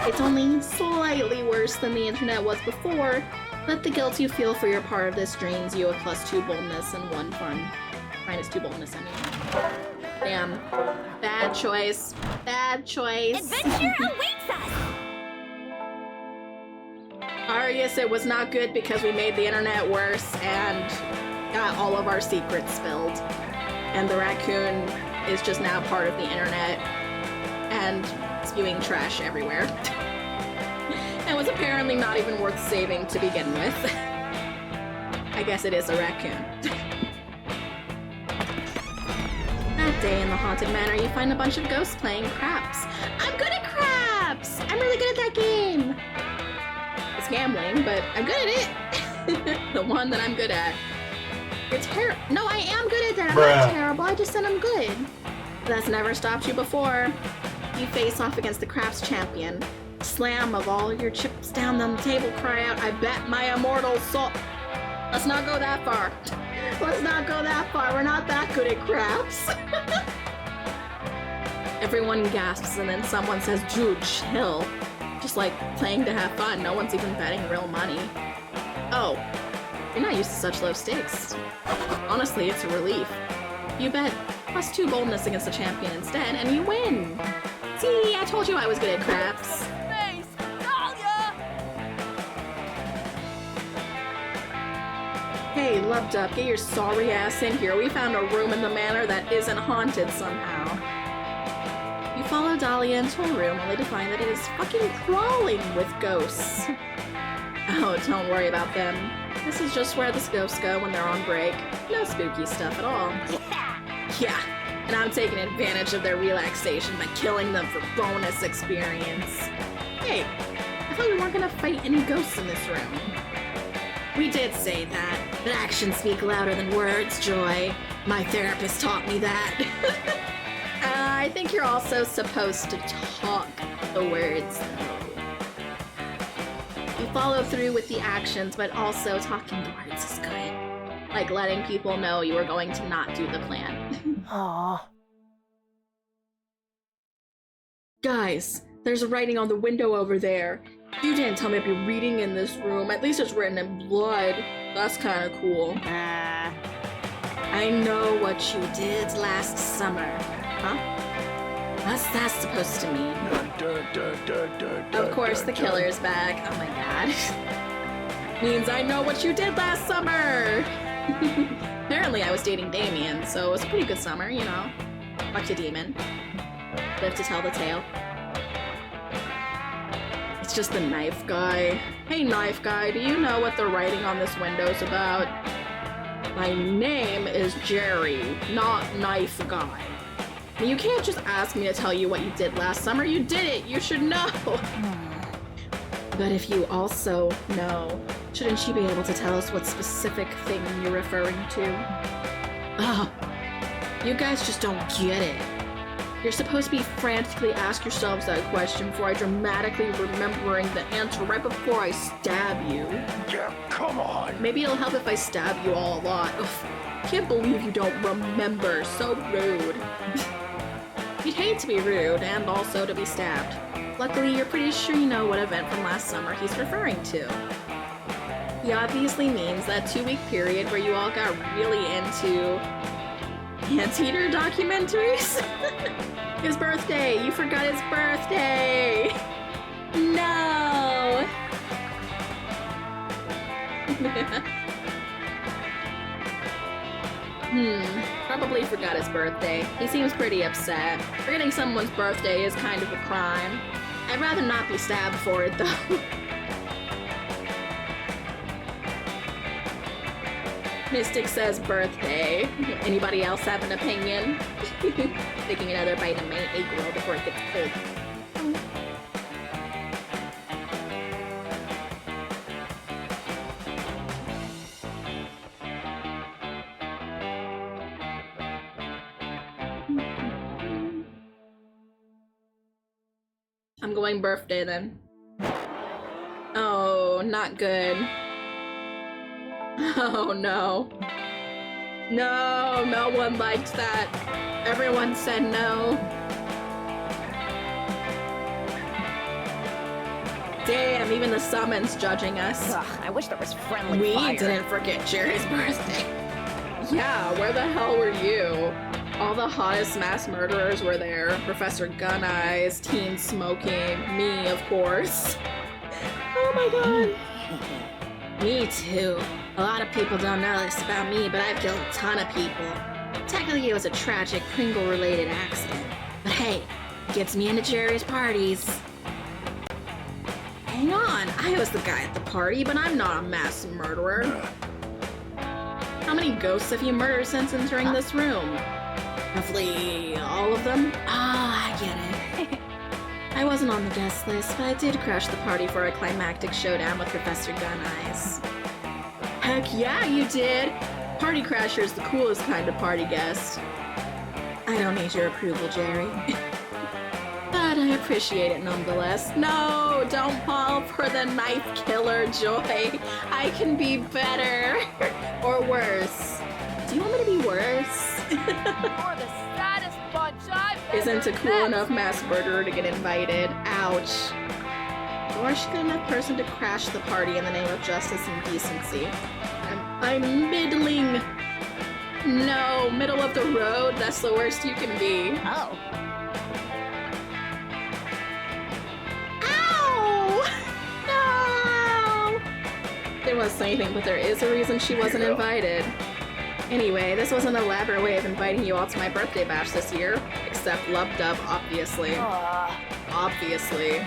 It's only slightly worse than the internet was before, but the guilt you feel for your part of this drains you of +2 boldness and 1 fun. -2 boldness, I mean. Damn. Bad choice. Bad choice. Adventure awaits us! Arius, it was not good because we made the internet worse and got all of our secrets spilled. And the raccoon is just now part of the internet and spewing trash everywhere. And was apparently not even worth saving to begin with. I guess it is a raccoon. That day in the Haunted Manor, you find a bunch of ghosts playing craps. I'm good at craps! I'm really good at that game! It's gambling, but I'm good at it. The one that I'm good at. You're terrible. No, I am good at that. I'm not terrible. I just said I'm good. That's never stopped you before. You face off against the craps champion. Slam of all your chips down on the table, cry out, I bet my immortal soul. Let's not go that far. Let's not go that far. We're not that good at craps. Everyone gasps and then someone says, dude, chill. Just like playing to have fun. No one's even betting real money. Oh, you're not used to such low stakes. Honestly, it's a relief. You bet +2 boldness against the champion instead, and you win. See, I told you I was good at craps. Face, Dahlia! Hey, Lub-Dub, get your sorry ass in here. We found a room in the manor that isn't haunted somehow. You follow Dahlia into a room only to find that it is fucking crawling with ghosts. Oh, don't worry about them. This is just where the ghosts go when they're on break. No spooky stuff at all. Yeah, and I'm taking advantage of their relaxation by killing them for bonus experience. Hey, I thought we weren't gonna fight any ghosts in this room. We did say that, but actions speak louder than words, Joy. My therapist taught me that. I think you're also supposed to talk the words, though. You follow through with the actions, but also talking the words is good. Like letting people know you are going to not do the plan. Aww. Guys, there's writing on the window over there. You didn't tell me I'd be reading in this room. At least it's written in blood. That's kind of cool. I know what you did last summer. Huh? What's that supposed to mean? Of course, the killer's back. Oh my god. Means I know what you did last summer! Apparently I was dating Damien, so it was a pretty good summer, you know. Fucked a demon. Live to tell the tale. It's just the knife guy. Hey knife guy, do you know what the writing on this window's about? My name is Jerry, not knife guy. You can't just ask me to tell you what you did last summer. You did it! You should know! But if you also know, shouldn't you be able to tell us what specific thing you're referring to? Ugh. You guys just don't get it. You're supposed to be frantically ask yourselves that question before I dramatically remembering the answer right before I stab you. Yeah, come on. Maybe it'll help if I stab you all a lot. Ugh. Can't believe you don't remember. So rude. You'd hate to be rude and also to be stabbed. Luckily, you're pretty sure you know what event from last summer he's referring to. He obviously means that 2-week period where you all got really into Anteater documentaries? His birthday! You forgot his birthday! No! Probably forgot his birthday. He seems pretty upset. Forgetting someone's birthday is kind of a crime. I'd rather not be stabbed for it, though. Mystic says birthday. Anybody else have an opinion? Taking another bite of my egg roll before it gets cold. I'm going birthday then. Oh, not good. Oh no. No, no one liked that. Everyone said no. Damn, even the summon's judging us. Ugh, I wish there was friendly We fire. didn't forget Jerry's birthday. Yeah, where the hell were you? All the hottest mass murderers were there. Professor Gun Eyes, Teen Smoking, me, of course. Oh my god. Me too. A lot of people don't know this about me, but I've killed a ton of people. Technically, it was a tragic Pringle-related accident. But hey, gets me into Jerry's parties. Hang on, I was the guy at the party, but I'm not a mass murderer. How many ghosts have you murdered since entering this room? Roughly all of them? Ah, I get it. I wasn't on the guest list, but I did crash the party for a climactic showdown with Professor Gun Eyes. Heck yeah, you did! Party Crasher's the coolest kind of party guest. I don't need your approval, Jerry. But I appreciate it nonetheless. No, don't fall for the knife killer, Joy. I can be better. Or worse. Do you want me to be worse? You're the saddest bunch I've Isn't ever a cool met. enough mass murderer to get invited. Ouch. Or is she a good enough person to crash the party in the name of justice and decency? I'm middling. No, middle of the road? That's the worst you can be. Oh. Ow! No! There wasn't anything, but there is a reason she wasn't invited. Anyway, this was an elaborate way of inviting you all to my birthday bash this year. Except Lub Dub, obviously. Obviously.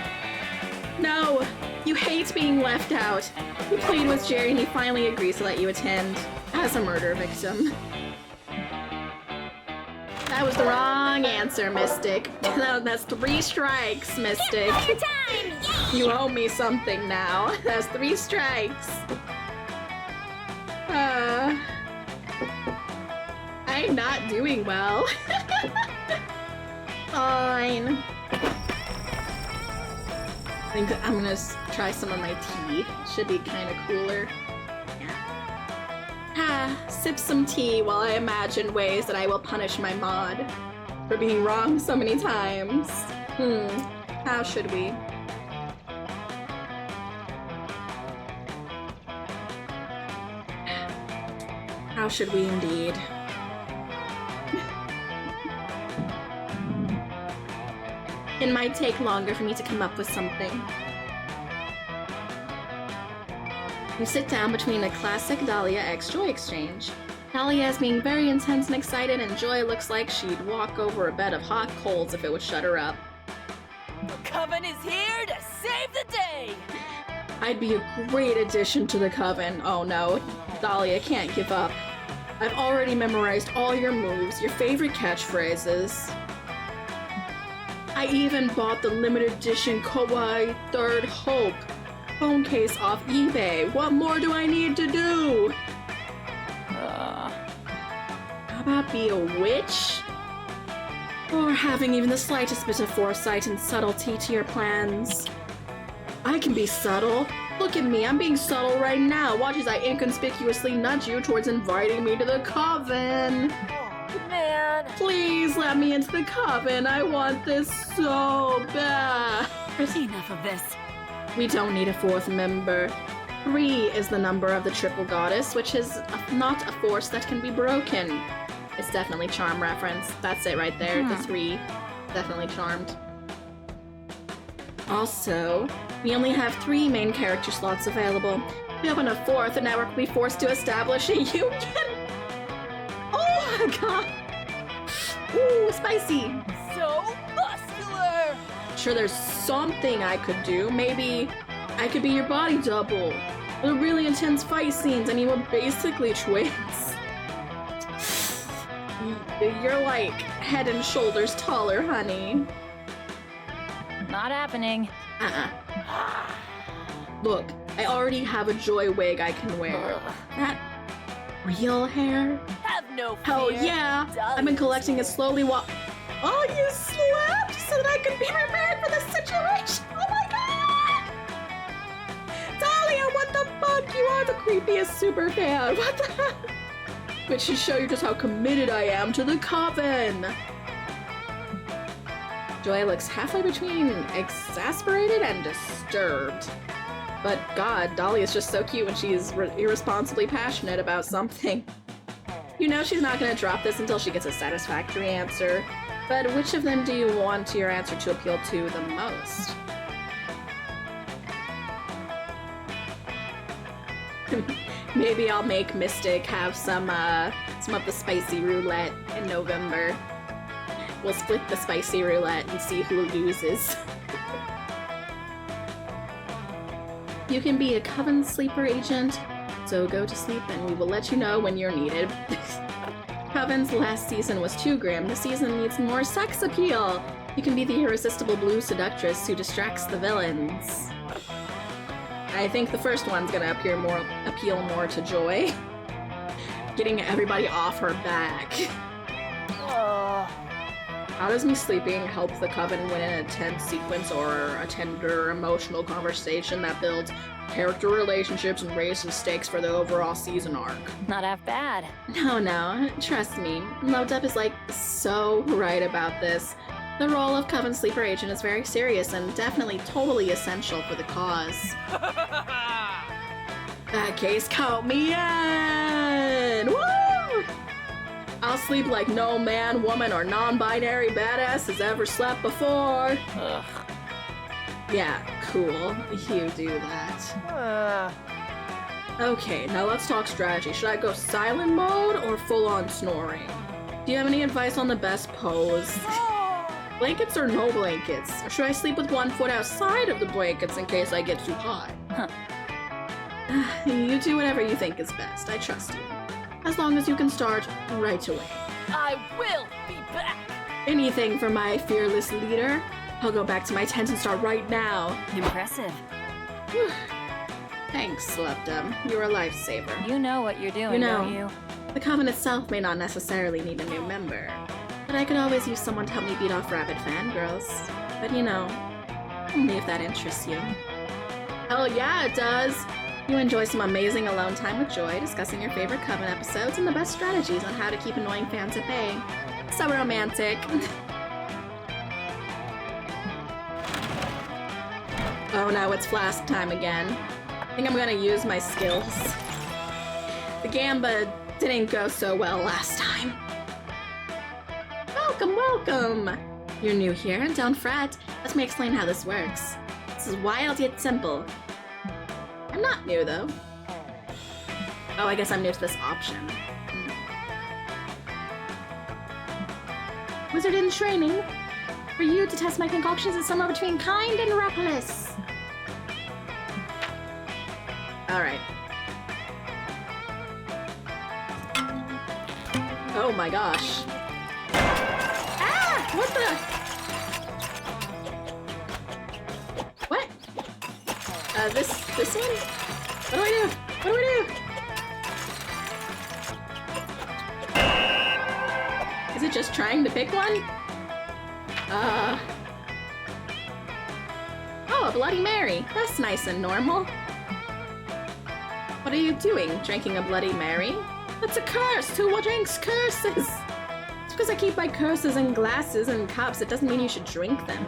No! You hate being left out! You played with Jerry and he finally agrees to let you attend. As a murder victim. That was the wrong answer, Mystic. That's 3 strikes, Mystic. Your time! Yay! You owe me something now. That's 3 strikes. I'm not doing well. Fine. I think I'm gonna try some of my tea. Should be kind of cooler. Sip some tea while I imagine ways that I will punish my mod for being wrong so many times. How should we? How should we indeed? It might take longer for me to come up with something. You sit down between a classic Dahlia x Joy exchange. Dahlia is being very intense and excited, and Joy looks like she'd walk over a bed of hot coals if it would shut her up. The Coven is here to save the day! I'd be a great addition to the Coven. Oh no, Dahlia can't give up. I've already memorized all your moves, your favorite catchphrases. I even bought the limited edition Kawaii Third Hope phone case off eBay. What more do I need to do? How about be a witch? Or having even the slightest bit of foresight and subtlety to your plans? I can be subtle. Look at me, I'm being subtle right now. Watch as I inconspicuously nudge you towards inviting me to the Coven. Oh, man. Please let me into the Coven. I want this so bad. Enough of this. We don't need a 4th member. 3 is the number of the triple goddess, which is not a force that can be broken. It's definitely charm reference. That's it right there. The 3. Definitely charmed. Also, we only have 3 main character slots available. If we open a 4th, the network will be forced to establish a union. Oh my god! Ooh, spicy! So muscular! Sure, there's something I could do. Maybe I could be your body double. With really intense fight scenes. I mean, we're basically twins. You're like head and shoulders taller, honey. Not happening. Look, I already have a Joy wig I can wear. That real hair? Have no fear. Hell yeah! I've been collecting it slowly while— Oh, you slept so that I could be prepared for this situation! Oh my god! Dahlia, what the fuck? You are the creepiest super fan. What the heck? Which should show you just how committed I am to the coven. Joy looks halfway between exasperated and disturbed. But god, Dolly is just so cute when she's irresponsibly passionate about something. You know she's not gonna drop this until she gets a satisfactory answer. But which of them do you want your answer to appeal to the most? Maybe I'll make Mystic have some of the spicy roulette in November. We'll split the spicy roulette and see who loses. You can be a Coven sleeper agent, so go to sleep and we will let you know when you're needed. Coven's last season was too grim. The season needs more sex appeal. You can be the irresistible blue seductress who distracts the villains. I think the first one's gonna appeal more to Joy. Getting everybody off her back. How does me sleeping help the Coven win an intense sequence or a tender emotional conversation that builds character relationships and raises stakes for the overall season arc? Not half bad. No, trust me. Loved Up is like so right about this. The role of Coven sleeper agent is very serious and definitely totally essential for the cause. That case, count me in! Woo! I'll sleep like no man, woman, or non-binary badass has ever slept before. Ugh. Yeah, cool. You do that. Okay, now let's talk strategy. Should I go silent mode or full-on snoring? Do you have any advice on the best pose? Blankets or no blankets? Or should I sleep with one foot outside of the blankets in case I get too hot? You do whatever you think is best. I trust you. As long as you can start right away. I will be back! Anything for my fearless leader. I'll go back to my tent and start right now. Impressive. Whew. Thanks, Leptum. You're a lifesaver. You know what you're doing, You know. don't you? The Coven itself may not necessarily need a new member, but I could always use someone to help me beat off rabid fangirls. But you know, only if that interests you. Hell yeah, it does! You enjoy some amazing alone time with Joy, discussing your favorite Coven episodes and the best strategies on how to keep annoying fans at bay. So romantic. Oh no, it's flask time again. I think I'm gonna use my skills. The Gamba didn't go so well last time. Welcome! You're new here, and don't fret. Let me explain how this works. This is wild yet simple. I'm not new, though. Oh, I guess I'm new to this option. Wizard in training. For you to test my concoctions is somewhere between kind and reckless. Alright. Oh my gosh. Ah! What the? What? This one? What do I do? What do I do? Is it just trying to pick one? Oh, a Bloody Mary. That's nice and normal. What are you doing? Drinking a Bloody Mary? That's a curse! Who drinks curses? Just because I keep my curses in glasses and cups, it doesn't mean you should drink them.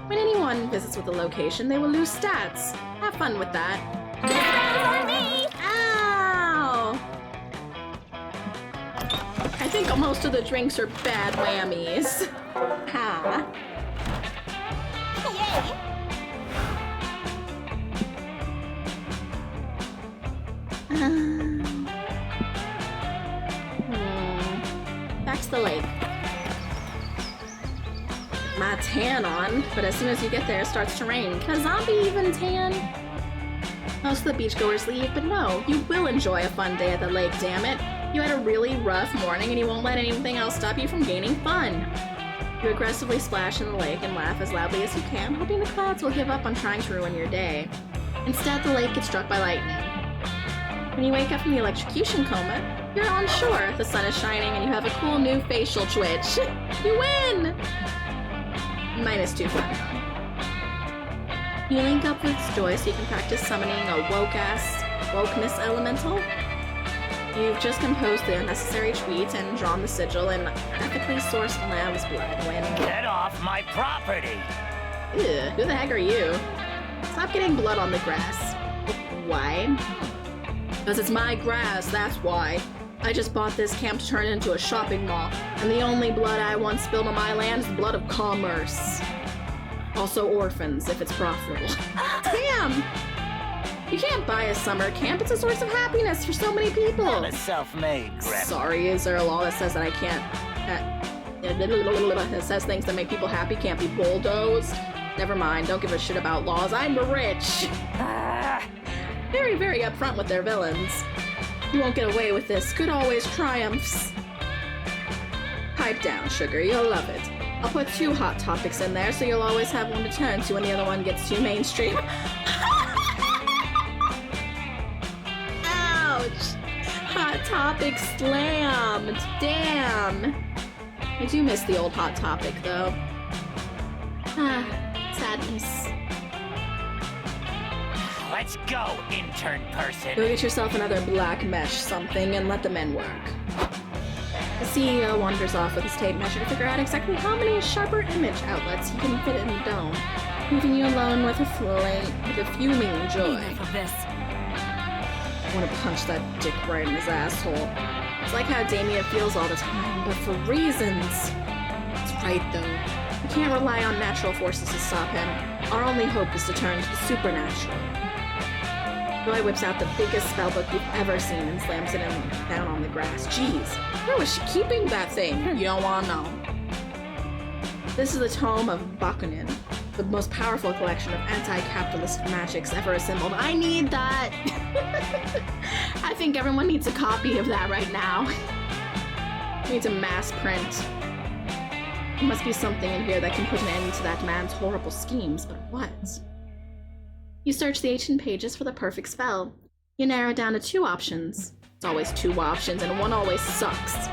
When anyone visits with a location, they will lose stats. Have fun with that. Ow! I think most of the drinks are bad whammies. Ha. Back to the lake. My tan on, but as soon as you get there, it starts to rain. Can a zombie even tan? Most of the beachgoers leave, but no, you will enjoy a fun day at the lake, damn it. You had a really rough morning and you won't let anything else stop you from gaining fun. You aggressively splash in the lake and laugh as loudly as you can, hoping the clouds will give up on trying to ruin your day. Instead, the lake gets struck by lightning. When you wake up from the electrocution coma, you're on shore, the sun is shining, and you have a cool new facial twitch. You win! -2 fun. You link up with Joy so you can practice summoning a wokeness elemental. You've just composed the unnecessary tweet and drawn the sigil in ethically sourced lamb's blood when... Get off my property! Ew, who the heck are you? Stop getting blood on the grass. Why? Because it's my grass, that's why. I just bought this camp to turn it into a shopping mall, and the only blood I want spilled on my land is the blood of commerce. Also orphans, if it's profitable. Damn! You can't buy a summer camp, it's a source of happiness for so many people! I'm a self-made grandma. Sorry, is there a law that says that I can't... that says things that make people happy can't be bulldozed? Never mind, don't give a shit about laws, I'm rich! Very, very upfront with their villains. You won't get away with this, good always triumphs. Pipe down, sugar, you'll love it. I'll put 2 hot topics in there so you'll always have one to turn to when the other one gets too mainstream. Ouch! Hot topic slammed! Damn! I do miss the old hot topic, though. Sadness. Let's go, intern person. Go get yourself another black mesh something and let the men work. The CEO wanders off with his tape measure to figure out exactly how many sharper image outlets he can fit in the dome, leaving you alone with a fuming joy. Enough of this. I want to punch that dick right in his asshole. It's like how Damien feels all the time, but for reasons. It's right, though. You can't rely on natural forces to stop him. Our only hope is to turn to the supernatural. Joy whips out the biggest spellbook you've ever seen and slams it down on the grass. Jeez, where was she keeping that thing? You don't want to know. This is the Tome of Bakunin, the most powerful collection of anti-capitalist magics ever assembled. I need that! I think everyone needs a copy of that right now. Needs a mass print. There must be something in here that can put an end to that man's horrible schemes, but what? You search the ancient pages for the perfect spell. You narrow it down to 2 options. It's always 2 options, and one always sucks.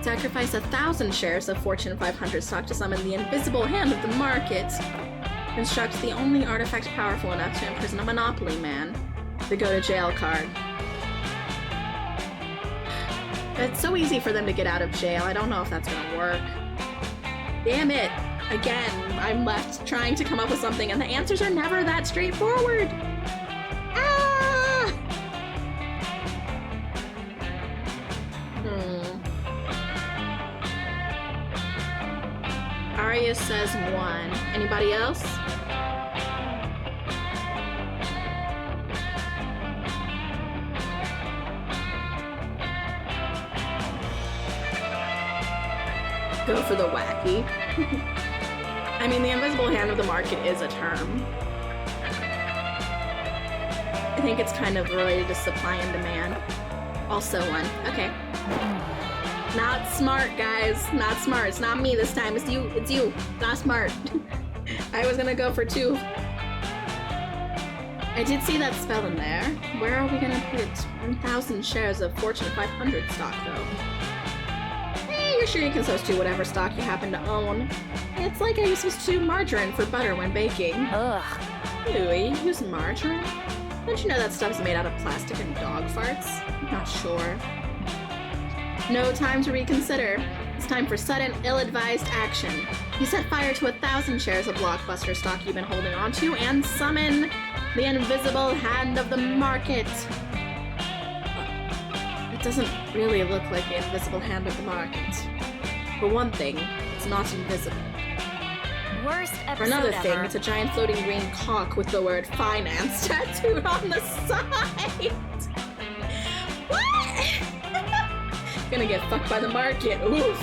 Sacrifice 1,000 shares of Fortune 500 stock to summon the invisible hand of the market. Construct the only artifact powerful enough to imprison a monopoly man. The go-to-jail card. It's so easy for them to get out of jail. I don't know if that's gonna work. Damn it! Again, I'm left trying to come up with something, and the answers are never that straightforward. Ah! Arya says 1. Anybody else? Go for the wacky. I mean, the invisible hand of the market is a term. I think it's kind of related to supply and demand. Also 1. Okay. Not smart, guys. Not smart. It's not me this time. It's you. It's you. Not smart. I was gonna go for 2. I did see that spell in there. Where are we gonna put it? 1,000 shares of Fortune 500 stock, though. You're sure you can substitute whatever stock you happen to own. It's like I use margarine for butter when baking. Ugh. Ew, you use margarine? Don't you know that stuff's made out of plastic and dog farts? I'm not sure. No time to reconsider. It's time for sudden, ill-advised action. You set fire to 1,000 shares of Blockbuster stock you've been holding onto and summon the invisible hand of the market. doesn't really look like the invisible hand of the market. For one thing, it's not invisible. Worst episode For another thing, ever. it's a giant floating green cock with the word finance tattooed on the side. What? Gonna get fucked by the market. Oof.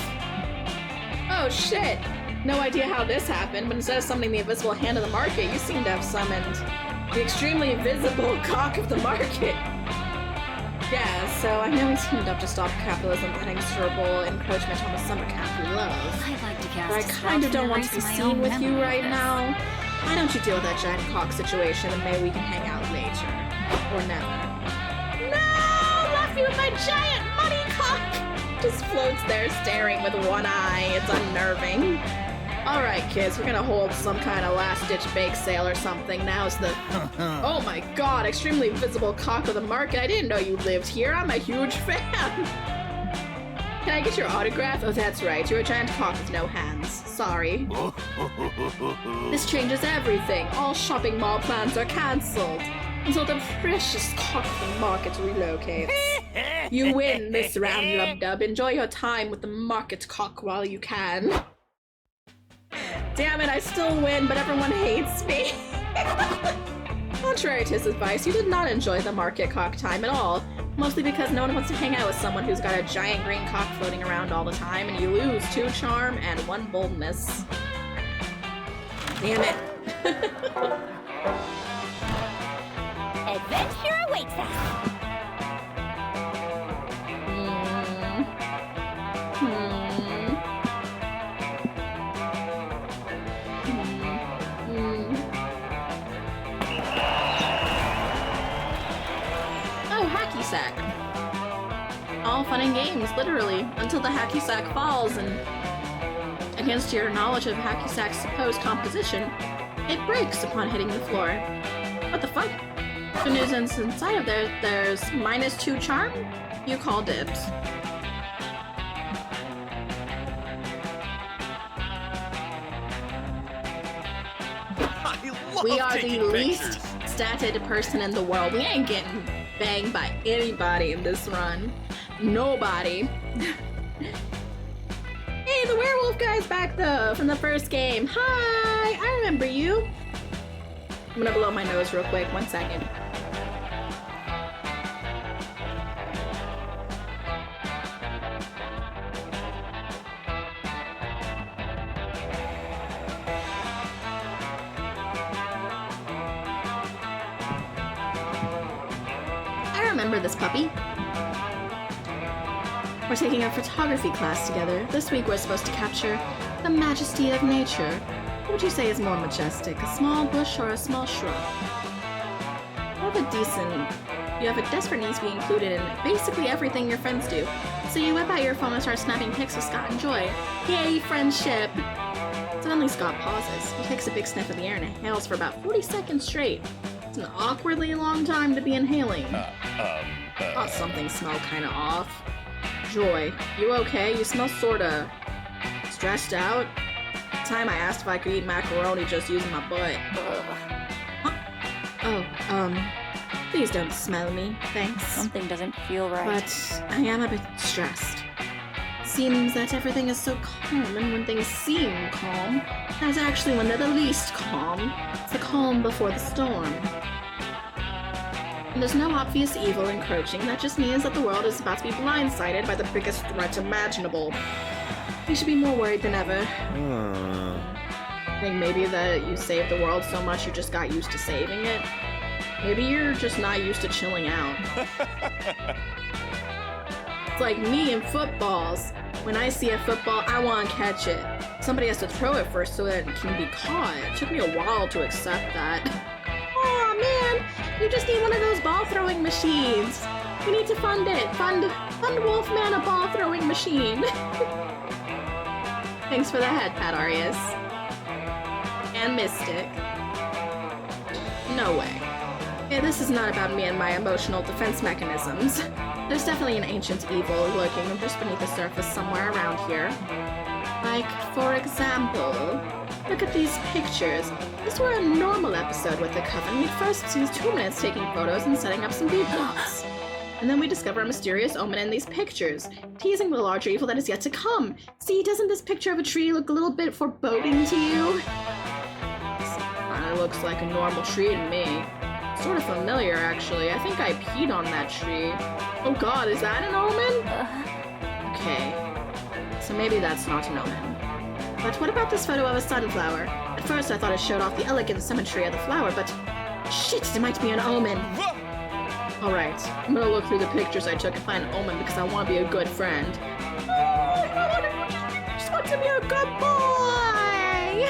Oh shit. No idea how this happened, but instead of summoning the invisible hand of the market, you seem to have summoned the extremely visible cock of the market. Yeah, so I know we teamed up to stop capitalism and inexorable encroachment on the summer camp we love. I'd like to cast But I a spell kind of to don't want to be erase my seen own with you memory of right this. now. Why don't you deal with that giant cock situation and maybe we can hang out later? Or never. No! Left me with my giant money cock! Just floats there staring with one eye. It's unnerving. Alright, kids, we're gonna hold some kind of last-ditch bake sale or something. Now's the... Oh my god, extremely visible cock of the market. I didn't know you lived here. I'm a huge fan. Can I get your autograph? Oh, that's right. You're a giant cock with no hands. Sorry. This changes everything. All shopping mall plans are cancelled until the precious cock of the market relocates. You win this round, Lub-Dub. Enjoy your time with the market cock while you can. Damn it, I still win, but everyone hates me. Contrary to his advice, you did not enjoy the market cock time at all. Mostly because no one wants to hang out with someone who's got a giant green cock floating around all the time, and you lose 2 charm and 1 boldness. Damn it. Adventure awaits us. Oh, hacky sack. All fun and games, literally, until the hacky sack falls and, against your knowledge of hacky sack's supposed composition, it breaks upon hitting the floor. What the fuck? Good news is inside of there's -2 charm? You call dibs. We are the least statted person in the world. We ain't getting banged by anybody in this run. Nobody. Hey, the werewolf guy's back though, from the first game. Hi, I remember you. I'm gonna blow my nose real quick, 1 second. I remember this puppy. We're taking a photography class together. This week we're supposed to capture the majesty of nature. What would you say is more majestic, a small bush or a small shrub? You have a desperate need to be included in basically everything your friends do. So you whip out your phone and start snapping pics with Scott and Joy. Yay, friendship! Suddenly Scott pauses. He takes a big sniff of the air and inhales for about 40 seconds straight. It's an awkwardly long time to be inhaling. Thought something smelled kinda off. Joy, you okay? You smell sorta stressed out. Time I asked if I could eat macaroni just using my butt. Huh? Oh, please don't smell me, thanks. Something doesn't feel right. But I am a bit stressed. Seems that everything is so calm, and when things seem calm, that's actually when they're the least calm. It's the calm before the storm. And there's no obvious evil encroaching, that just means that the world is about to be blindsided by the biggest threat imaginable. We should be more worried than ever. I think maybe that you saved the world so much you just got used to saving it. Maybe you're just not used to chilling out. It's like me and footballs. When I see a football, I want to catch it. Somebody has to throw it first so that it can be caught. It took me a while to accept that. Aw, man, you just need one of those ball throwing machines. We need to fund it. Fund Wolfman a ball throwing machine. Thanks for the head pat, Arius. And Mystic. No way. Yeah, this is not about me and my emotional defense mechanisms. There's definitely an ancient evil lurking just beneath the surface somewhere around here. Like, for example, look at these pictures. If this were a normal episode with the Coven, we'd first use 2 minutes taking photos and setting up some beat blocks. And then we discover a mysterious omen in these pictures, teasing the larger evil that is yet to come. See, doesn't this picture of a tree look a little bit foreboding to you? Kinda looks like a normal tree to me. Sort of familiar, actually. I think I peed on that tree. Oh god, is that an omen? Okay. So maybe that's not an omen. But what about this photo of a sunflower? At first I thought it showed off the elegant symmetry of the flower, but shit, it might be an omen. Alright, I'm gonna look through the pictures I took and find an omen because I want to be a good friend. I just want to be a good boy!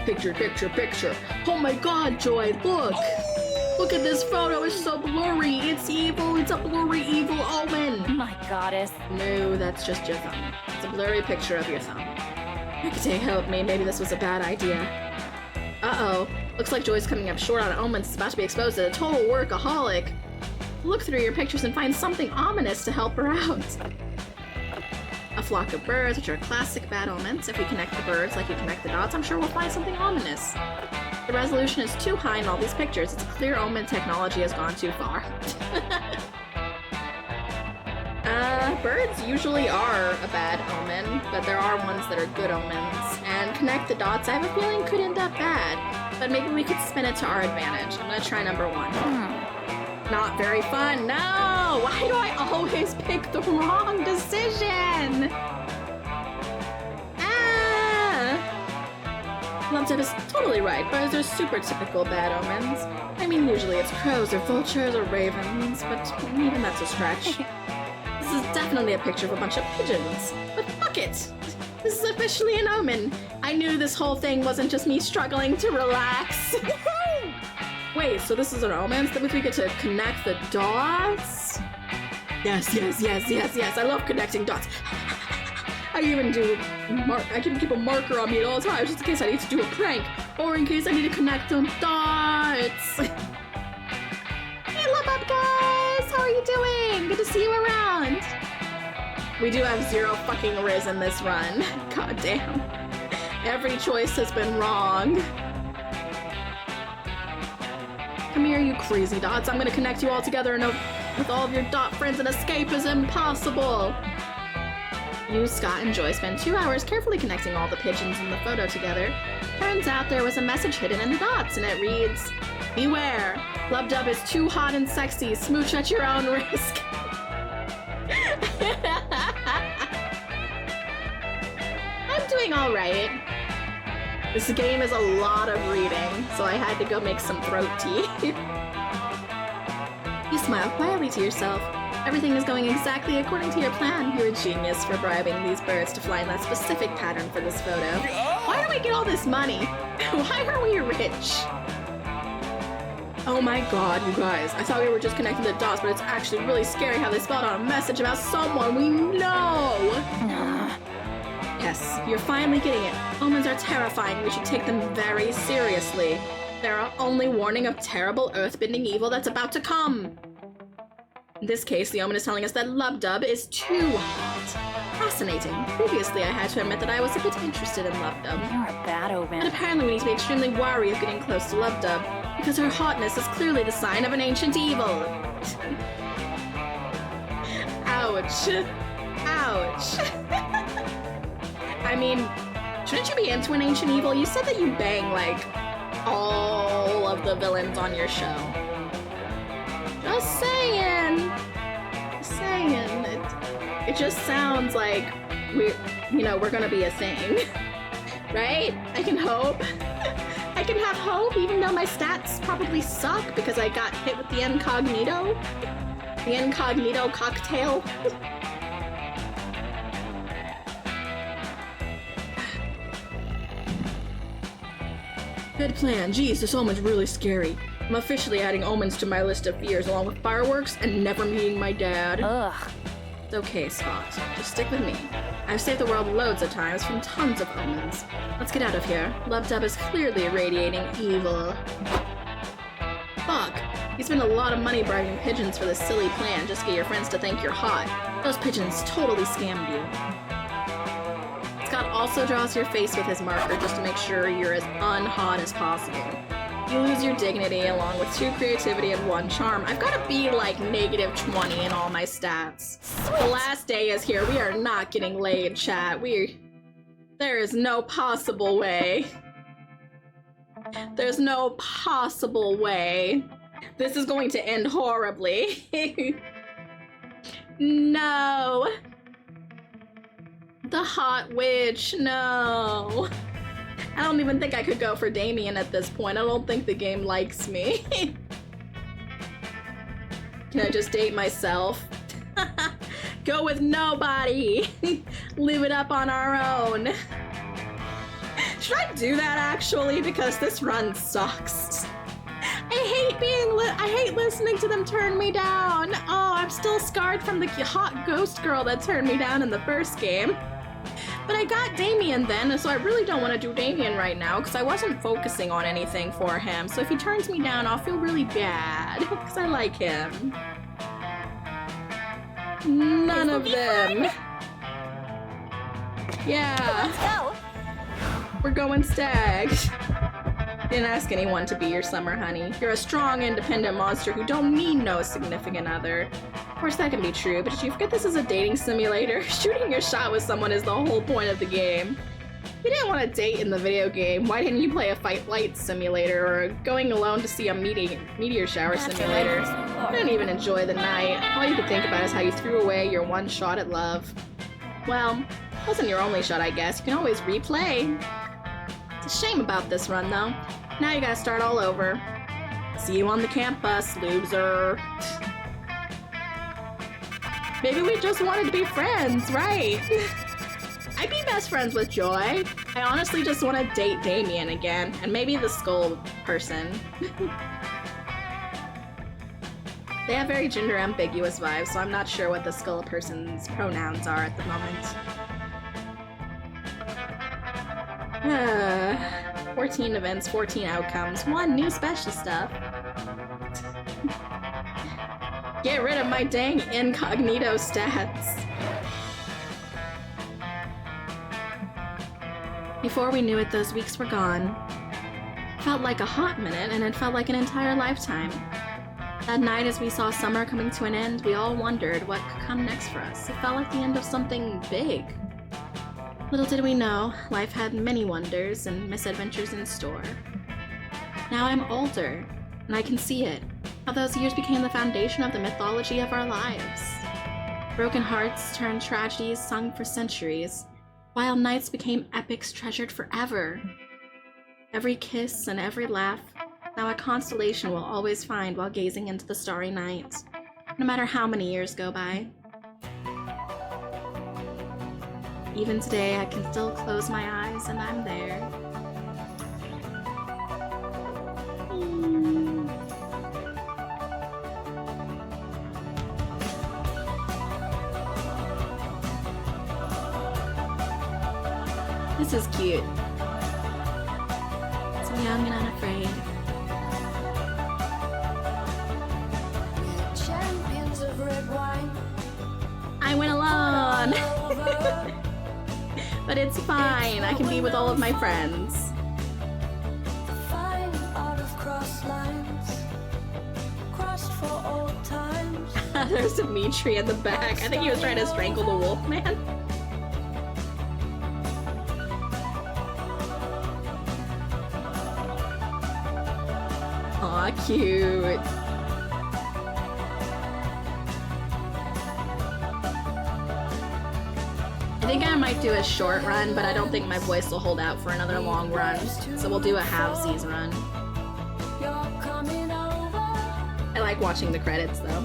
Picture, picture, picture. Oh my god, Joy, look! Look at this photo, it's so blurry. It's evil, it's a blurry evil omen. My goddess. No, that's just your thumb. It's a blurry picture of your thumb. Hecate, help me, maybe this was a bad idea. Uh-oh. Looks like Joy's coming up short on omens. Is about to be exposed as a total workaholic. Look through your pictures and find something ominous to help her out. A flock of birds, which are classic bad omens. If we connect the birds like you connect the dots, I'm sure we'll find something ominous. The resolution is too high in all these pictures. It's clear omen technology has gone too far. Birds usually are a bad omen, but there are ones that are good omens. And connect the dots, I have a feeling could end up bad. But maybe we could spin it to our advantage. I'm gonna try number 1. Not very fun. No! Why do I always pick the wrong decision? Love is totally right. Birds are super typical bad omens. I mean, usually it's crows or vultures or ravens, but even that's a stretch. This is definitely a picture of a bunch of pigeons. But fuck it! This is officially an omen. I knew this whole thing wasn't just me struggling to relax. Wait, so this is an omen? So that means we get to connect the dots? Yes, yes, yes, yes, yes. I love connecting dots. I even I can keep a marker on me at all times just in case I need to do a prank or in case I need to connect some dots. Hey, Love Up guys! How are you doing? Good to see you around. We do have 0 fucking riz in this run. God damn. Every choice has been wrong. Come here, you crazy dots. I'm gonna connect you all together with all of your dot friends, and escape is impossible. You, Scott, and Joy spend 2 hours carefully connecting all the pigeons in the photo together. Turns out there was a message hidden in the dots, and it reads, "Beware, Love Dub is too hot and sexy. Smooch at your own risk." I'm doing alright. This game is a lot of reading, so I had to go make some throat tea. You smile quietly to yourself. Everything is going exactly according to your plan. You're a genius for bribing these birds to fly in that specific pattern for this photo. Why do we get all this money? Why are we rich? Oh my god, you guys. I thought we were just connecting the dots, but it's actually really scary how they spelled out a message about someone we know. Yes, you're finally getting it. Omens are terrifying. We should take them very seriously. They're our only warning of terrible earthbending evil that's about to come. In this case, the omen is telling us that Love Dub is too hot. Fascinating. Previously, I had to admit that I was a bit interested in Love Dub. You're a bad omen. But apparently we need to be extremely wary of getting close to Love Dub, because her hotness is clearly the sign of an ancient evil. Ouch. Ouch. I mean, shouldn't you be into an ancient evil? You said that you bang, like, all of the villains on your show. Just saying. Just saying. It just sounds like we're gonna be a thing. Right? I can hope. I can have hope even though my stats probably suck because I got hit with the incognito. The incognito cocktail. Good plan. Geez, this omen's really scary. I'm officially adding omens to my list of fears along with fireworks and never meeting my dad. Ugh. It's okay, Spot. Just stick with me. I've saved the world loads of times from tons of omens. Let's get out of here. Love Dub is clearly radiating evil. Fuck. You spend a lot of money bribing pigeons for this silly plan just to get your friends to think you're hot. Those pigeons totally scammed you. Scott also draws your face with his marker just to make sure you're as unhot as possible. You lose your dignity along with 2 creativity and 1 charm. I've got to be like -20 in all my stats. The last day is here. We are not getting laid, chat. There is no possible way. There's no possible way. This is going to end horribly. No. The hot witch, no. I don't even think I could go for Damien at this point. I don't think the game likes me. Can I just date myself? Go with nobody. Live it up on our own. Should I do that actually? Because this run sucks. I hate listening to them turn me down. Oh, I'm still scarred from the hot ghost girl that turned me down in the first game. But I got Damien then, so I really don't want to do Damien right now because I wasn't focusing on anything for him. So if he turns me down, I'll feel really bad because I like him. None of them. Yeah. Let's go. We're going stag. Didn't ask anyone to be your summer honey. You're a strong, independent monster who don't need no significant other. Of course, that can be true, but did you forget this is a dating simulator? Shooting your shot with someone is the whole point of the game. You didn't want to date in the video game. Why didn't you play a fight flight simulator or going alone to see a meteor shower simulator? You didn't even enjoy the night. All you could think about is how you threw away your one shot at love. Well, it wasn't your only shot, I guess. You can always replay. It's a shame about this run, though. Now you gotta start all over. See you on the campus, loser. Maybe we just wanted to be friends, right? I'd be best friends with Joy. I honestly just want to date Damien again, and maybe the skull person. They have very gender ambiguous vibes, so I'm not sure what the skull person's pronouns are at the moment. 14 events, 14 outcomes, 1 new special stuff. Get rid of my dang incognito stats. Before we knew it, those weeks were gone. Felt like a hot minute, and it felt like an entire lifetime. That night, as we saw summer coming to an end, we all wondered what could come next for us. It felt like the end of something big. Little did we know, life had many wonders and misadventures in store. Now I'm older, and I can see it, how those years became the foundation of the mythology of our lives. Broken hearts turned tragedies sung for centuries, while nights became epics treasured forever. Every kiss and every laugh, now a constellation we'll always find while gazing into the starry night, no matter how many years go by. Even today, I can still close my eyes and I'm there. This is cute. So young and unafraid. Champions of red wine. I went alone! But it's fine, I can be with all of my friends. Fine out of cross lines. Crossed for old times. There's Dimitri in the back. I think he was trying to strangle the wolf man. Aw, cute. I think I might do a short run, but I don't think my voice will hold out for another long run. So we'll do a halvesies run. You're coming over. I like watching the credits though.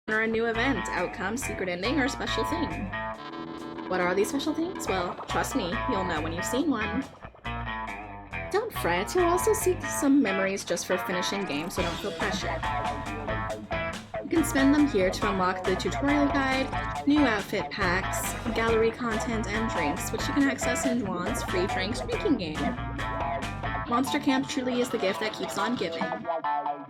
or a new event, outcome, secret ending, or special thing. What are these special things? Well, trust me, you'll know when you've seen one. Don't fret, you'll also see some memories just for finishing games, so don't feel pressured. You can spend them here to unlock the tutorial guide, new outfit packs, gallery content, and drinks, which you can access in Juan's free drinks drinking game. Monster Camp truly is the gift that keeps on giving.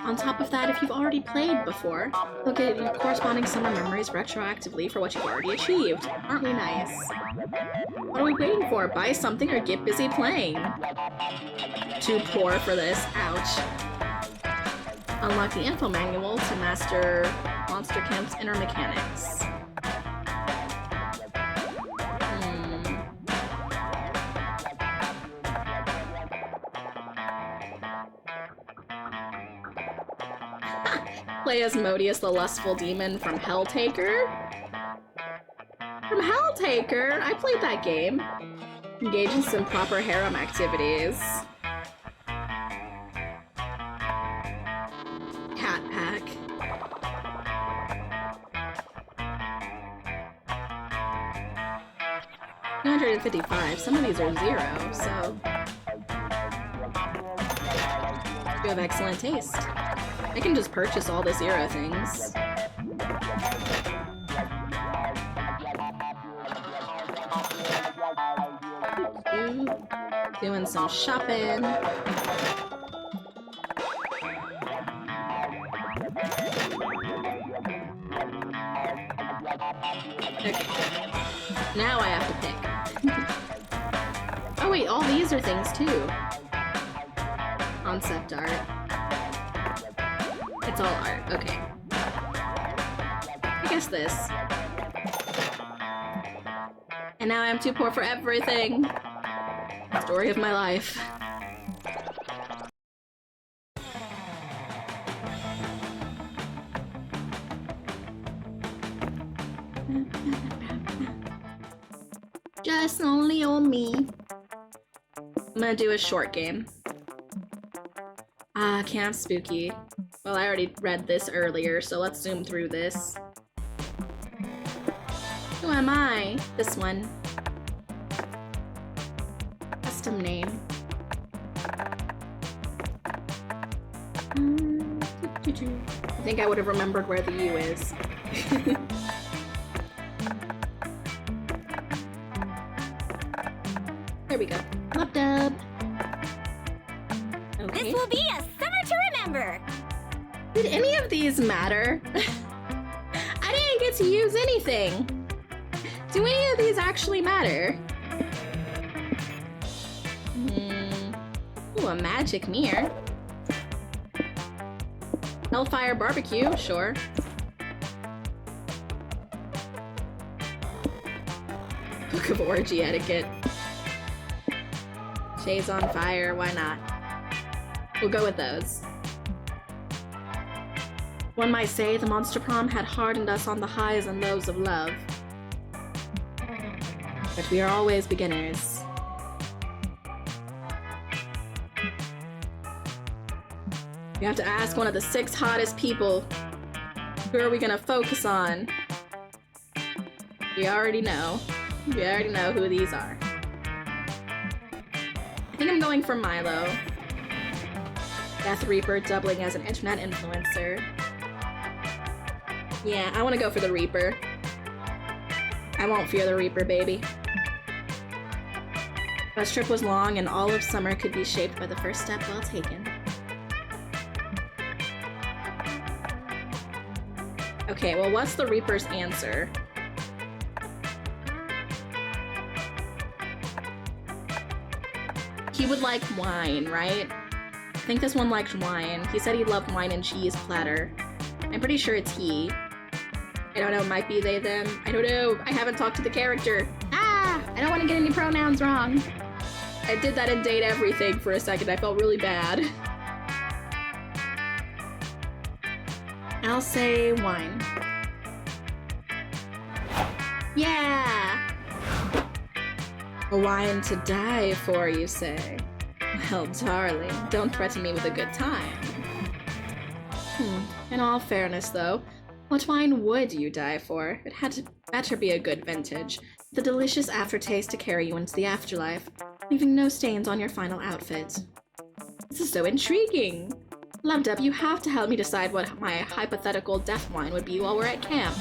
On top of that, if you've already played before, you'll get your corresponding summer memories retroactively for what you've already achieved. Aren't we nice? What are we waiting for? Buy something or get busy playing. Too poor for this. Ouch. Unlock the info manual to master Monster Camp's inner mechanics. Play as Modius the Lustful Demon from Helltaker? From Helltaker? I played that game. Engage in some proper harem activities. Cat pack. $255. Some of these are 0, so... You have excellent taste. I can just purchase all the 0 things. Doing some shopping. Okay. Now I have to pick. Oh wait, all these are things too. Concept art. It's all art, okay. I guess this. And now I'm too poor for everything. Story of my life. Just only on me. I'm gonna do a short game. Ah, Camp Spooky. Well, I already read this earlier, so let's zoom through this. Who am I? This one. Custom name. I think I would have remembered where the U is. There we go. Lub-dub. Okay. This will be a summer to remember. Did any of these matter? I didn't get to use anything. Do any of these actually matter? Ooh, a magic mirror. Hellfire barbecue, sure. Book of orgy etiquette. Shades on fire, why not? We'll go with those. One might say the Monster Prom had hardened us on the highs and lows of love. But we are always beginners. We have to ask one of the 6 hottest people. Who are we gonna focus on? We already know. We already know who these are. I think I'm going for Milo. Death Reaper doubling as an internet influencer. Yeah, I want to go for the Reaper. I won't fear the Reaper, baby. Bus trip was long and all of summer could be shaped by the first step well taken. Okay, well, what's the Reaper's answer? He would like wine, right? I think this one liked wine. He said he loved wine and cheese platter. I'm pretty sure it's he. I don't know, it might be they, them. I don't know. I haven't talked to the character. Ah! I don't want to get any pronouns wrong. I did that in Date Everything for a second. I felt really bad. I'll say wine. Yeah! A wine to die for, you say? Well, darling, don't threaten me with a good time. In all fairness, though, What wine would you die for? It had to better be a good vintage, with a delicious aftertaste to carry you into the afterlife, leaving no stains on your final outfit. This is so intriguing! Loved Up, you have to help me decide what my hypothetical death wine would be while we're at camp.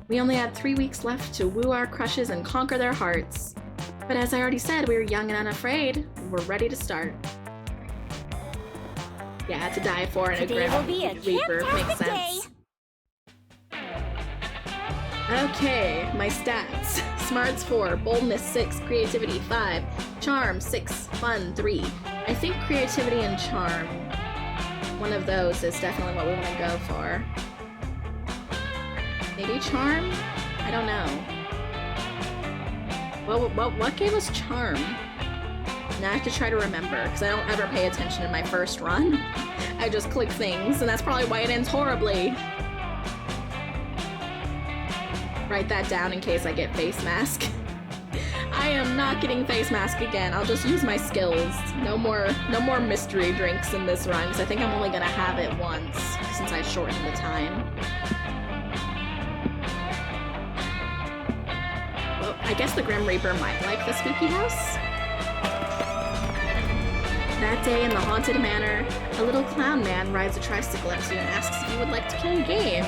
We only had 3 weeks left to woo our crushes and conquer their hearts. But as I already said, we were young and unafraid. We're ready to start. Yeah, to die for and a Today will be a Grim Reaper makes camp-tastic sense. Okay, my stats. Smarts 4, Boldness 6, Creativity 5, Charm 6, Fun 3. I think Creativity and Charm, one of those is definitely what we want to go for. Maybe Charm? I don't know. What gave us Charm? Now I have to try to remember, because I don't ever pay attention in my first run. I just click things, and that's probably why it ends horribly. Write that down in case I get face mask. I am not getting face mask again. I'll just use my skills. No more mystery drinks in this run, because I think I'm only gonna have it once, since I shortened the time. Well, I guess the Grim Reaper might like the spooky house. That day in the haunted manor, a little clown man rides a tricycle up to you and asks if you would like to play a game.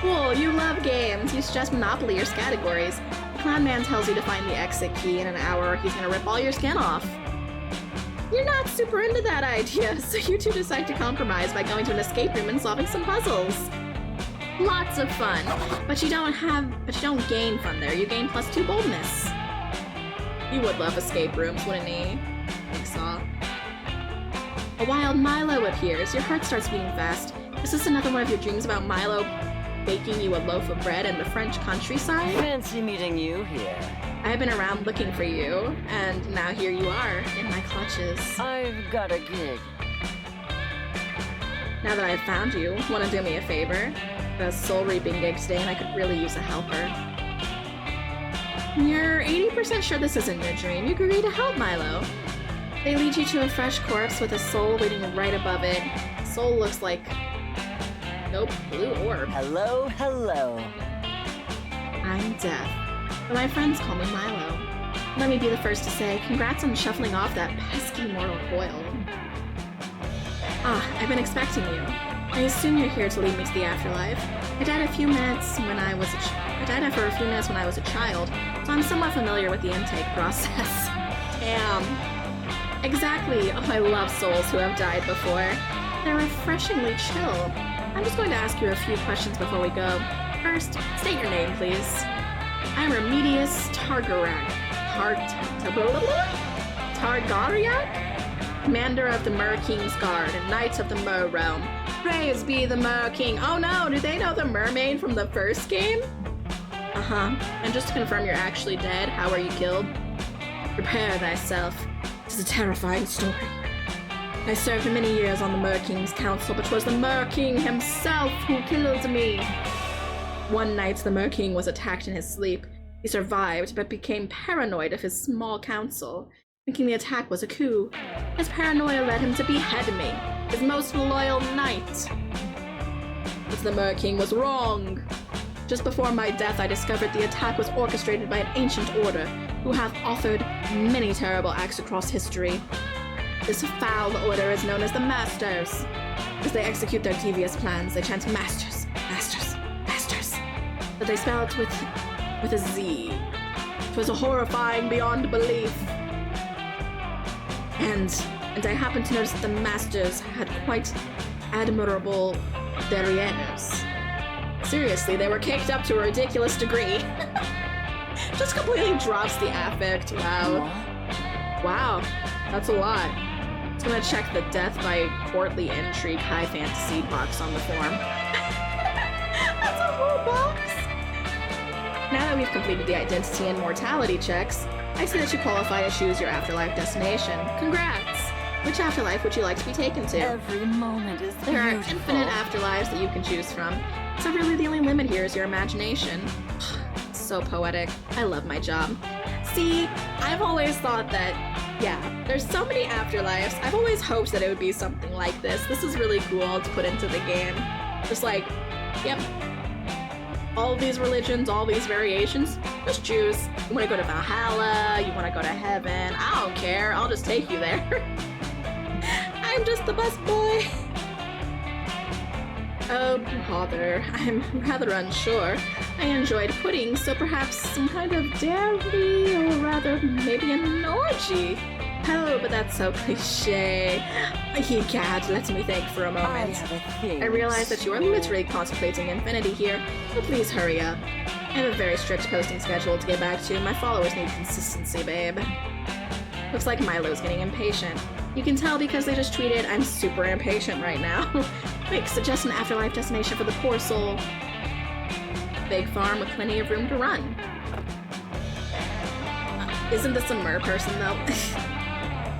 Cool, you love games. You suggest Monopoly or Scattergories. The clown man tells you to find the exit key in an hour or he's gonna rip all your skin off. You're not super into that idea, so you two decide to compromise by going to an escape room and solving some puzzles. Lots of fun, but you don't gain fun there. You gain +2 boldness. You would love escape rooms, wouldn't he? Jigsaw. A wild Milo appears. Your heart starts beating fast. Is this another one of your dreams about Milo baking you a loaf of bread in the French countryside? Fancy meeting you here. I have been around looking for you, and now here you are, in my clutches. I've got a gig. Now that I've found you, want to do me a favor? A soul reaping gig today, and I could really use a helper. You're 80% sure this isn't your dream. You agree to help Milo. They lead you to a fresh corpse with a soul waiting right above it. Soul looks like... Nope, blue orb. Hello, hello. I'm Death, but my friends call me Milo. Let me be the first to say, congrats on shuffling off that pesky mortal coil. I've been expecting you. I assume you're here to lead me to the afterlife. I died for a few minutes when I was a child, so I'm somewhat familiar with the intake process. Damn. Exactly. Oh, I love souls who have died before. They're refreshingly chill. I'm just going to ask you a few questions before we go. First, state your name, please. I'm Remedius Targarak. Targaryak? Commander of the Mer King's Guard and Knight of the Mer Realm. Praise be the Mer King. Oh no, do they know the mermaid from the first game? Uh-huh. And just to confirm you're actually dead, how are you killed? Prepare thyself. It is a terrifying story. I served many years on the Mer King's council, but 'twas the Mer King himself who killed me. One night, the Mer King was attacked in his sleep. He survived, but became paranoid of his small council, thinking the attack was a coup. His paranoia led him to behead me, his most loyal knight. But the Mer King was wrong. Just before my death, I discovered the attack was orchestrated by an ancient order who have authored many terrible acts across history. This foul order is known as the Masters. As they execute their devious plans, they chant Masters, Masters, Masters. But they spell it with a Z. It was horrifying beyond belief. And I happened to notice that the Masters had quite admirable derrieres. Seriously, they were caked up to a ridiculous degree. Just completely drops the affect. Wow. Wow, that's a lot. It's gonna check the death by courtly intrigue high fantasy box on the form. That's a whole box! Now that we've completed the identity and mortality checks, I see that you qualify to choose your afterlife destination. Congrats! Which afterlife would you like to be taken to? Every moment is There are beautiful. infinite afterlives that you can choose from, so really the only limit here is your imagination. So poetic. I love my job. See, I've always thought that Yeah, there's so many afterlives. I've always hoped that it would be something like this. This is really cool to put into the game. Just like, yep, all these religions, all these variations, just choose. You want to go to Valhalla, you want to go to heaven, I don't care, I'll just take you there. I'm just the best boy. Oh, bother, I'm rather unsure. I enjoyed pudding, so perhaps some kind of dairy, or rather, maybe an orgy. Oh, but that's so cliche. Egad, let me think for a moment. I realize that you are literally contemplating infinity here, but please hurry up. I have a very strict posting schedule to get back to. My followers need consistency, babe. Looks like Milo's getting impatient. You can tell because they just tweeted, I'm super impatient right now. Quick, suggest an afterlife destination for the poor soul. Big farm with plenty of room to run. Isn't this a mer person, though?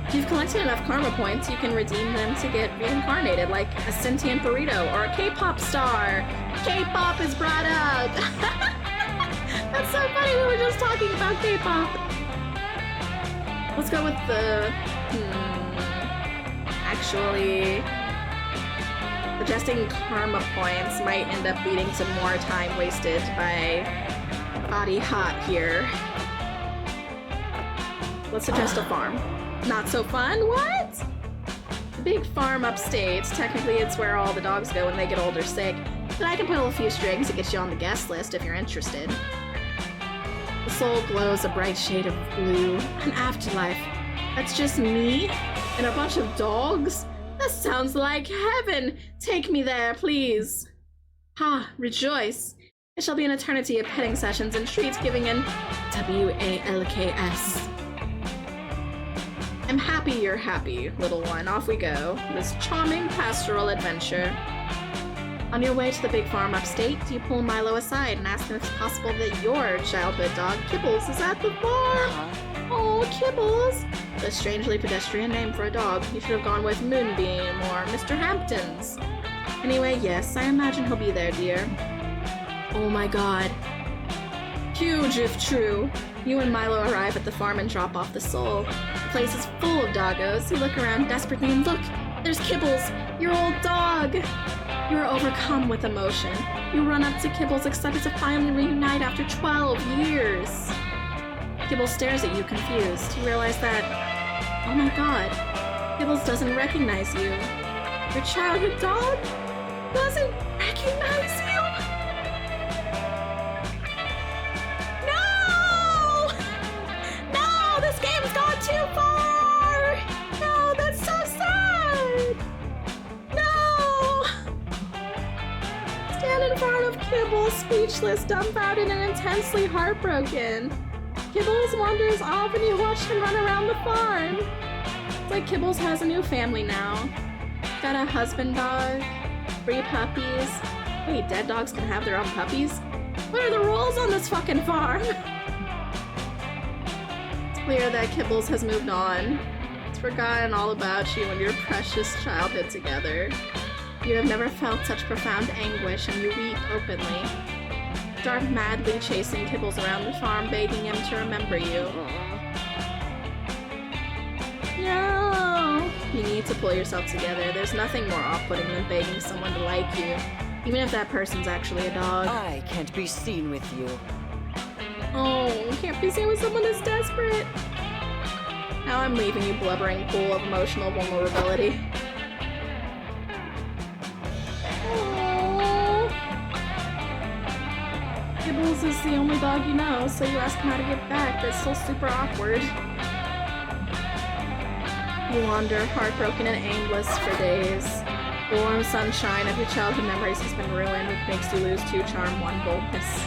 If you've collected enough karma points, you can redeem them to get reincarnated, like a sentient burrito or a K-pop star. K-pop is brought up! That's so funny, we were just talking about K-pop. Let's go with the... Actually... Suggesting karma points might end up leading to more time wasted by Body Hot here. Let's suggest a farm. Not so fun? What? The big farm upstate. Technically, it's where all the dogs go when they get old or sick, but I can pull a few strings to get you on the guest list if you're interested. The soul glows a bright shade of blue. An afterlife. That's just me and a bunch of dogs? That sounds like heaven! Take me there, please. Ha, rejoice. It shall be an eternity of petting sessions and treats giving in WALKS. I'm happy you're happy, little one. Off we go. This charming pastoral adventure. On your way to the big farm upstate, you pull Milo aside and ask him if it's possible that your childhood dog, Kibbles, is at the farm. Oh, Kibbles! A strangely pedestrian name for a dog. You should have gone with Moonbeam or Mr. Hamptons. Anyway, yes, I imagine he'll be there, dear. Oh my god. Huge if true. You and Milo arrive at the farm and drop off the soul. The place is full of doggos. You look around desperately and look! There's Kibbles! Your old dog! You are overcome with emotion. You run up to Kibbles excited to finally reunite after 12 years. Kibbles stares at you confused. You realize that, oh my god, Kibbles doesn't recognize you. Your childhood dog doesn't recognize you? No! No, this game's gone too far! No, that's so sad! No! Stand in front of Kibbles, speechless, dumbfounded, and intensely heartbroken. Kibbles wanders off and you watch him run around the farm. It's like Kibbles has a new family now. Got a husband dog, 3 puppies. Wait, dead dogs can have their own puppies? What are the rules on this fucking farm? It's clear that Kibbles has moved on. It's forgotten all about you and your precious childhood together. You have never felt such profound anguish and you weep openly. Start madly chasing Kibbles around the farm, begging him to remember you. No! You need to pull yourself together. There's nothing more off-putting than begging someone to like you, even if that person's actually a dog. I can't be seen with you. Oh, can't be seen with someone this desperate. Now I'm leaving you blubbering pool of emotional vulnerability. Kibbles is the only dog you know, so you ask him how to get back, but it's still super awkward. You wander, heartbroken and aimless for days. The warm sunshine of your childhood memories has been ruined, which makes you lose 2 charm, 1 boldness.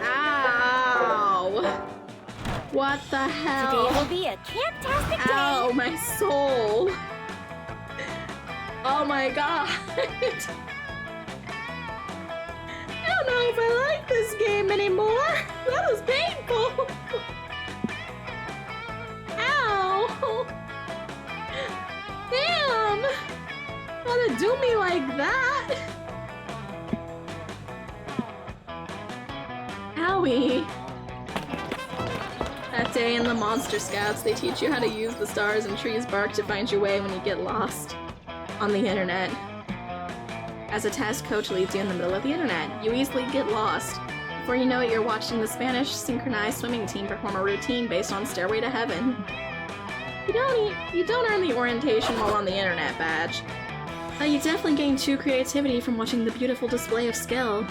Ow! What the hell? Today will be a camptastic day. Ow, my soul! Oh my god! I don't know if I like this game anymore. That was painful. Ow! Damn! Gotta do me like that. Owie. That day in the Monster Scouts, they teach you how to use the stars and trees' bark to find your way when you get lost on the internet. As a test, Coach leaves you in the middle of the internet. You easily get lost. Before you know it, you're watching the Spanish synchronized swimming team perform a routine based on Stairway to Heaven. You don't earn the orientation while on the internet badge, but you definitely gain true creativity from watching the beautiful display of skill.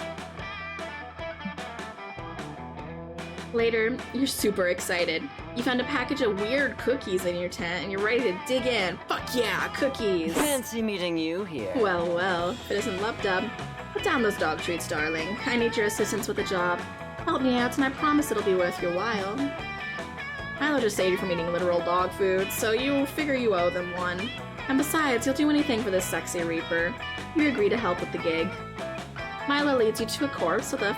Later, you're super excited. You found a package of weird cookies in your tent and you're ready to dig in. Fuck yeah, cookies! Fancy meeting you here. Well, well, if it isn't Lub-Dub, put down those dog treats, darling. I need your assistance with a job. Help me out and I promise it'll be worth your while. Milo just saved you from eating literal dog food, so you figure you owe them one. And besides, you'll do anything for this sexy Reaper. You agree to help with the gig. Milo leads you to a corpse with a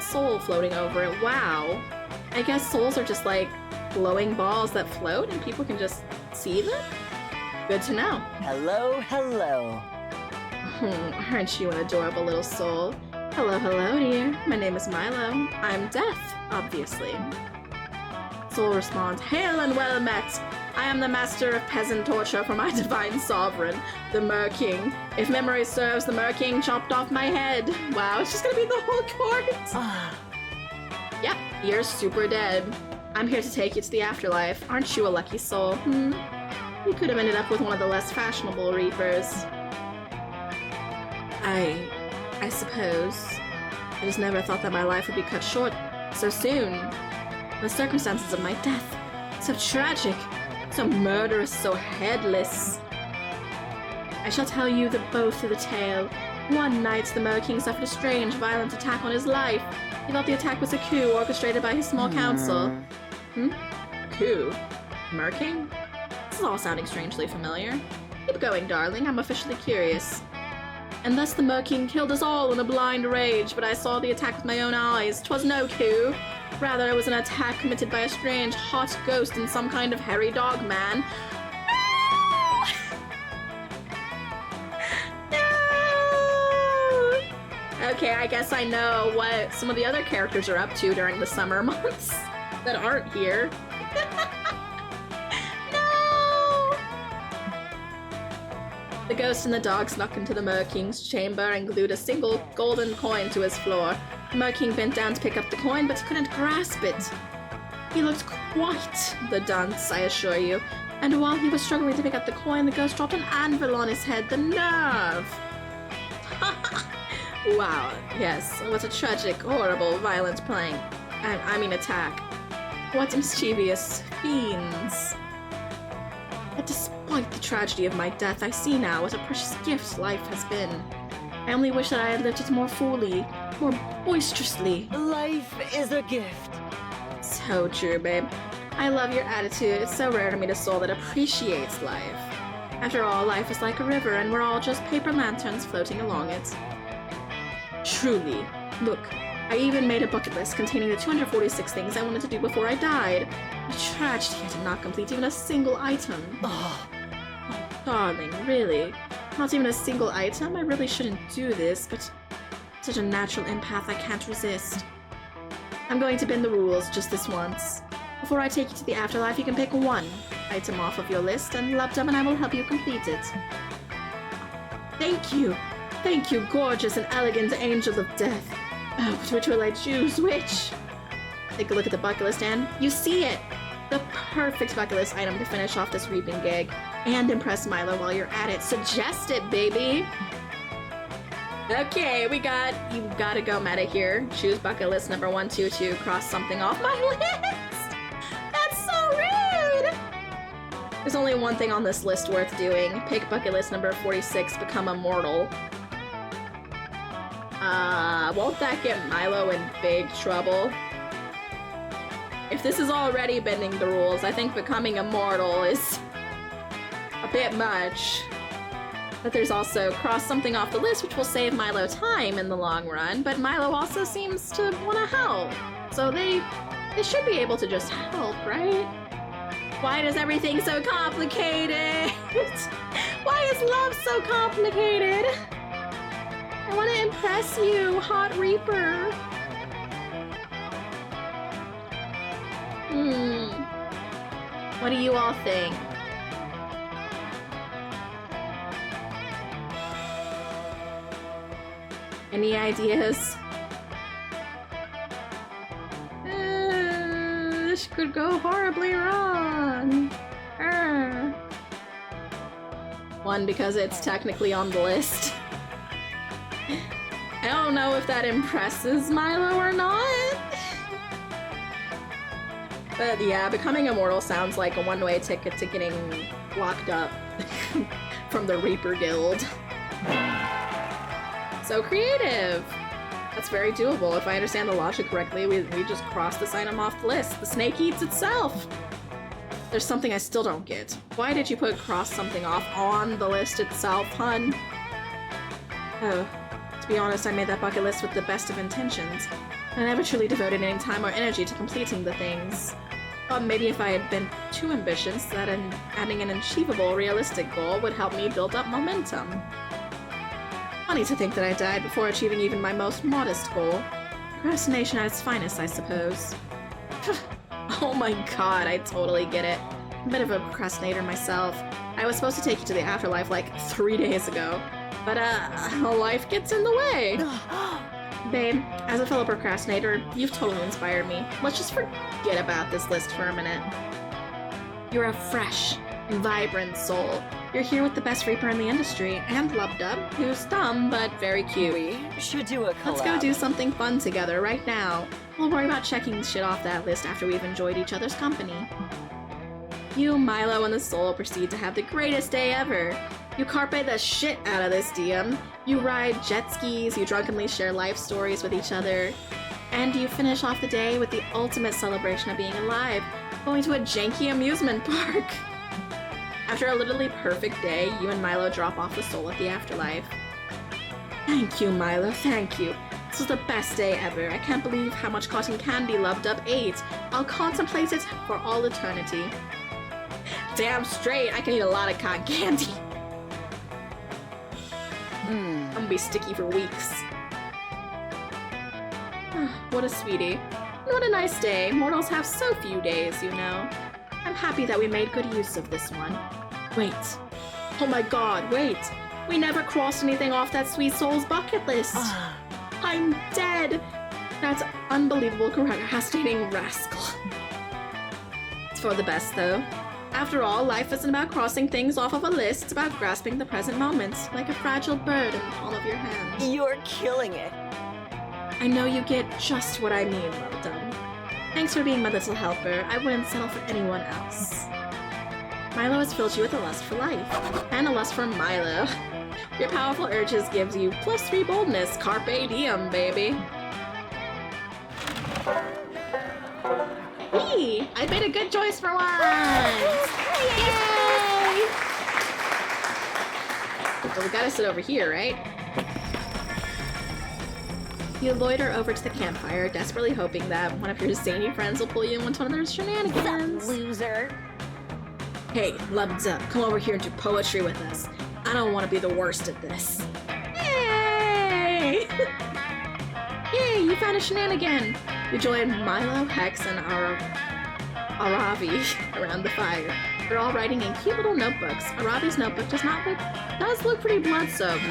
soul floating over it. Wow. I guess souls are just like glowing balls that float and people can just see them? Good to know. Hello, hello. Aren't you an adorable little soul? Hello, hello, dear. My name is Milo. I'm Death, obviously. Soul responds, Hail and well met! I am the master of peasant torture for my divine sovereign, the Mer-King. If memory serves, the Mer-King chopped off my head. Wow, it's just gonna be the whole court! Yep, you're super dead. I'm here to take you to the afterlife. Aren't you a lucky soul? You could have ended up with one of the less fashionable Reapers. I suppose. I just never thought that my life would be cut short so soon. The circumstances of my death, so tragic, so murderous, so headless. I shall tell you both of the tale. One night, the Mer-King suffered a strange, violent attack on his life. He thought the attack was a coup orchestrated by his small council. Coup? Mer-King? This is all sounding strangely familiar. Keep going, darling. I'm officially curious. And thus the Mer-King killed us all in a blind rage, but I saw the attack with my own eyes. 'Twas no coup. Rather, it was an attack committed by a strange, hot ghost and some kind of hairy dog man. No! Okay, I guess I know what some of the other characters are up to during the summer months that aren't here. No! The ghost and the dog snuck into the Mer-King's chamber and glued a single golden coin to his floor. The Mer-King bent down to pick up the coin, but couldn't grasp it. He looked quite the dunce, I assure you. And while he was struggling to pick up the coin, the ghost dropped an anvil on his head. The nerve! Wow, yes, what a tragic, horrible, violent prank. I mean attack. What mischievous fiends. But despite the tragedy of my death, I see now what a precious gift life has been. I only wish that I had lived it more fully, more boisterously. Life is a gift. So true, babe. I love your attitude. It's so rare to meet a soul that appreciates life. After all, life is like a river, and we're all just paper lanterns floating along it. Truly. Look, I even made a bucket list containing the 246 things I wanted to do before I died. A tragedy I did not complete even a single item. Oh, darling, really? Not even a single item? I really shouldn't do this, but such a natural empath I can't resist. I'm going to bend the rules just this once. Before I take you to the afterlife, you can pick one item off of your list, and Lub-Dub and I will help you complete it. Thank you! Thank you, gorgeous and elegant angel of death. Oh, but which will I choose? Which? Take a look at the bucket list, and you see it! The perfect bucket list item to finish off this reaping gig. And impress Milo while you're at it. Suggest it, baby! Okay, you gotta go meta here. Choose bucket list number 122, cross something off my list! That's so rude! There's only one thing on this list worth doing. Pick bucket list number 46, become immortal. Won't that get Milo in big trouble? If this is already bending the rules, I think becoming immortal is a bit much. But there's also cross something off the list, which will save Milo time in the long run, but Milo also seems to want to help. So they should be able to just help, right? Why is everything so complicated? Why is love so complicated? I want to impress you, Hot Reaper. What do you all think? Any ideas? This could go horribly wrong. One, because it's technically on the list. I don't know if that impresses Milo or not. But yeah, becoming immortal sounds like a one-way ticket to getting locked up from the Reaper Guild. So creative! That's very doable. If I understand the logic correctly, we just cross this item off the list. The snake eats itself! There's something I still don't get. Why did you put cross something off on the list itself, hun? Oh, to be honest, I made that bucket list with the best of intentions. I never truly devoted any time or energy to completing the things. Maybe if I had been too ambitious, that adding an achievable, realistic goal would help me build up momentum. Funny to think that I died before achieving even my most modest goal. Procrastination at its finest, I suppose. Oh my god, I totally get it. I'm a bit of a procrastinator myself. I was supposed to take you to the afterlife like 3 days ago, but life gets in the way. Babe, as a fellow procrastinator, you've totally inspired me. Let's just forget about this list for a minute. You're a fresh, vibrant soul. You're here with the best Reaper in the industry, and Lubdub, who's dumb but very cute. We should do a collab. Let's go do something fun together right now. We'll worry about checking shit off that list after we've enjoyed each other's company. You, Milo, and the Soul proceed to have the greatest day ever. You carpe the shit out of this DM. You ride jet skis, you drunkenly share life stories with each other, and you finish off the day with the ultimate celebration of being alive, going to a janky amusement park. After a literally perfect day, you and Milo drop off the Soul at the afterlife. Thank you, Milo, thank you. This was the best day ever. I can't believe how much cotton candy Lubdub ate. I'll contemplate it for all eternity. Damn straight, I can eat a lot of cotton candy. I'm gonna be sticky for weeks. What a sweetie. And what a nice day. Mortals have so few days, you know. I'm happy that we made good use of this one. Wait. Oh my god, wait. We never crossed anything off that sweet soul's bucket list. I'm dead. That's unbelievable procrastinating rascal. It's for the best, though. After all, life isn't about crossing things off of a list, it's about grasping the present moment, like a fragile bird in the palm of your hand. You're killing it. I know you get just what I mean, Lubdub. Thanks for being my little helper. I wouldn't settle for anyone else. Milo has filled you with a lust for life, and a lust for Milo. Your powerful urges gives you +3 boldness. Carpe diem, baby. Wee! I made a good choice for once! Yay! Well, we gotta sit over here, right? You loiter over to the campfire, desperately hoping that one of your zany friends will pull you into one of their shenanigans. Loser. Hey, Lubdub, come over here and do poetry with us. I don't want to be the worst at this. Yay! Yay, you found a shenanigan! You join Milo, Hex, and Aravi around the fire. They're all writing in cute little notebooks. Aravi's notebook does look pretty blood-soaked.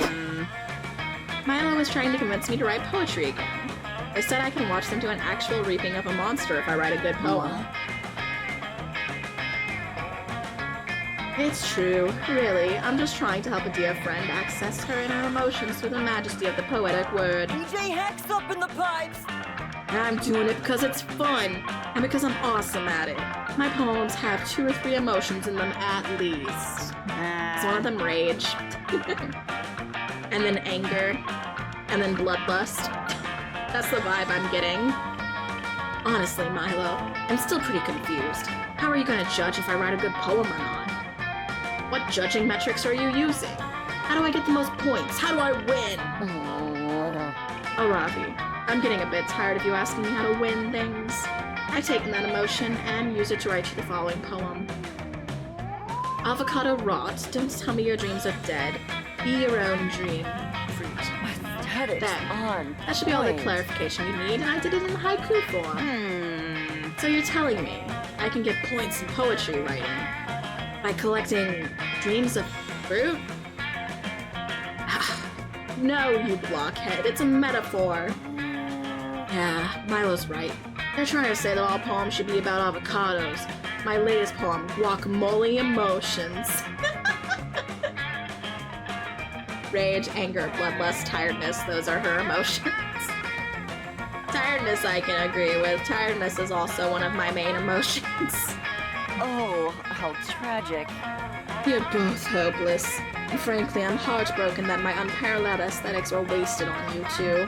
Milo is trying to convince me to write poetry again. I said I can watch them do an actual reaping of a monster if I write a good poem. It's true, really. I'm just trying to help a dear friend access her inner emotions through the majesty of the poetic word. DJ Hex up in the pipes! I'm doing it because it's fun, and because I'm awesome at it. My poems have 2 or 3 emotions in them at least. Is one of them rage? And then anger? And then bloodlust? That's the vibe I'm getting. Honestly, Milo, I'm still pretty confused. How are you gonna judge if I write a good poem or not? What judging metrics are you using? How do I get the most points? How do I win? Aravi, I'm getting a bit tired of you asking me how to win things. I've taken that emotion and used it to write you the following poem. Avocado rot, don't tell me your dreams are dead. Be your own dream fruit. That should be all the clarification you need, and I did it in haiku form. So you're telling me I can get points in poetry writing. By collecting dreams of fruit? No, you blockhead. It's a metaphor. Yeah, Milo's right. They're trying to say that all poems should be about avocados. My latest poem, Guacamole Emotions. Rage, anger, bloodlust, tiredness, those are her emotions. Tiredness I can agree with. Tiredness is also one of my main emotions. Oh, how tragic. You're both hopeless. And frankly, I'm heartbroken that my unparalleled aesthetics were wasted on you two.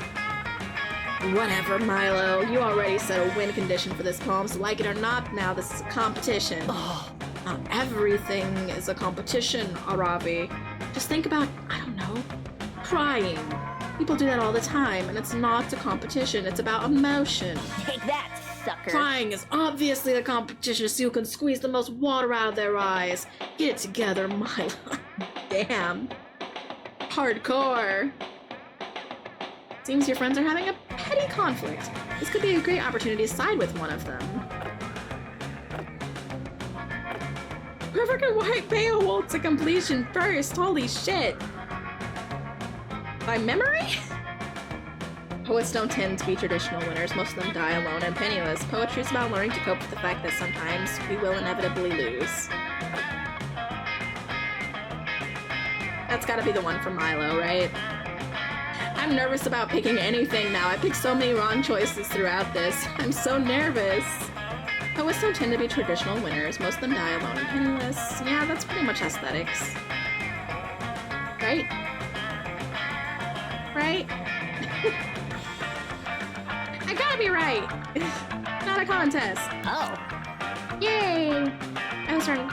Whatever, Milo. You already set a win condition for this poem, so like it or not, now this is a competition. Not everything is a competition, Aravi. Just think about, I don't know, crying. People do that all the time, and it's not a competition, it's about emotion. Take that, sucker. Crying is obviously the competition so you can squeeze the most water out of their eyes. Get it together, Milo. Damn. Hardcore. Seems your friends are having a petty conflict. This could be a great opportunity to side with one of them. Perfect and White Beowulf to completion first. Holy shit. By memory? Poets don't tend to be traditional winners. Most of them die alone and penniless. Poetry is about learning to cope with the fact that sometimes we will inevitably lose. That's gotta be the one for Milo, right? I'm nervous about picking anything now. I picked so many wrong choices throughout this. I'm so nervous. Poets don't tend to be traditional winners. Most of them die alone and penniless. Yeah, that's pretty much aesthetics. Right? Right? I gotta be right! Not a contest. Oh. Yay! I was right.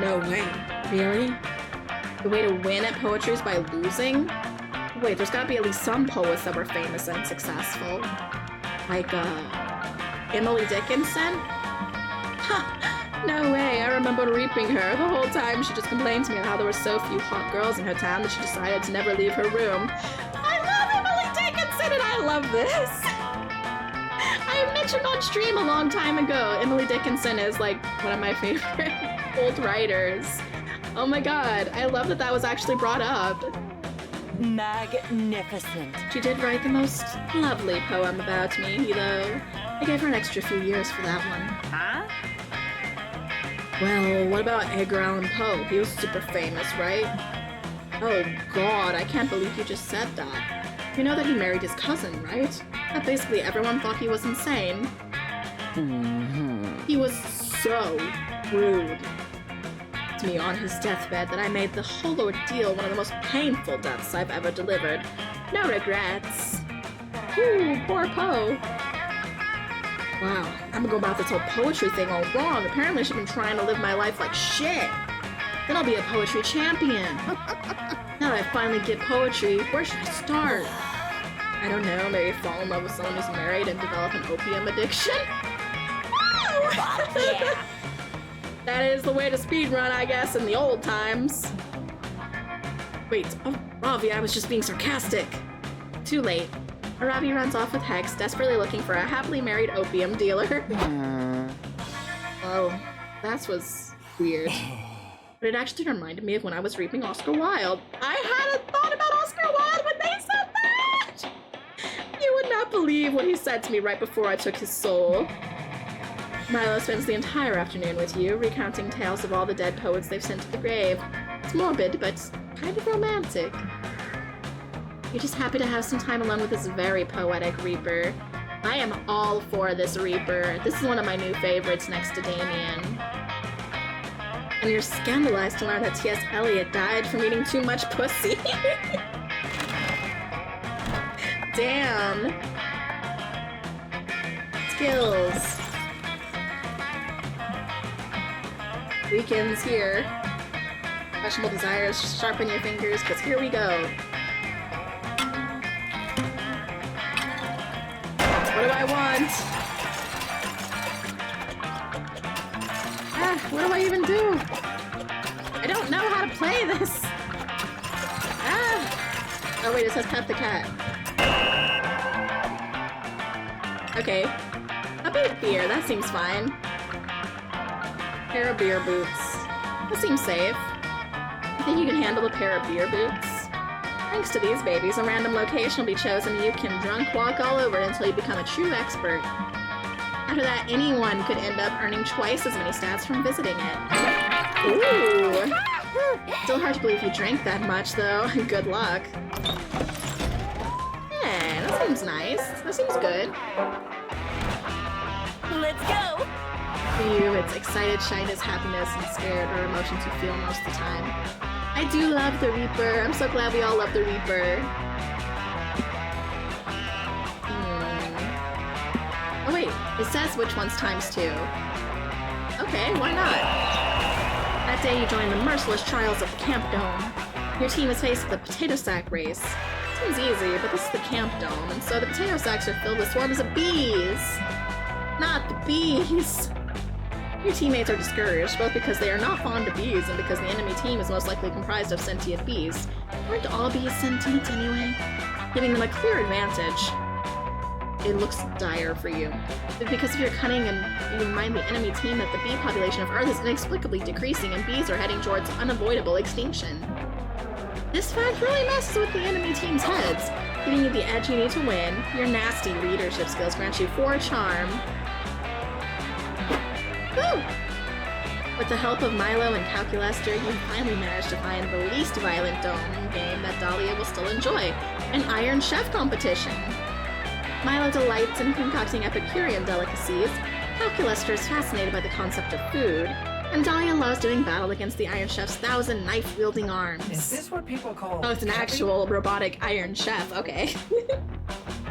No way. Really? The way to win at poetry is by losing? Wait, there's gotta be at least some poets that were famous and successful. Like, Emily Dickinson? Ha! No way, I remember reaping her. The whole time she just complained to me how there were so few hot girls in her town that she decided to never leave her room. I love Emily Dickinson and I love this! I mentioned on stream a long time ago, Emily Dickinson is like one of my favorite old writers. Oh my god, I love that that was actually brought up. Magnificent. She did write the most lovely poem about me, though. I gave her an extra few years for that one. Huh? Well, what about Edgar Allan Poe? He was super famous, right? Oh god, I can't believe you just said that. You know that he married his cousin, right? That basically everyone thought he was insane. He was so rude to me on his deathbed that I made the whole ordeal one of the most painful deaths I've ever delivered. No regrets. Ooh, poor Poe. Wow, I'm gonna go about this whole poetry thing all wrong. Apparently I should have been trying to live my life like shit. Then I'll be a poetry champion. Now that I finally get poetry, where should I start? I don't know, maybe fall in love with someone who's married and develop an opium addiction? Woo! Yeah. That is the way to speedrun, I guess, in the old times. Wait, oh, Ravi, I was just being sarcastic. Too late. Ravi runs off with Hex, desperately looking for a happily married opium dealer. Oh, that was weird. But it actually reminded me of when I was reaping Oscar Wilde. I hadn't thought about Oscar Wilde when they said that! You would not believe what he said to me right before I took his soul. Milo spends the entire afternoon with you, recounting tales of all the dead poets they've sent to the grave. It's morbid, but kind of romantic. You're just happy to have some time alone with this very poetic Reaper. I am all for this Reaper. This is one of my new favorites next to Damien. And you're scandalized to learn that T.S. Eliot died from eating too much pussy. Damn. Skills. Weekends here. Questionable desires, sharpen your fingers, because here we go. What do I want? Ah, what do I even do? I don't know how to play this. Ah! Oh wait, it says pet the cat. Okay. A big beer, that seems fine. Pair of beer boots. That seems safe. I think you can handle a pair of beer boots. Thanks to these babies, a random location will be chosen and you can drunk walk all over it until you become a true expert. After that, anyone could end up earning twice as many stats from visiting it. Ooh! Still hard to believe you drank that much, though. Good luck. Yeah, that seems nice. That seems good. Let's go! For you, it's excited, shyness, happiness, and scared are emotions you feel most of the time. I do love the Reaper. I'm so glad we all love the Reaper. Oh wait, it says which one's ×2. Okay, why not? That day you join the merciless trials of the Camp Dome. Your team is faced with the potato sack race. Seems easy, but this is the Camp Dome, and so the potato sacks are filled with swarms of bees! Not the bees! Your teammates are discouraged, both because they are not fond of bees and because the enemy team is most likely comprised of sentient bees. Aren't all bees sentient anyway? Giving them a clear advantage. It looks dire for you. But because of your cunning and you remind the enemy team that the bee population of Earth is inexplicably decreasing and bees are heading towards unavoidable extinction. This fact really messes with the enemy team's heads, giving you the edge you need to win. Your nasty leadership skills grant you 4 charm. Woo! With the help of Milo and Calculester, you finally managed to find the least violent dome game that Dahlia will still enjoy, an Iron Chef competition. Milo delights in concocting Epicurean delicacies, Calculester is fascinated by the concept of food, and Dahlia loves doing battle against the Iron Chef's 1,000 knife-wielding arms. Is this what people call... Oh, it's an actual robotic Iron Chef, okay.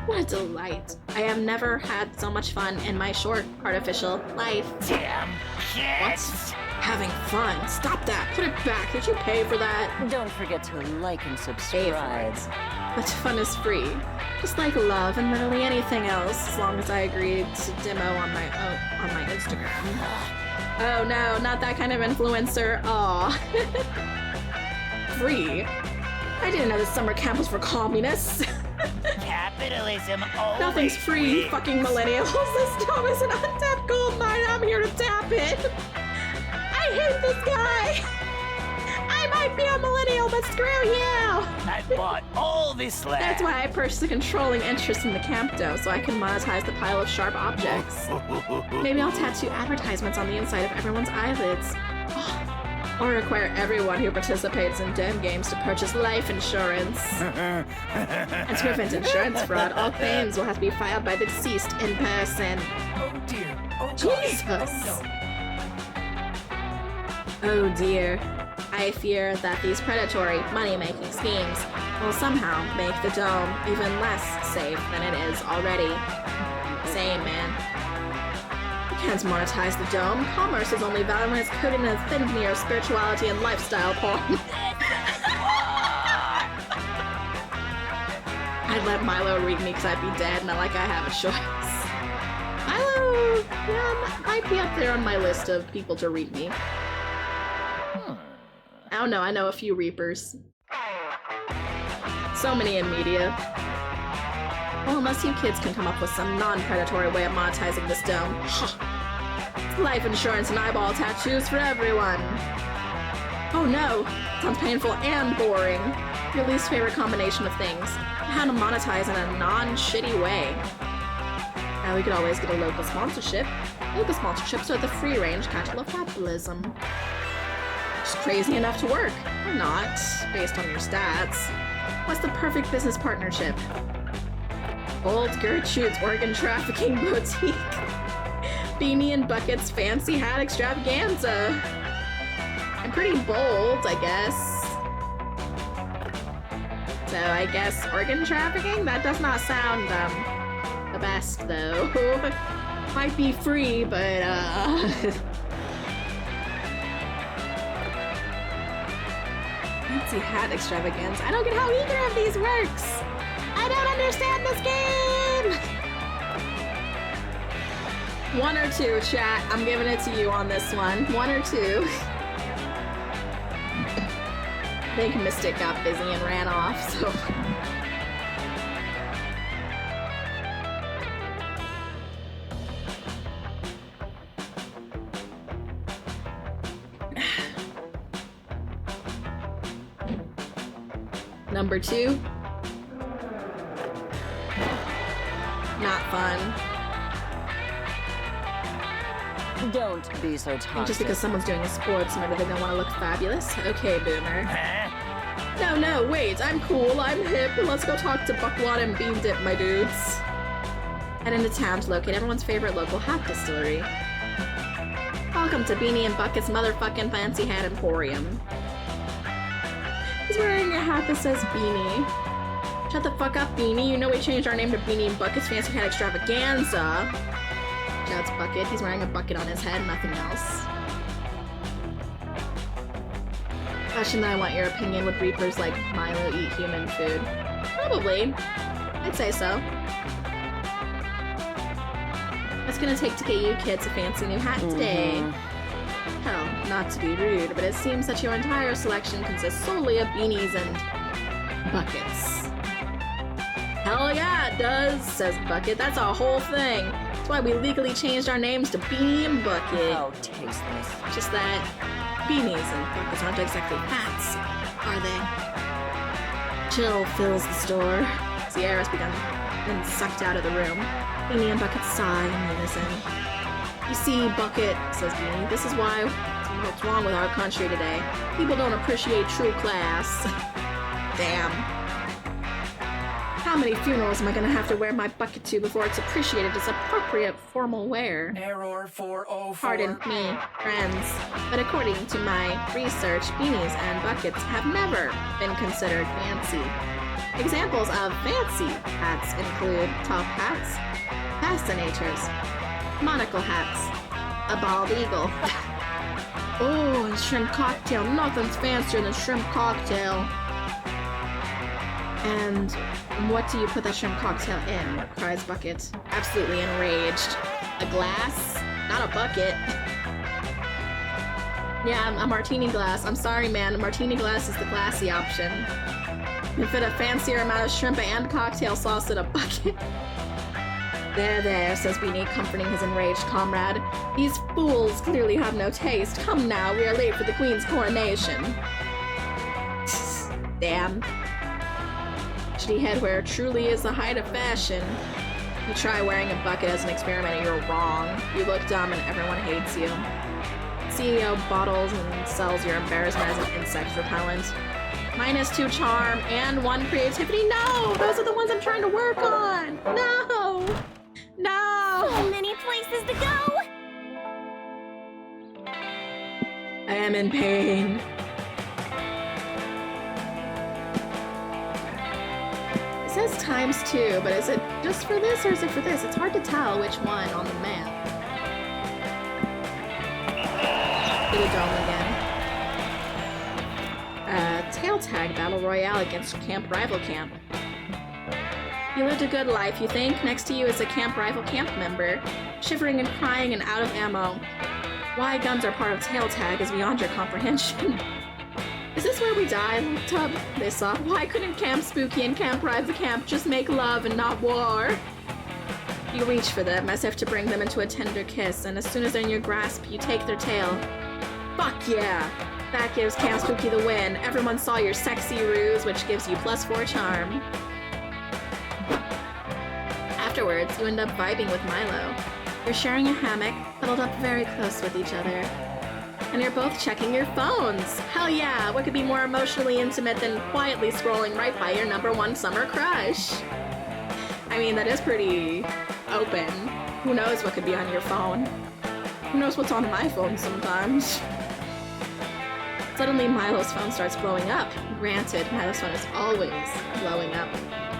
What a delight. I have never had so much fun in my short, artificial life. Damn kids! What? Having fun? Stop that! Put it back! Did you pay for that? Don't forget to like and Pay for subscribe. it. But fun is free. Just like love and literally anything else, as long as I agreed to demo on my Instagram. Oh no, not that kind of influencer. Aw. Free? I didn't know this summer camp was for communists. Capitalism always Nothing's free, you wins. fucking millennials. This dome is an untapped gold mine. I'm here to tap it. I hate this guy. I might be a millennial, but screw you. I bought all this land. That's why I purchased a controlling interest in the camp dome, so I can monetize the pile of sharp objects. Maybe I'll tattoo advertisements on the inside of everyone's eyelids. Oh. Or require everyone who participates in dome games to purchase life insurance. And to prevent insurance fraud, all claims will have to be filed by the deceased in person. Oh dear. Oh Jesus! Oh dear. I fear that these predatory, money-making schemes will somehow make the dome even less safe than it is already. Same, man. You can't monetize the dome. Commerce is only valid when it's coated in a thin veneer of spirituality and lifestyle porn. I'd let Milo read me because I'd be dead, not like I have a choice. Milo, yeah, might be up there on my list of people to read me. I don't know, I know a few Reapers. So many in media. Well, unless you kids can come up with some non-predatory way of monetizing this dome. Life insurance and eyeball tattoos for everyone. Oh no, sounds painful and boring. Your least favorite combination of things. How to monetize in a non-shitty way. Now we could always get a local sponsorship. Local sponsorships are the free-range cattle of capitalism. Just crazy enough to work. Or not, based on your stats. What's the perfect business partnership? Old Gertrude's organ trafficking boutique. Beanie and Bucket's fancy hat extravaganza. I'm pretty bold, I guess. So I guess organ trafficking? That does not sound, the best, though. Might be free, but, fancy hat extravaganza. I don't get how either of these works. I don't understand this game! 1 or 2, chat. I'm giving it to you on this one. 1 or 2. I think Mystic got busy and ran off, so... Number 2. Not fun. Don't be so And toxic. just because someone's doing a sports, maybe they don't want to look fabulous. Okay, boomer. Huh? No, wait, I'm cool, I'm hip, let's go talk to Buckwad and Bean Dip, my dudes. Head into town to locate everyone's favorite local hat distillery. Welcome to Beanie and Bucket's motherfucking fancy hat emporium. He's wearing a hat that says Beanie. Shut the fuck up, Beanie. You know we changed our name to Beanie and Bucket's Fancy Hat Extravaganza. Shouts Bucket. He's wearing a bucket on his head, nothing else. Question that I want your opinion. Would Reapers like Milo eat human food? Probably. I'd say so. What's it gonna take to get you kids a fancy new hat today? Hell, not to be rude, but it seems that your entire selection consists solely of beanies and buckets. Hell yeah, it does, says Bucket. That's our whole thing. That's why we legally changed our names to Beanie and Bucket. How tasteless. Just that beanies and buckets aren't exactly hats, are they? Chill fills the store. Sierra's been sucked out of the room. Beanie and Bucket sigh in unison. You see, Bucket, says Beanie, this is what's wrong with our country today. People don't appreciate true class. Damn. How many funerals am I gonna have to wear my bucket to before it's appreciated as appropriate formal wear? Error 404. Pardon me, friends, but according to my research, beanies and buckets have never been considered fancy. Examples of fancy hats include top hats, fascinators, monocle hats, a bald eagle. Oh, and shrimp cocktail. Nothing's fancier than shrimp cocktail. And what do you put that shrimp cocktail in? Cries Bucket, absolutely enraged. A glass? Not a bucket. Yeah, a martini glass. I'm sorry, man. A martini glass is the classy option. You fit a fancier amount of shrimp and cocktail sauce in a bucket. There, says Beanie, comforting his enraged comrade. These fools clearly have no taste. Come now, we are late for the Queen's coronation. Damn. Shitty headwear truly is the height of fashion. You try wearing a bucket as an experiment and you're wrong. You look dumb and everyone hates you. CEO bottles and sells your embarrassment as an insect repellent. -2 charm and 1 creativity. No! Those are the ones I'm trying to work on! No! No! So many places to go! I am in pain. It says ×2, but is it just for this or is it for this? It's hard to tell which one on the map. Get a dome again. Tail tag battle royale against Camp Rival Camp. You lived a good life, you think? Next to you is a Camp Rival Camp member, shivering and crying and out of ammo. Why guns are part of tail tag is beyond your comprehension. Is this where we die, Tub? They saw. Why couldn't Camp Spooky and Camp Rival Camp just make love and not war? You reach for them as if to bring them into a tender kiss, and as soon as they're in your grasp, you take their tail. Fuck yeah! That gives Camp Spooky the win. Everyone saw your sexy ruse, which gives you +4 charm. Afterwards, you end up vibing with Milo. You're sharing a hammock, huddled up very close with each other. And you're both checking your phones. Hell yeah, what could be more emotionally intimate than quietly scrolling right by your #1 summer crush? I mean, that is pretty open. Who knows what could be on your phone? Who knows what's on my phone sometimes? Suddenly, Milo's phone starts blowing up. Granted, Milo's phone is always blowing up.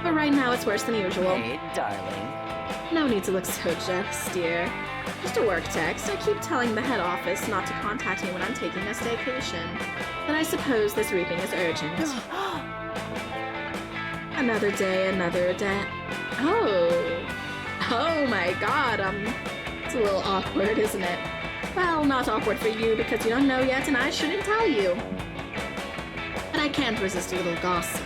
But right now, it's worse than usual. Hey, darling. No need to look so jealous, dear. Just a work text. I keep telling the head office not to contact me when I'm taking a staycation. But I suppose this reaping is urgent. Another day, another day. Oh my god, it's a little awkward, isn't it? Well, not awkward for you because you don't know yet and I shouldn't tell you. But I can't resist a little gossip.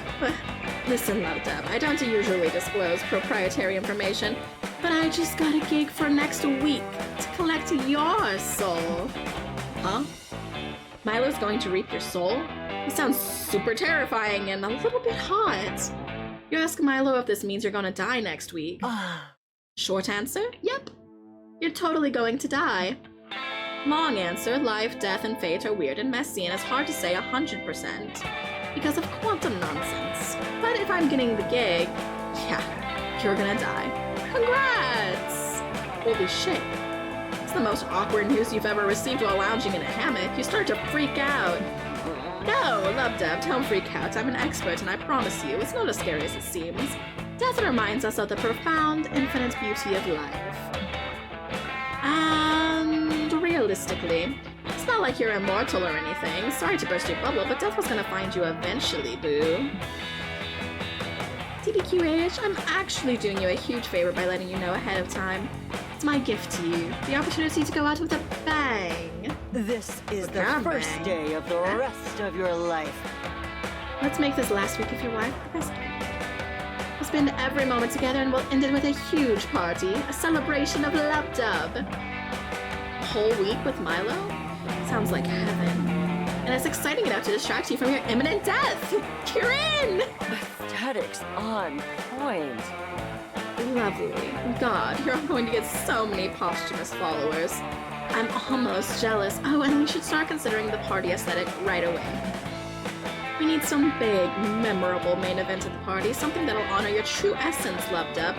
Listen, Love-Dub, I don't usually disclose proprietary information, but I just got a gig for next week to collect your soul. Huh? Milo's going to reap your soul? This sounds super terrifying and a little bit hot. You ask Milo if this means you're gonna die next week. Short answer, yep. You're totally going to die. Long answer, life, death, and fate are weird and messy, and it's hard to say 100% because of quantum nonsense. But if I'm getting the gig, yeah, you're gonna die. Congrats! Holy shit. It's the most awkward news you've ever received while lounging in a hammock. You start to freak out. No, Lubdub, don't freak out. I'm an expert, and I promise you, it's not as scary as it seems. Death reminds us of the profound, infinite beauty of life. And realistically, it's not like you're immortal or anything. Sorry to burst your bubble, but death was gonna find you eventually, boo. TBQH, I'm actually doing you a huge favor by letting you know ahead of time. It's my gift to you, the opportunity to go out with a bang. This is the Come first bang. day of the rest of your life. Let's make this last week of your life the best week. We'll spend every moment together and we'll end it with a huge party, a celebration of Lubdub. A whole week with Milo? Sounds like heaven. And it's exciting enough to distract you from your imminent death. You're in! Aesthetics on point. Lovely. God, you're going to get so many posthumous followers. I'm almost jealous. Oh, and we should start considering the party aesthetic right away. We need some big, memorable main event at the party, something that'll honor your true essence, Lubdub.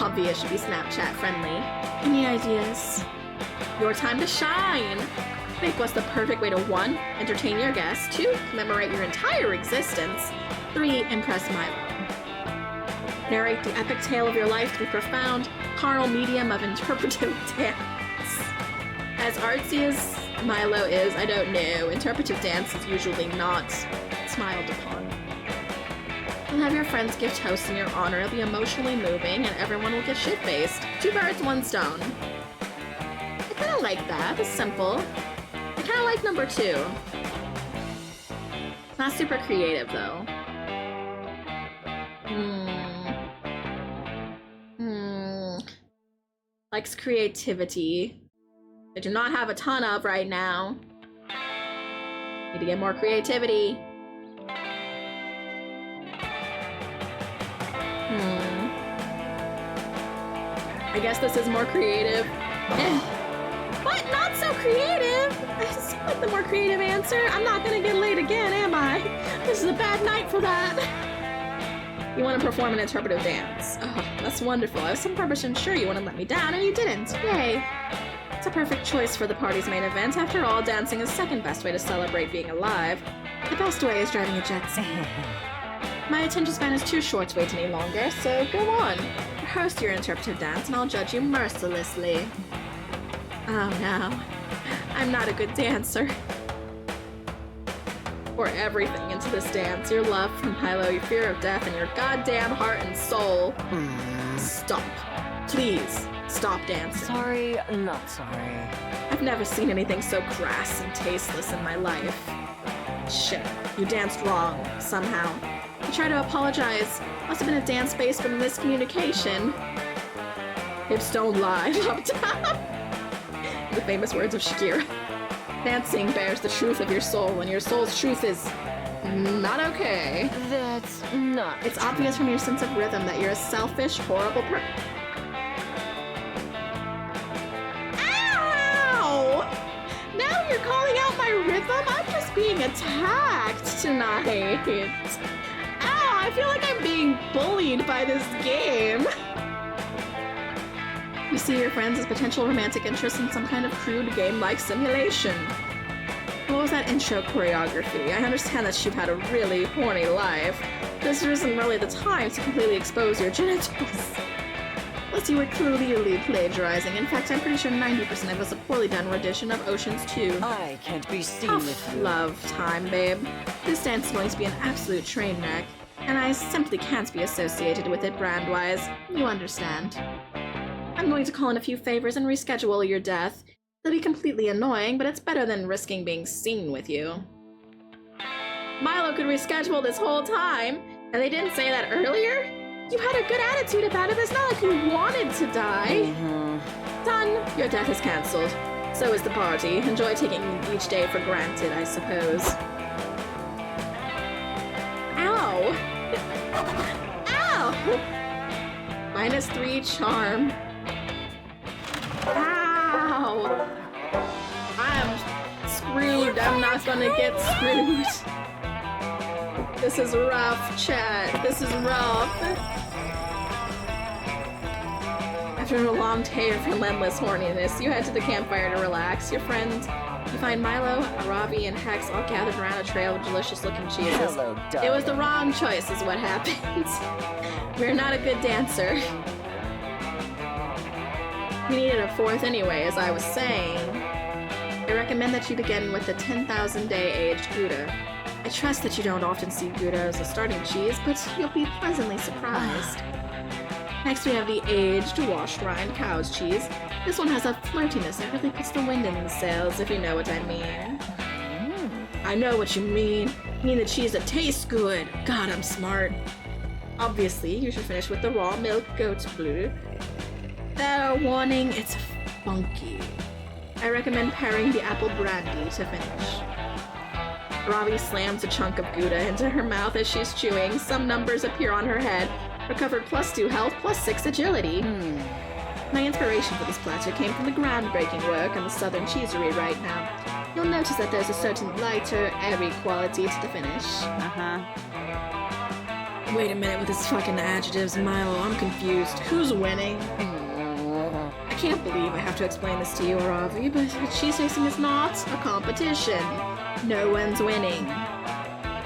Obvious should be Snapchat friendly. Any ideas? Your time to shine! Think what's the perfect way to 1. Entertain your guests, 2. Commemorate your entire existence, 3. Impress Milo. Narrate the epic tale of your life through profound, carnal medium of interpretive dance. As artsy as Milo is, I don't know, interpretive dance is usually not smiled upon. You'll have your friends gift hosts in your honor, it'll be emotionally moving, and everyone will get shit-faced. 2 birds, 1 stone. I kinda like that, it's simple. I kinda like number 2. Not super creative, though. Likes creativity. I do not have a ton of right now. Need to get more creativity. I guess this is more creative. What? Not so creative? I seem like the more creative answer. I'm not gonna get laid again, am I? This is a bad night for that. You want to perform an interpretive dance. Oh, that's wonderful. I was some purpose sure you wouldn't let me down, and you didn't. Yay. It's a perfect choice for the party's main event. After all, dancing is the second best way to celebrate being alive. The best way is driving a jet ski. My attention span is too short to wait any longer, so go on. Rehearse your interpretive dance, and I'll judge you mercilessly. Oh no. I'm not a good dancer. Pour everything into this dance. Your love for Milo, your fear of death, and your goddamn heart and soul. Stop. Please, stop dancing. Sorry, not sorry. I've never seen anything so crass and tasteless in my life. Shit, you danced wrong, somehow. You tried to apologize. Must have been a dance based on miscommunication. Hips don't lie. The famous words of Shakira. Dancing bears the truth of your soul, and your soul's truth is not okay. That's not. It's obvious from your sense of rhythm that you're a selfish, horrible Ow! Now you're calling out my rhythm? I'm just being attacked tonight. Ow, I feel like I'm being bullied by this game. You see your friends as potential romantic interests in some kind of crude game-like simulation. What was that intro choreography? I understand that you've had a really horny life. This isn't really the time to completely expose your genitals. Plus, you were clearly plagiarizing. In fact, I'm pretty sure 90% of it was a poorly done rendition of Ocean's 2. I can't be seen Tough with you. love time, babe. This dance is going to be an absolute train wreck, and I simply can't be associated with it brand-wise. You understand. I'm going to call in a few favors and reschedule your death. It'll be completely annoying, but it's better than risking being seen with you. Milo could reschedule this whole time, and they didn't say that earlier? You had a good attitude about it. It's not like you wanted to die. Done. Your death is cancelled. So is the party. Enjoy taking each day for granted, I suppose. Ow! Ow! -3 charm. Ow! I'm screwed. I'm not gonna get screwed. This is rough, chat. This is rough. After a long day of relentless horniness, you head to the campfire to relax. Your friends, you find Milo, Aravi, and Hex all gathered around a trail of delicious-looking cheeses. Hello, It was darling. the wrong choice, is what happened. We're not a good dancer. We needed a fourth anyway, as I was saying. I recommend that you begin with the 10,000-day aged Gouda. I trust that you don't often see Gouda as a starting cheese, but you'll be pleasantly surprised. Next, we have the aged, washed rind cow's cheese. This one has a flirtiness that really puts the wind in the sails, if you know what I mean. I know what you mean. You mean the cheese that tastes good. God, I'm smart. Obviously, you should finish with the raw milk goat's blue. Fair warning, it's funky. I recommend pairing the apple brandy to finish. Ravi slams a chunk of Gouda into her mouth as she's chewing. Some numbers appear on her head. Recovered +2 health, +6 agility. My inspiration for this platter came from the groundbreaking work on the Southern Cheesery right now. You'll notice that there's a certain lighter, airy quality to the finish. Wait a minute with his fucking adjectives, Milo. I'm confused. Who's winning? I can't believe I have to explain this to you, Aravi, but cheese tasting is not a competition. No one's winning.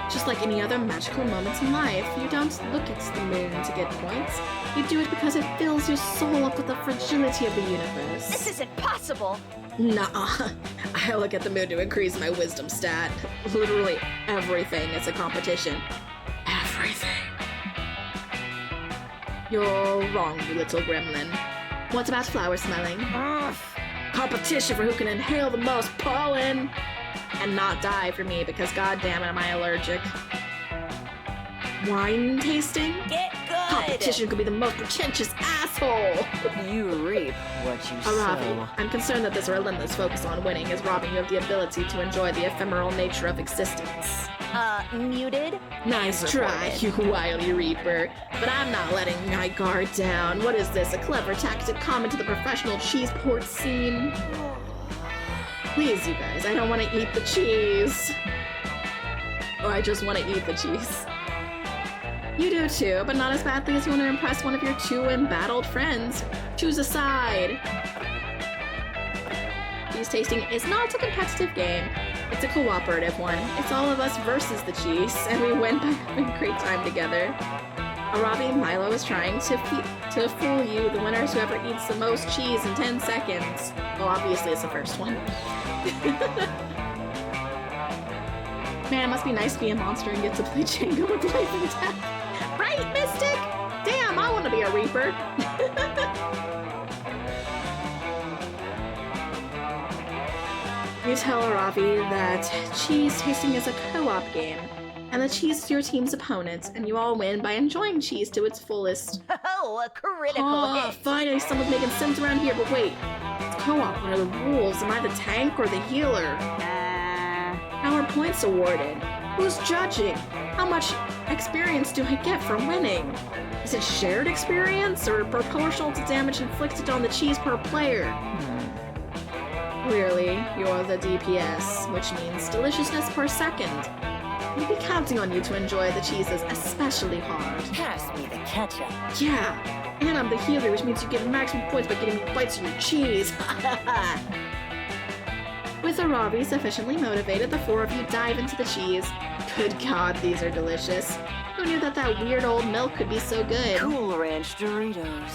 Just like any other magical moments in life, you don't look at the moon to get points. You do it because it fills your soul up with the fragility of the universe. This isn't possible. Nuh-uh. I look at the moon to increase my wisdom stat. Literally everything is a competition. Everything. You're wrong, you little gremlin. What's about flower smelling? Competition for who can inhale the most pollen! And not die for me, because goddamn it, am I allergic. Wine tasting? Get good. Competition could be the most pretentious asshole! You reap what you Aravi, sow. I'm concerned that this relentless focus on winning is robbing you of the ability to enjoy the ephemeral nature of existence. Muted? Nice try, you wily reaper. But I'm not letting my guard down. What is this, a clever tactic common to the professional cheese port scene? Please, you guys, I don't want to eat the cheese. Or I just want to eat the cheese. You do too, but not as badly as you want to impress one of your two embattled friends. Choose a side. Cheese tasting is not a competitive game. It's a cooperative one. It's all of us versus the cheese, and we win by having a great time together. Arabi Milo is trying to fool you. The winner is whoever eats the most cheese in 10 seconds. Well, obviously it's the first one. Man, it must be nice to be a monster and get to play Jenga with life and death. Right, Mystic? Damn, I want to be a Reaper. You tell Aravi that cheese tasting is a co-op game, and the cheese is your team's opponent, and you all win by enjoying cheese to its fullest. Oh, a critical Oh, hit. finally someone's making sense around here, but wait. It's co-op. What are the rules? Am I the tank or the healer? How are points awarded? Who's judging? How much experience do I get for winning? Is it shared experience or proportional to damage inflicted on the cheese per player? Clearly, you're the DPS, which means deliciousness per second. We'll be counting on you to enjoy the cheeses especially hard. Pass me the ketchup. Yeah, and I'm the healer, which means you get maximum points by getting bites of your cheese. With Aravi sufficiently motivated, the four of you dive into the cheese. Good God, these are delicious. Who knew that weird old milk could be so good? Cool Ranch Doritos.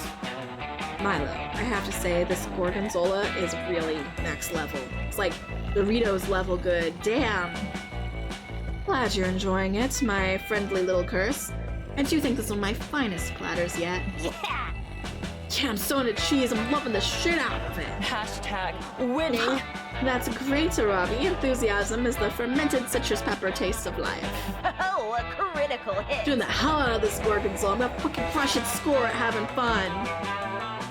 Milo, I have to say, this Gorgonzola is really next level. It's like Doritos level good. Damn. Glad you're enjoying it, my friendly little curse. I do think this is one of my finest platters yet. Yeah. Yeah, I'm so into cheese, I'm loving the shit out of it. Hashtag winning. That's great, Arabi. Enthusiasm is the fermented citrus pepper taste of life. Oh, a critical hit. Doing the hell out of this Gorgonzola. I'm gonna fucking crush its score at having fun.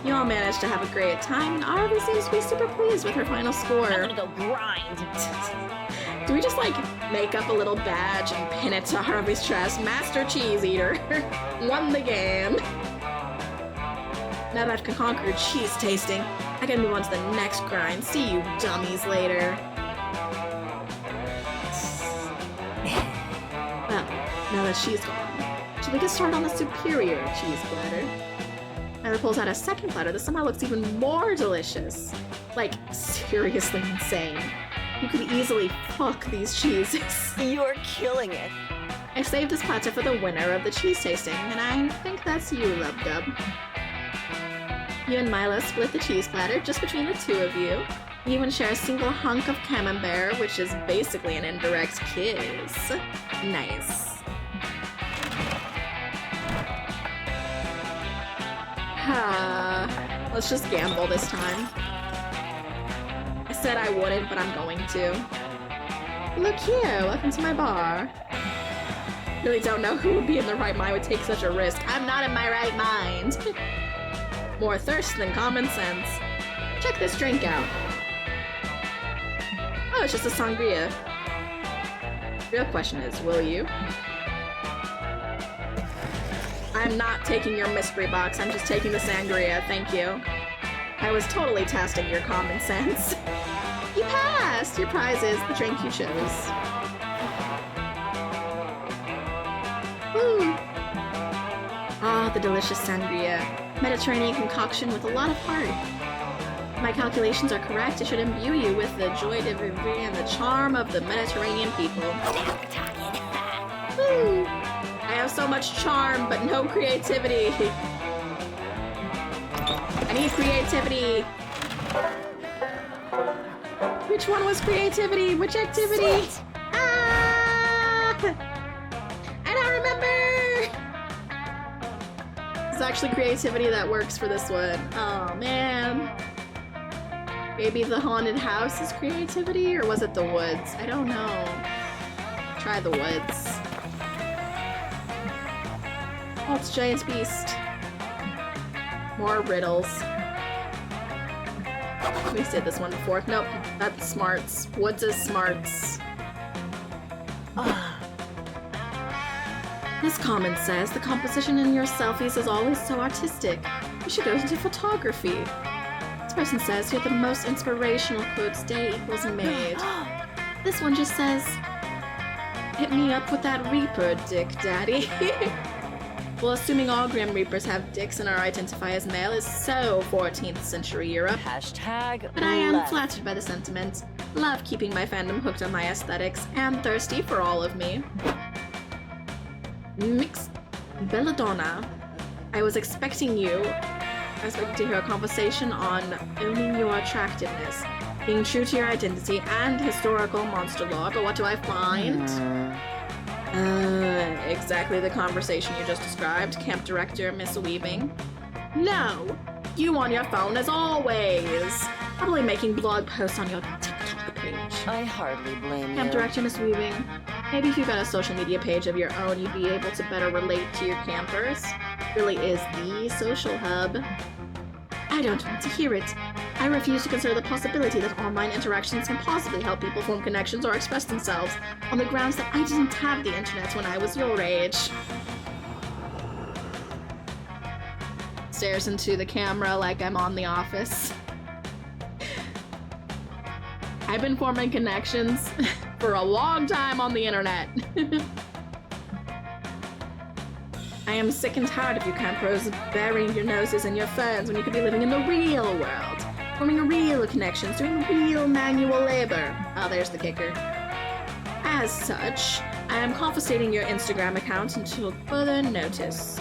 You all managed to have a great time, and Arby seems to be super pleased with her final score. I'm gonna go grind. Do we just like make up a little badge and pin it to Harvey's chest? Master Cheese Eater won the game. Now that I've conquered cheese tasting, I can move on to the next grind. See you dummies later. Well, now that she's gone, shall we get started on the superior cheese platter? Myla pulls out a second platter that somehow looks even more delicious. Like, seriously insane. You could easily fuck these cheeses. You're killing it. I saved this platter for the winner of the cheese tasting, and I think that's you, Love Dub. You and Myla split the cheese platter just between the two of you. You even share a single hunk of camembert, which is basically an indirect kiss. Nice. Let's just gamble this time. I said I wouldn't, but I'm going to. Look here, welcome to my bar. Really don't know who would be in the right mind would take such a risk. I'm not in my right mind. More thirst than common sense. Check this drink out. Oh, it's just a sangria. Real question is, will you? I'm not taking your mystery box, I'm just taking the sangria, thank you. I was totally testing your common sense. You passed! Your prize is the drink you chose. Woo! Ah, the delicious sangria. Mediterranean concoction with a lot of heart. If my calculations are correct, it should imbue you with the joy de vivre and the charm of the Mediterranean people. Woo! I have so much charm, but no creativity. I need creativity. Which one was creativity? Which activity? Ah! I don't remember! It's actually creativity that works for this one. Oh, man. Maybe the haunted house is creativity, or was it the woods? I don't know. Try the woods. Oh, it's Giant Beast. More riddles. We said this one before. Nope, that's smarts. Woods is smarts. Miss Common says the composition in your selfies is always so artistic. You should go into photography. This person says you're the most inspirational quotes day equals made. This one just says, hit me up with that Reaper, Dick Daddy. Well, assuming all Grim Reapers have dicks and are identified as male is so 14th century Europe. Hashtag But I am left. flattered by the sentiment. Love keeping my fandom hooked on my aesthetics, and thirsty for all of me. Mix Belladonna. I was expecting to hear a conversation on owning your attractiveness, being true to your identity, and historical monster lore, but what do I find? Exactly the conversation you just described, Camp Director Miss Weaving. No! You on your phone as always! Probably making blog posts on your TikTok page. I hardly blame Camp you. Director Miss Weaving. Maybe if you got a social media page of your own, you'd be able to better relate to your campers. Really is the social hub. I don't want to hear it. I refuse to consider the possibility that online interactions can possibly help people form connections or express themselves on the grounds that I didn't have the internet when I was your age. Stares into the camera like I'm on The Office. I've been forming connections for a long time on the internet. I am sick and tired of you campers burying your noses in your phones when you could be living in the real world, forming real connections, doing real manual labor. Oh, there's the kicker. As such, I am confiscating your Instagram account until further notice.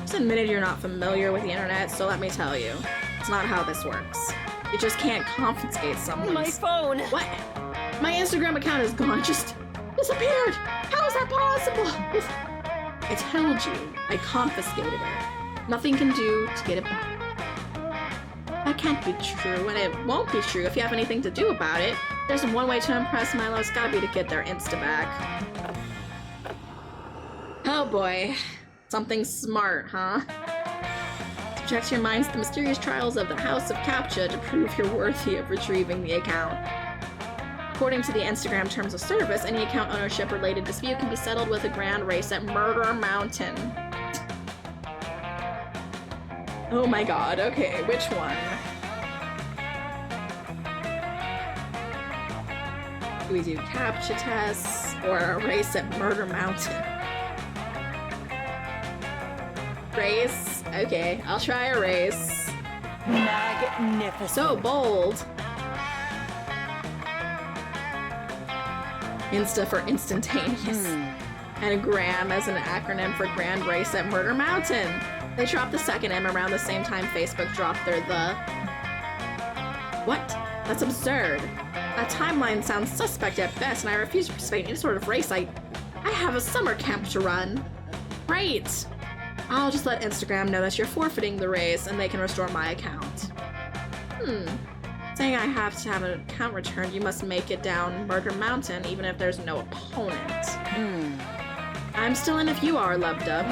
Just admitted you're not familiar with the internet, so let me tell you, it's not how this works. You just can't confiscate someone's... My phone! What? My Instagram account is gone. It just disappeared. How is that possible? I told you, I confiscated it. Nothing can do to get it back. That can't be true, and it won't be true if you have anything to do about it. There's one way to impress Milo, it's gotta be to get their Insta back. Oh boy. Something smart, huh? This Subject your minds to the mysterious trials of the House of CAPTCHA to prove you're worthy of retrieving the account. According to the Instagram terms of service, any account ownership related dispute can be settled with a grand race at Murder Mountain. Oh my god, okay, which one? Do we do CAPTCHA tests or a race at Murder Mountain? Race? Okay, I'll try a race. Magnificent. So bold. Insta for instantaneous. And a gram as an acronym for Grand Race at Murder Mountain. They dropped the second M around the same time Facebook dropped their the. What? That's absurd. That timeline sounds suspect at best, and I refuse to participate in any sort of race. I have a summer camp to run. Great. I'll just let Instagram know that you're forfeiting the race, and they can restore my account. Saying I have to have an account returned, you must make it down Murder Mountain, even if there's no opponent. I'm still in if you are, Love-Dub.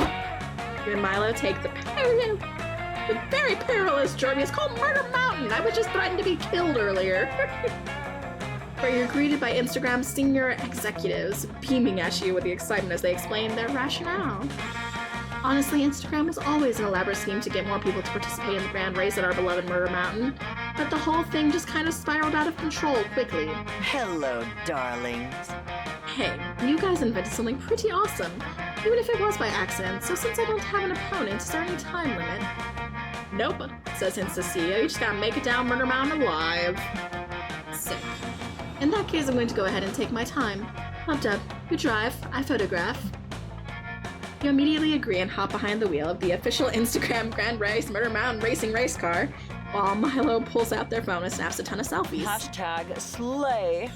You and Milo take the very perilous journey. It's called Murder Mountain. I was just threatened to be killed earlier. Where you're greeted by Instagram's senior executives, beaming at you with the excitement as they explain their rationale. Honestly, Instagram was always an elaborate scheme to get more people to participate in the grand race at our beloved Murder Mountain, but the whole thing just kind of spiraled out of control quickly. Hello, darlings. Hey, you guys invented something pretty awesome, even if it was by accident, so since I don't have an opponent, is there any time limit? Nope, says Insta CEO, you just gotta make it down Murder Mountain alive. Sick. In that case, I'm going to go ahead and take my time. Love-Dub, you drive, I photograph. You immediately agree and hop behind the wheel of the official Instagram Grand Race Murder Mountain racing race car, while Milo pulls out their phone and snaps a ton of selfies. Hashtag slay.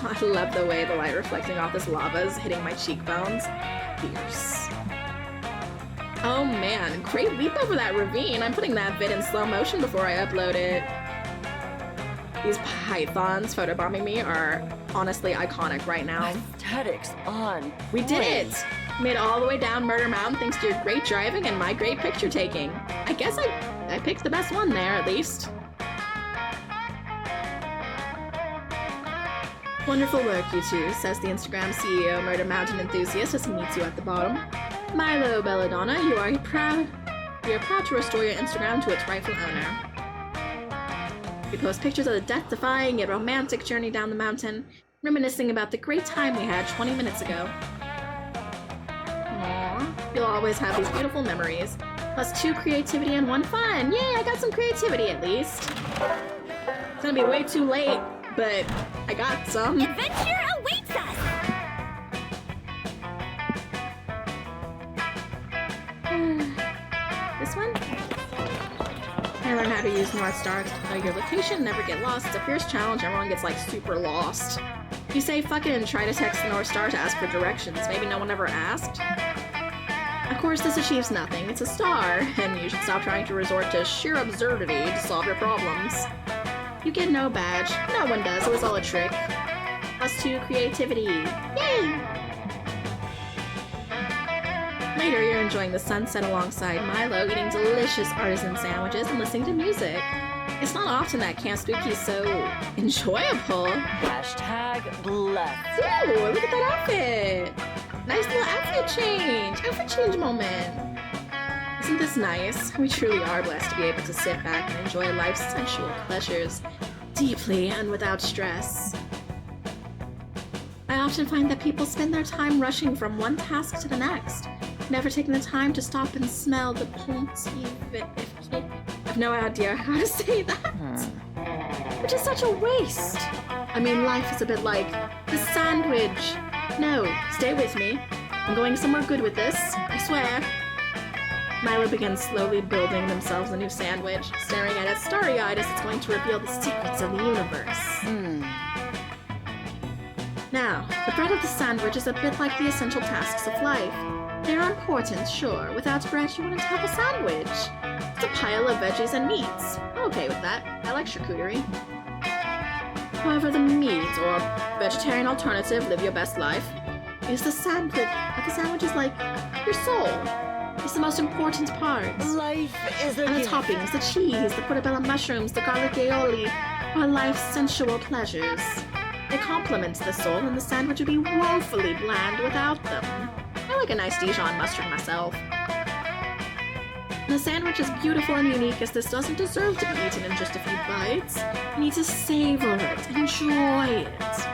I love the way the light reflecting off this lava is hitting my cheekbones. Fierce. Oh man, great leap over that ravine. I'm putting that vid in slow motion before I upload it. These pythons photobombing me are honestly iconic right now. Aesthetics on. We did it! Made it all the way down Murder Mountain thanks to your great driving and my great picture taking. I guess I picked the best one there, at least. Wonderful work, you two, says the Instagram CEO, Murder Mountain enthusiast, as he meets you at the bottom. Milo Belladonna, you are proud to restore your Instagram to its rightful owner. We post pictures of the death-defying yet romantic journey down the mountain, reminiscing about the great time we had 20 minutes ago. Aww, you'll always have these beautiful memories, plus 2 creativity and 1 fun. Yay, I got some creativity at least. It's gonna be way too late, but I got some. Adventure awaits us! This one? I learned how to use North Star to tell your location, never get lost. It's a fierce challenge, everyone gets like super lost. You say fuck it and try to text the North Star to ask for directions. Maybe no one ever asked? Of course, this achieves nothing. It's a star, and you should stop trying to resort to sheer absurdity to solve your problems. You get no badge. No one does. It was all a trick. Plus 2 creativity. Yay! Later, you're enjoying the sunset alongside Milo, eating delicious artisan sandwiches and listening to music. It's not often that Camp Spooky's so enjoyable. Hashtag blessed. Ooh, look at that outfit! Nice little outfit change moment. Isn't this nice? We truly are blessed to be able to sit back and enjoy life's sensual pleasures deeply and without stress. I often find that people spend their time rushing from one task to the next, never taking the time to stop and smell the I have no idea how to say that. Which is such a waste. I mean, life is a bit like the sandwich. No, stay with me. I'm going somewhere good with this, I swear. Milo begins slowly building themselves a new sandwich, staring at it starry-eyed as it's going to reveal the secrets of the universe. Now, the bread of the sandwich is a bit like the essential tasks of life. They are important, sure. Without bread, you wouldn't have a sandwich. It's a pile of veggies and meats. I'm okay with that. I like charcuterie. However, the meat, or vegetarian alternative, live your best life, is the sandwich. But the sandwich is like your soul. It's the most important part. Life is a And the gift. toppings, the cheese, the portobello mushrooms, the garlic aioli are life's sensual pleasures. They complement the soul, and the sandwich would be woefully bland without them. I like a nice Dijon mustard myself. The sandwich is beautiful and unique, as this doesn't deserve to be eaten in just a few bites. You need to savor it, enjoy it.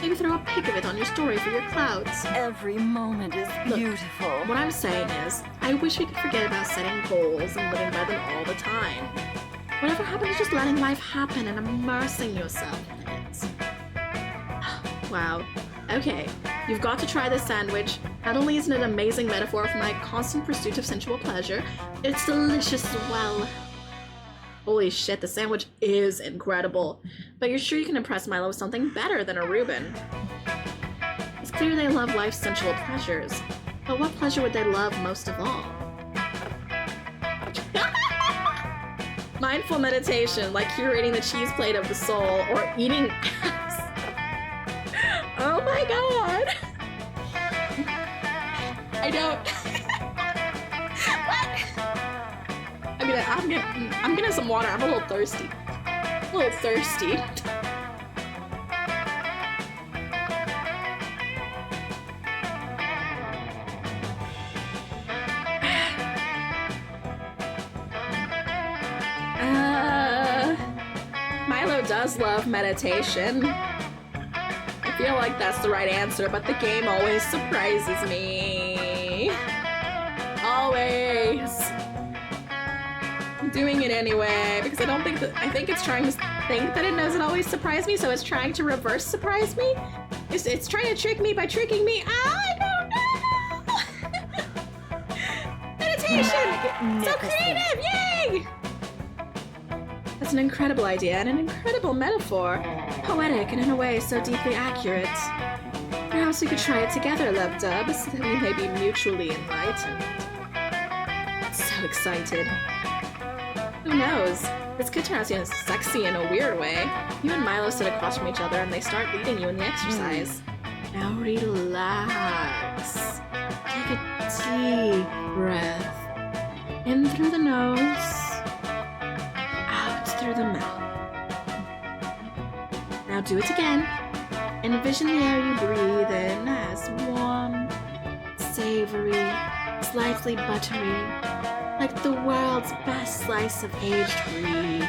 Maybe throw a pic of it on your story for your clouds. Every moment is Look, beautiful. What I'm saying is, I wish we could forget about setting goals and living by them all the time. Whatever happened to just letting life happen and immersing yourself in it? Wow. Okay, you've got to try this sandwich. Not only is it an amazing metaphor for my constant pursuit of sensual pleasure, it's delicious as well. Holy shit, the sandwich is incredible. But you're sure you can impress Milo with something better than a Reuben. It's clear they love life's sensual pleasures. But what pleasure would they love most of all? Mindful meditation, like curating the cheese plate of the soul, or eating ass. Oh my god! I don't. What? I'm gonna have some water. I'm a little thirsty. A little thirsty. Milo does love meditation. I feel like that's the right answer, but the game always surprises me. Always. I'm doing it anyway, because I think it's trying to think that it doesn't always surprise me, so it's trying to reverse surprise me. It's trying to trick me by tricking me. I don't know! Meditation! So creative! Yay! That's an incredible idea and an incredible metaphor. Poetic and in a way so deeply accurate. Perhaps we could try it together, Love Dub, so that we may be mutually enlightened. So excited. Who knows? This could turn out to be sexy in a weird way. You and Milo sit across from each other and they start leading you in the exercise. Now relax. Take a deep breath. In through the nose. Out through the mouth. Now do it again. Envision the air you breathe in as warm, savory, slightly buttery, like the world's best slice of aged brie.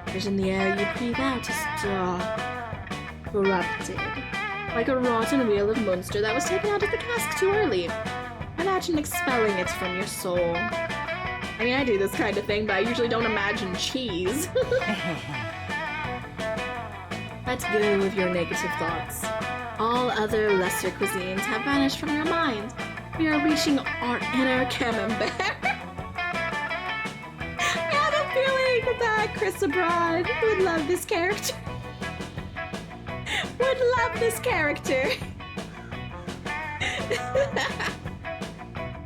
Envision the air you breathe out as dark, corrupted, like a rotten wheel of Munster that was taken out of the cask too early. Imagine expelling it from your soul. I mean, I do this kind of thing, but I usually don't imagine cheese. Let go of your negative thoughts. All other lesser cuisines have vanished from your mind. We are reaching our inner camembert. I have a feeling that Chris Abroad would love this character. Would love this character.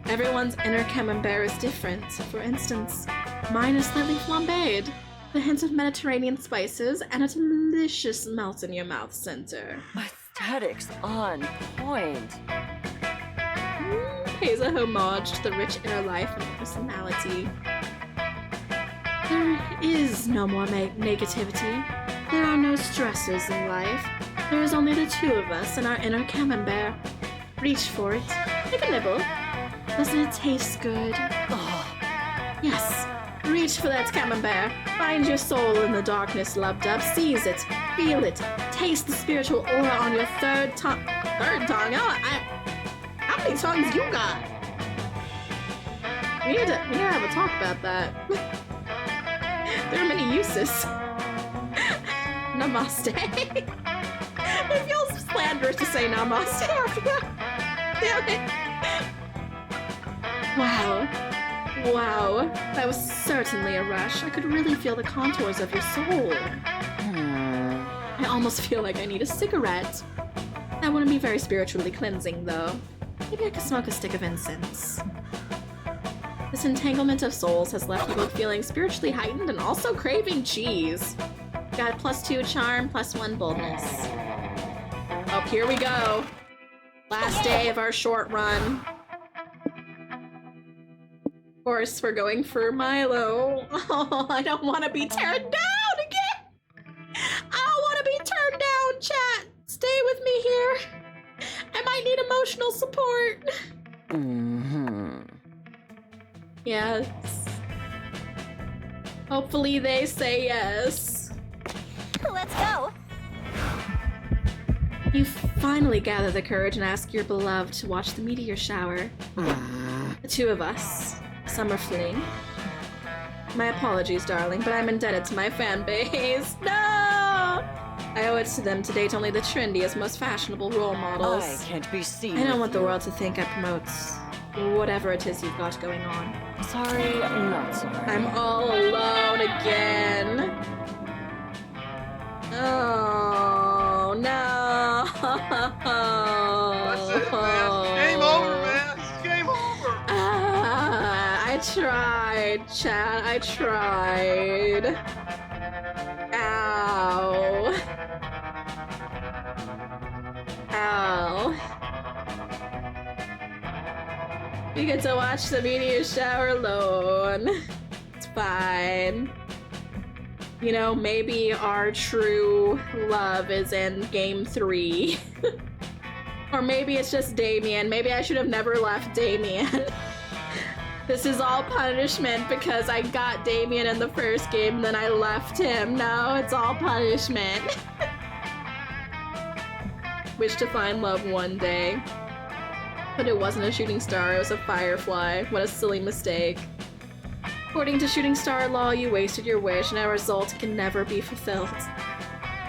Everyone's inner camembert is different. For instance, mine is slightly flambéed, with a hint of Mediterranean spices and a delicious melt-in-your-mouth center. Aesthetics on point. Pays a homage to the rich inner life and personality. There is no more negativity. There are no stresses in life. There is only the two of us and our inner camembert. Reach for it. Take a nibble. Doesn't it taste good? Oh, yes. Reach for that camembert. Find your soul in the darkness, Love Dub. Seize it. Feel it. Taste the spiritual aura on your third tongue. Third tongue? How many tongues you got? We need to have a talk about that. There are many uses. Namaste. It feels slanderous to say namaste after that. Damn it. Wow. Wow. That was certainly a rush. I could really feel the contours of your soul. I almost feel like I need a cigarette. That wouldn't be very spiritually cleansing, though. Maybe I could smoke a stick of incense. This entanglement of souls has left you both feeling spiritually heightened and also craving cheese. Got +2 charm, +1 boldness. Oh, here we go. Last day of our short run. Of course, we're going for Milo. Oh, I don't want to be turned down again! I don't want to be turned down, chat! Stay with me here! I might need emotional support! Mm-hmm. Yes. Hopefully they say yes. Let's go. You finally gather the courage and ask your beloved to watch the meteor shower. The two of us. Summer fling. My apologies, darling, but I'm indebted to my fan base. No! I owe it to them to date only the trendiest, most fashionable role models. I can't be seen. I don't with want the you. world to think I promote whatever it is you've got going on. Sorry, not sorry. I'm all alone again. Oh no! That's it, man. Game over, man. It's game over. I tried, chat. I tried. Ow. Ow. We get to watch the meteor shower alone. It's fine. You know, maybe our true love is in game 3. Or maybe it's just Damien. Maybe I should have never left Damien. This is all punishment because I got Damien in the first game, then I left him. No, it's all punishment. Wish to find love one day. But it wasn't a shooting star, it was a firefly. What a silly mistake. According to shooting star law, you wasted your wish and a result can never be fulfilled.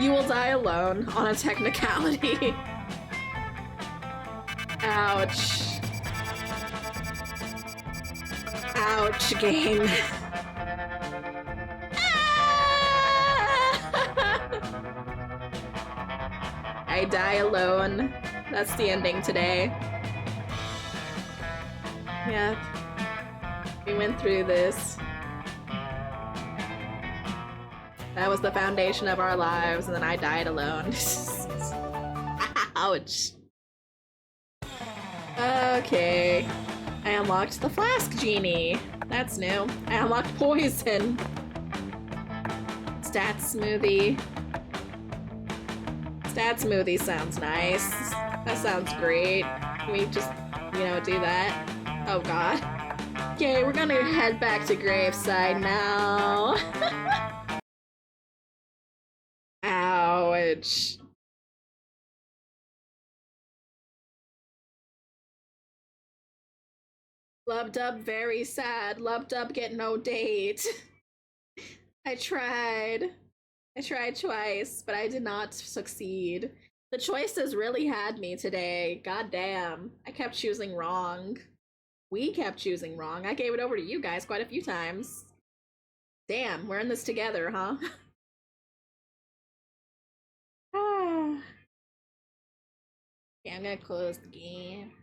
You will die alone on a technicality. Ouch. Ouch, game. I die alone. That's the ending today. Yeah. We went through this. That was the foundation of our lives, and then I died alone. Ouch. Okay. I unlocked the flask genie. That's new. I unlocked poison. Stat smoothie. Stat smoothie sounds nice. That sounds great. Can we just, you know, do that? Oh god. Okay, we're gonna head back to Graveside now. Ouch. Lub-Dub very sad. Lub-Dub get no date. I tried. I tried twice, but I did not succeed. The choices really had me today. God damn. I kept choosing wrong. We kept choosing wrong. I gave it over to you guys quite a few times. Damn, we're in this together, huh? Yeah, I'm gonna close the game.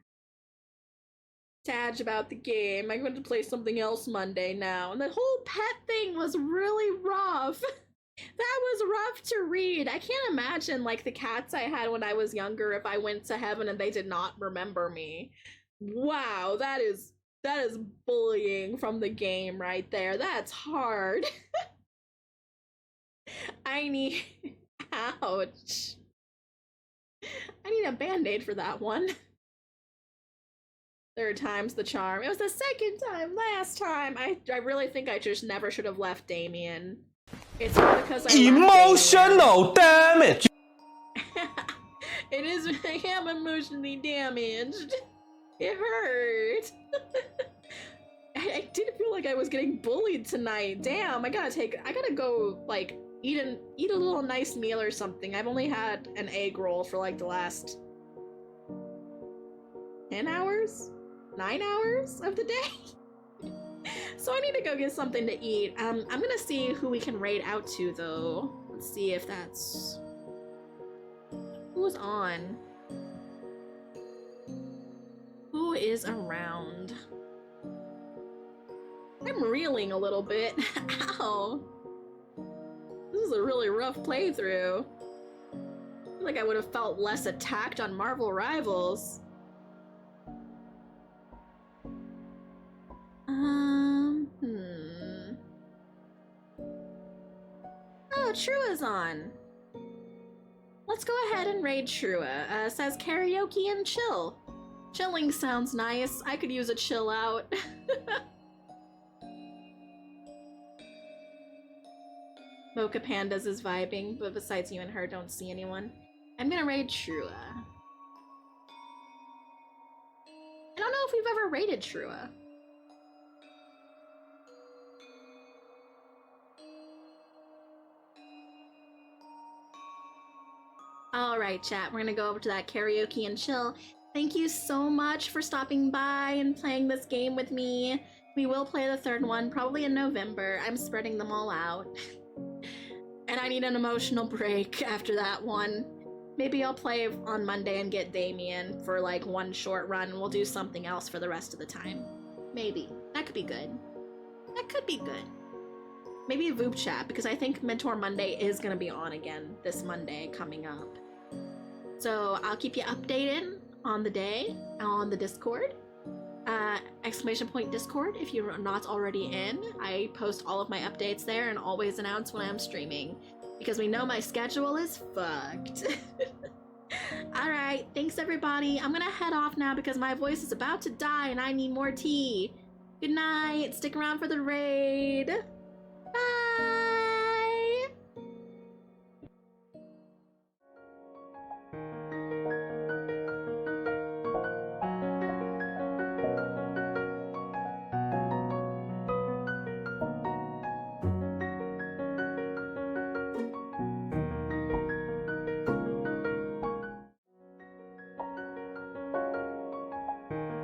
Sad about the game. I'm going to play something else Monday now. And the whole pet thing was really rough. That was rough to read. I can't imagine, like, the cats I had when I was younger if I went to heaven and they did not remember me. Wow, that is bullying from the game right there. That's hard. I need... Ouch. I need a band-aid for that one. Third time's the charm. It was the second time last time. I really think I just never should have left Damien. It's all because I Emotional damage! It is. I am emotionally damaged. It hurt. I did feel like I was getting bullied tonight. Damn, I gotta go, like, eat a little nice meal or something. I've only had an egg roll for like the last 10 hours? 9 hours of the day? So I need to go get something to eat. I'm gonna see who we can raid out to though. Let's see if that's... Who's on? Who is around? I'm reeling a little bit. Ow. This is a really rough playthrough. I feel like I would have felt less attacked on Marvel Rivals. Oh, Trua's on. Let's go ahead and raid Trua. Says karaoke and chill. Chilling sounds nice. I could use a chill out. Mocha Pandas is vibing, but besides you and her, don't see anyone. I'm gonna raid Trua. I don't know if we've ever raided Trua. Alright, chat, we're gonna go over to that karaoke and chill. Thank you so much for stopping by and playing this game with me. We will play the third one, probably in November. I'm spreading them all out. And I need an emotional break after that one. Maybe I'll play on Monday and get Damien for like one short run and we'll do something else for the rest of the time. Maybe. That could be good. That could be good. Maybe Voop Chat, because I think Mentor Monday is going to be on again this Monday coming up. So I'll keep you updated on the day on the Discord. ! Discord if you're not already in. I post all of my updates there and always announce when I'm streaming because we know my schedule is fucked. Alright, thanks everybody. I'm gonna head off now because my voice is about to die and I need more tea. Good night. Stick around for the raid.